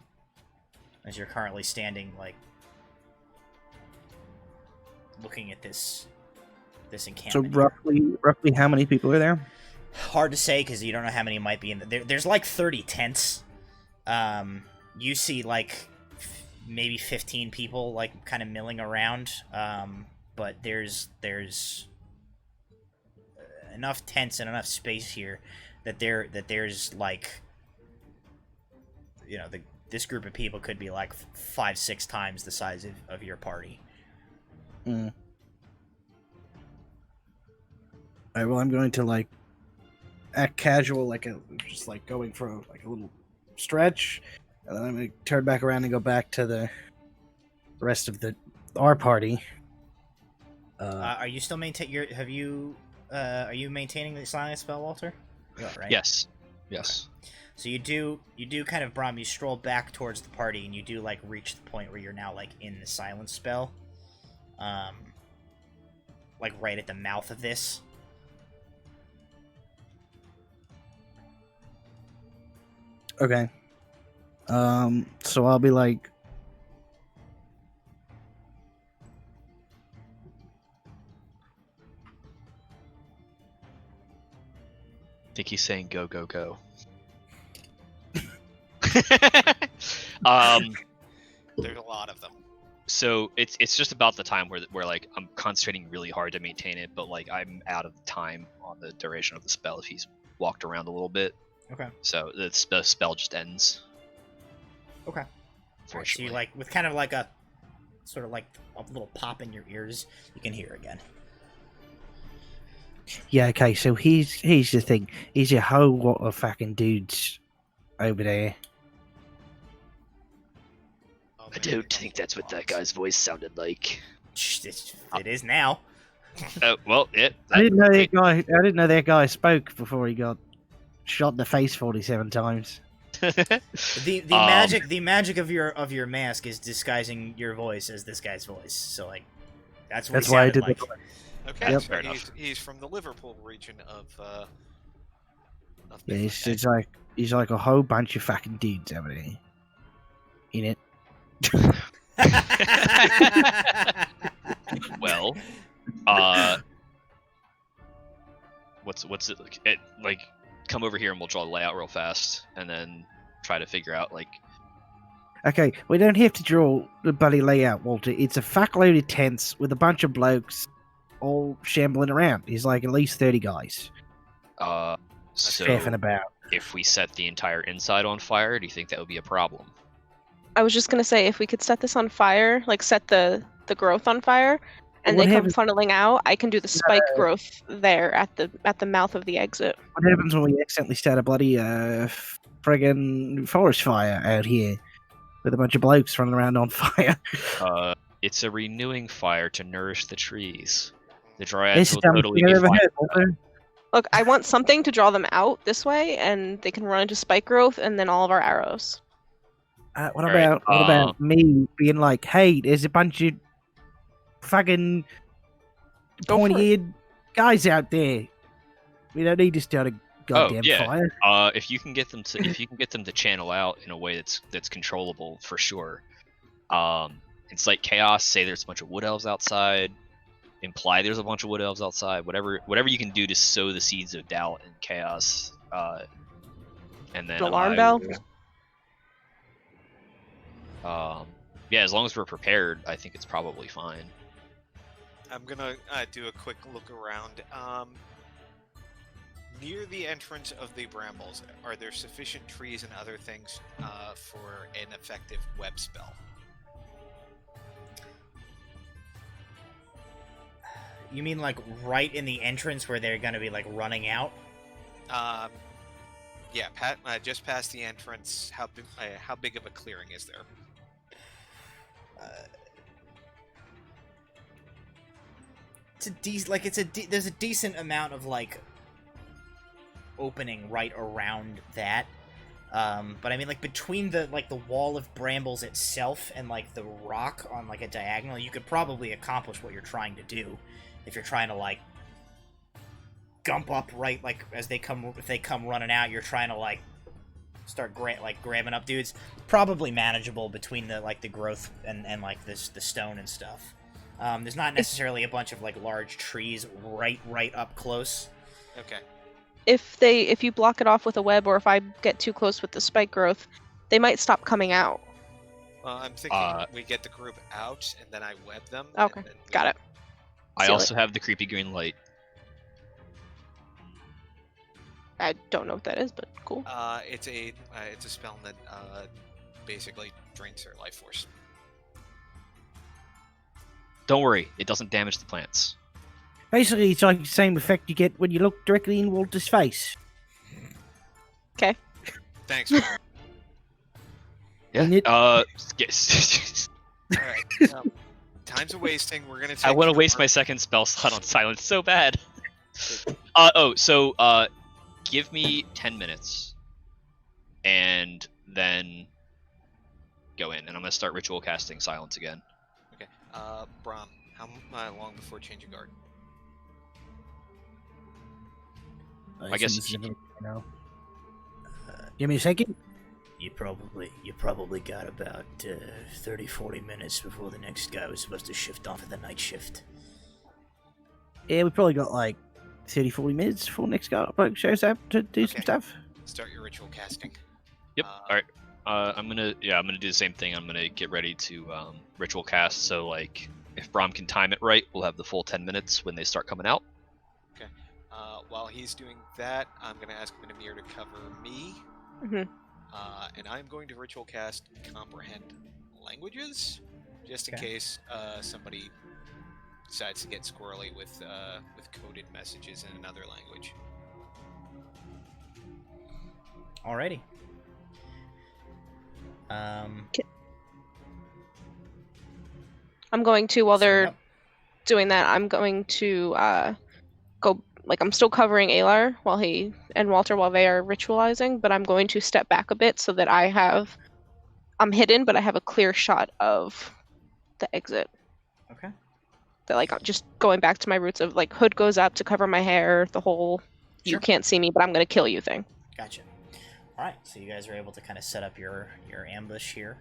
as you're currently standing, like, looking at this So encampment. Here. roughly how many people are there? Hard to say because you don't know how many might be in there's like 30 tents. You see like maybe 15 people like kind of milling around. But there's enough tents and enough space here that there's like, you know, this group of people could be like 5-6 times the size of your party. Mm. Alright, well, I'm going to like act casual, just like going for like a little stretch, and then I'm going to turn back around and go back to the rest of our party. Are you still are you maintaining the silence spell, Walter? Yeah, right. Yes. Yes. Okay. So you do kind of, Brom, you stroll back towards the party, and you do like reach the point where you're now like in the silence spell, like right at the mouth of this. Okay. So I'll be like, I think he's saying go, go, go. There's a lot of them. So it's just about the time where like I'm concentrating really hard to maintain it, but like I'm out of time on the duration of the spell if he's walked around a little bit. Okay. So the spell just ends. Okay. So Fortunately. you like, with kind of like a sort of like a little pop in your ears, you can hear again. yeah, okay. So here's the thing: is a whole lot of fucking dudes over there. Oh, I maybe don't think that's what that guy's voice sounded like. It is now. Oh well, I didn't know that guy spoke before he got shot in the face 47 times. The magic of your mask is disguising your voice as this guy's voice. So like that's why I did like. Okay, Yep. so Fair enough. he's from the Liverpool region of Yeah, Midland. he's like a whole bunch of fucking dudes over there. In it. Well, what's it like? Like, come over here and we'll draw the layout real fast, and then try to figure out like. Okay, we don't have to draw the bloody layout, Walter. It's a fuckload of tents with a bunch of blokes all shambling around. There's like at least 30 guys So faffing about. if we set the entire inside on fire, do you think that would be a problem? I was just gonna say, if we could set this on fire, like set the growth on fire, and What they come happens- funneling out, I can do the spike growth there at the mouth of the exit. What happens when we accidentally start a bloody friggin' forest fire out here with a bunch of blokes running around on fire? It's a renewing fire to nourish the trees. The Dryads This is will the dumbest totally thing be I've ever fine. heard, Walter. Look, I want something to draw them out this way, and they can run into spike growth, and then all of our arrows. What All right, about me being like, hey, there's a bunch of fucking Go for it. pointy-eared guys out there. We don't need to start a goddamn yeah. fire. If you can get them to channel out in a way that's controllable for sure. It's like chaos. Say there's a bunch of wood elves outside. Imply there's a bunch of wood elves outside. Whatever you can do to sow the seeds of doubt and chaos. And then An alarm bell? Yeah, as long as we're prepared, I think it's probably fine. I'm gonna do a quick look around. Near the entrance of the brambles, are there sufficient trees and other things for an effective web spell? You mean like right in the entrance where they're gonna be like running out? Yeah, just past the entrance. How big of a clearing is there? There's a decent amount of like opening right around that. But I mean, like between the wall of brambles itself and like the rock on like a diagonal, you could probably accomplish what you're trying to do if you're trying to like gump up right like if they come running out, you're trying to like start grabbing up dudes. Probably manageable between the growth and like the stone and stuff. There's not necessarily a bunch of like large trees right up close. Okay. If you block it off with a web, or if I get too close with the spike growth, they might stop coming out. Well, I'm thinking we get the group out and then I web them. Okay, And then we... got it. I Seal also have the creepy green light. I don't know what that is, but cool. It's a spell that basically drains their life force. Don't worry, it doesn't damage the plants. Basically, it's like the same effect you get when you look directly in Walter's face. Thanks. Yeah. Ain't it? Yes. All right. Time's a wasting. We're gonna. Take I want to waste cover. my second spell slot on silence so bad. Give me 10 minutes, and then go in, and I'm gonna start ritual casting silence again. Okay. Brahm, how long before changing guard? I guess Give me a second. You probably got about 30-40 minutes before the next guy was supposed to shift off of the night shift. Yeah, we probably got like 30-40 minutes before next guy shows up to do some Okay. stuff. Start your ritual casting. Yep. All right. I'm gonna do the same thing. I'm gonna get ready to ritual cast. So like, if Brahm can time it right, we'll have the full 10 minutes when they start coming out. While he's doing that, I'm gonna ask Minamir to cover me. Mhm. And I'm going to ritual cast comprehend languages, just in Okay. case somebody decides to get squirrely with coded messages in another language. Alrighty. I'm going to, while so they're yep. doing that, I'm going to go, like, I'm still covering Alar while he and Walter while they are ritualizing, but I'm going to step back a bit so that I'm hidden, but I have a clear shot of the exit. Okay. That, like, I'm just going back to my roots of, like, hood goes up to cover my hair, the whole you Sure. can't see me, but I'm gonna kill you thing. Gotcha. All right, so you guys are able to kind of set up your ambush here.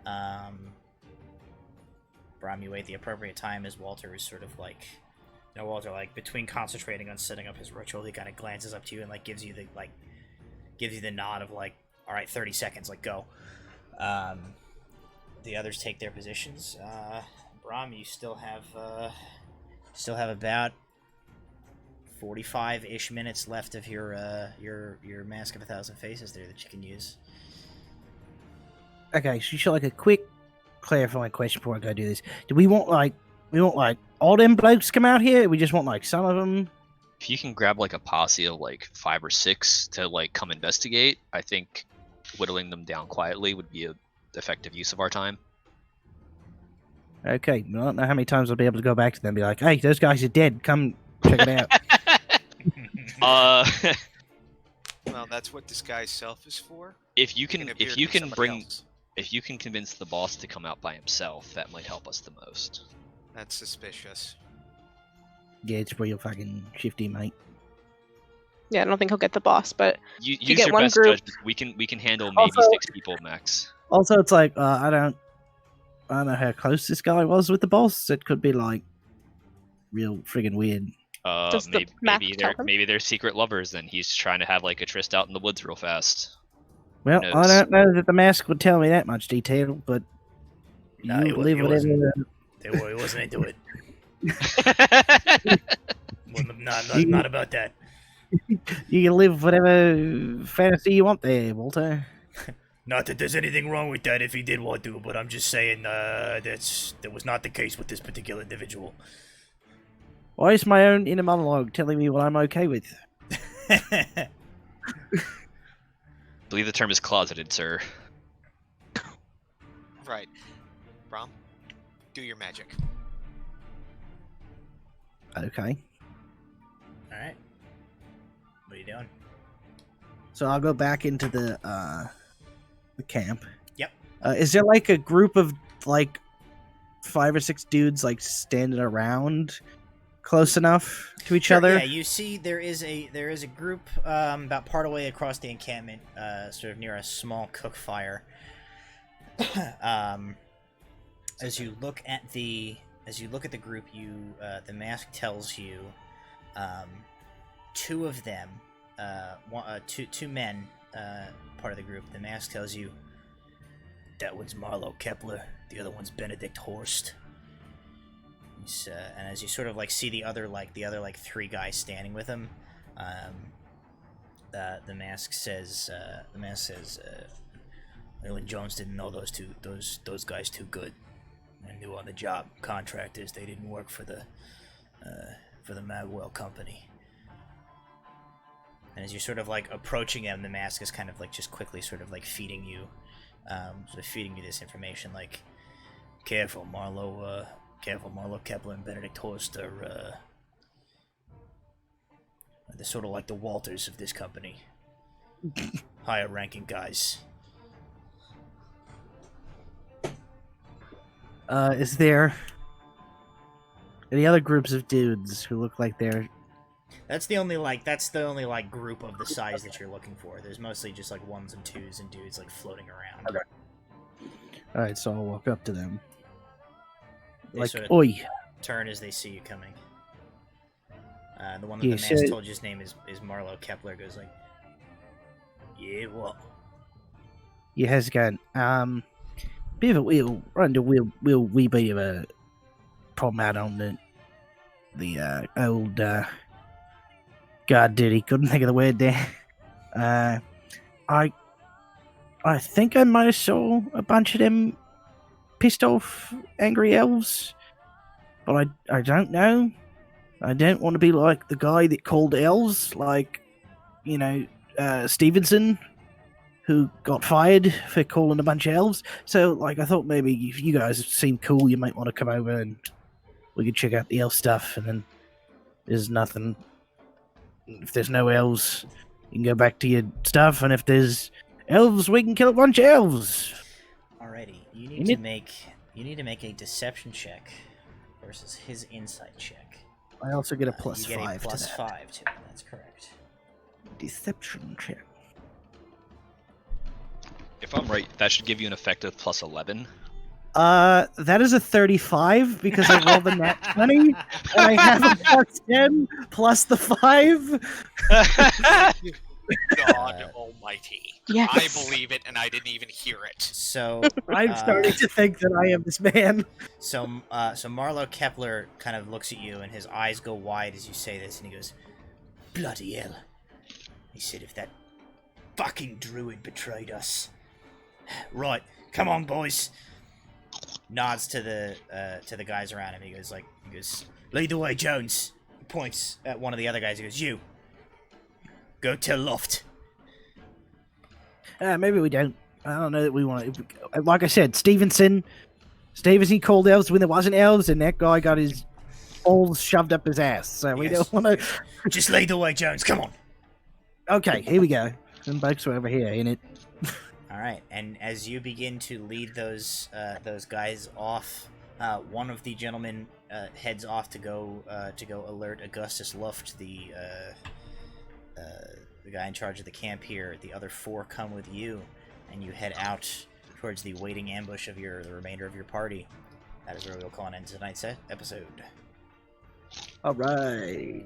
Brahm, you wait the appropriate time as Walter is sort of like, Walter, like, between concentrating on setting up his ritual, he kind of glances up to you and like gives you the nod of like, all right, 30 seconds, like, go. The others take their positions. Brahm, you still have about 45-ish minutes left of your Mask of 1,000 Faces there that you can use. Okay, so you should like a quick clarifying question before I go do this. Do we want like all them blokes to come out here? Or we just want like some of them? If you can grab like a posse of like 5 or 6 to like come investigate, I think whittling them down quietly would be a effective use of our time. Okay, I don't know how many times I'll be able to go back to them and be like, hey, those guys are dead. Come check it out. Well, that's what disguise self is for. if you can can appear if to you be can somebody bring else. if you can convince the boss to come out by himself, that might help us the most. That's suspicious. Yeah, it's real fucking shifty, mate. Yeah, I don't think he'll get the boss, but You you use get your one best group- judgment. We can handle maybe Also- 6 people max. Also, it's like I don't know how close this guy was with the boss. It could be like real friggin' weird. Does the map tell him? Maybe they're secret lovers, and he's trying to have like a tryst out in the woods real fast. Well, knows? I don't know that the mask would tell me that much detail, but No, you he believe wasn't. whatever. He wasn't into it. Well, not about that. You can live whatever fantasy you want there, Walter. Not that there's anything wrong with that if he did want to, but I'm just saying that was not the case with this particular individual. Why is my own inner monologue telling me what I'm okay with? I believe the term is closeted, sir. Right. Brahm, do your magic. Okay. Alright. What are you doing? So I'll go back into the camp. Yep. Is there like a group of like 5 or 6 dudes like standing around close enough to each Sure, other? Yeah, you see there is a group about part of the way across the encampment, sort of near a small cook fire. As you look at the group, the mask tells you two of them, two men, part of the group. The mask tells you that one's Marlowe Kepler, the other one's Benedict Horst. And as you sort of like see the other three guys standing with him, the mask says, Leland Jones didn't know those guys too good. And knew on the job contractors. They didn't work for the Magwell company. And as you're sort of like approaching them, the mask is kind of like just quickly sort of like feeding you this information. Like, careful, Marlowe Kepler and Benedict Horst are they're sort of like the Walters of this company. Higher ranking guys. Is there any other groups of dudes who look like they're... That's the only group of the size that you're looking for. There's mostly just like ones and twos and dudes like floating around. Okay. Alright, so I'll walk up to them. They Like, sort of oi! turn as they see you coming. The one that Yeah, the mask so- told you his name is Marlowe Kepler goes like, yeah, what? You has got, bit of a wheel, run the wheel, we be of a problem out on the old, God duty, couldn't think of the word there. I think I might have saw a bunch of them pissed off angry elves, but I don't know. I don't want to be like the guy that called elves, like, you know, Stevenson, who got fired for calling a bunch of elves. So, like, I thought maybe if you guys seem cool, you might want to come over and we could check out the elf stuff, and then there's nothing. If there's no elves, you can go back to your stuff, and if there's elves, we can kill a bunch of elves. Alrighty, you need to make a deception check versus his insight check. I also get a plus you get 5 a plus to that. 5 to it. That's correct. Deception check. If I'm right, that should give you an effective plus 11. That is a 35 because I rolled a nat 20 and I have a plus 10 plus the 5. God Almighty! Yes. I believe it, and I didn't even hear it. So I'm starting to think that I am this man. So Marlowe Kepler kind of looks at you, and his eyes go wide as you say this, and he goes, "Bloody hell!" He said, "If that fucking druid betrayed us." Right, come on, boys. Nods to the guys around him. He goes, "Lead the way, Jones." He points at one of the other guys. He goes, "You go tell Loft." Maybe we don't. I don't know that we want to. Like I said, Stevenson called elves when there wasn't elves, and that guy got his balls shoved up his ass. So we Yes. don't want to. Just lead the way, Jones. Come on. Okay, here we go. Some bikes are over here, ain't it? All right, and as you begin to lead those guys off, one of the gentlemen heads off to go alert Augustus Luft, the guy in charge of the camp here. The other 4 come with you, and you head out towards the waiting ambush of the remainder of your party. That is where we'll call an end to tonight's episode. All right.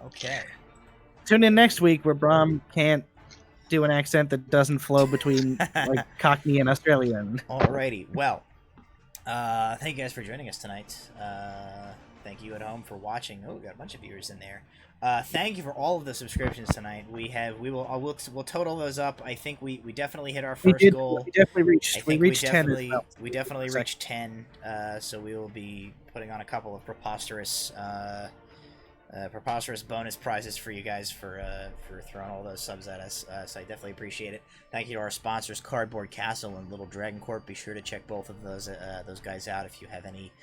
Okay. Tune in next week where Brahm can't do an accent that doesn't flow between like Cockney and Australian. Alrighty. Well, thank you guys for joining us tonight. Thank you at home for watching. Oh, we got a bunch of viewers in there. Thank you for all of the subscriptions tonight. We'll total those up. I think we definitely hit our first goal. We definitely reached. We reached 10. We definitely reached 10. So we will be putting on a couple of preposterous bonus prizes for you guys for throwing all those subs at us. So I definitely appreciate it. Thank you to our sponsors, Cardboard Castle and Little Dragon Corp. Be sure to check both of those guys out if you have any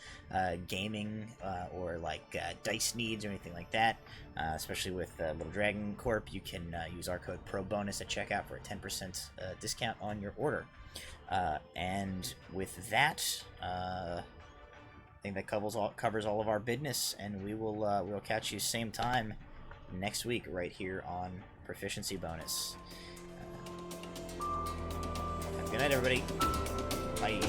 gaming or like dice needs or anything like that. Especially with Little Dragon Corp, you can use our code PROBONUS at checkout for a 10% discount on your order. And with that, think that covers all of our business, and we'll catch you same time next week right here on Proficiency Bonus. Have a good night, everybody. Bye.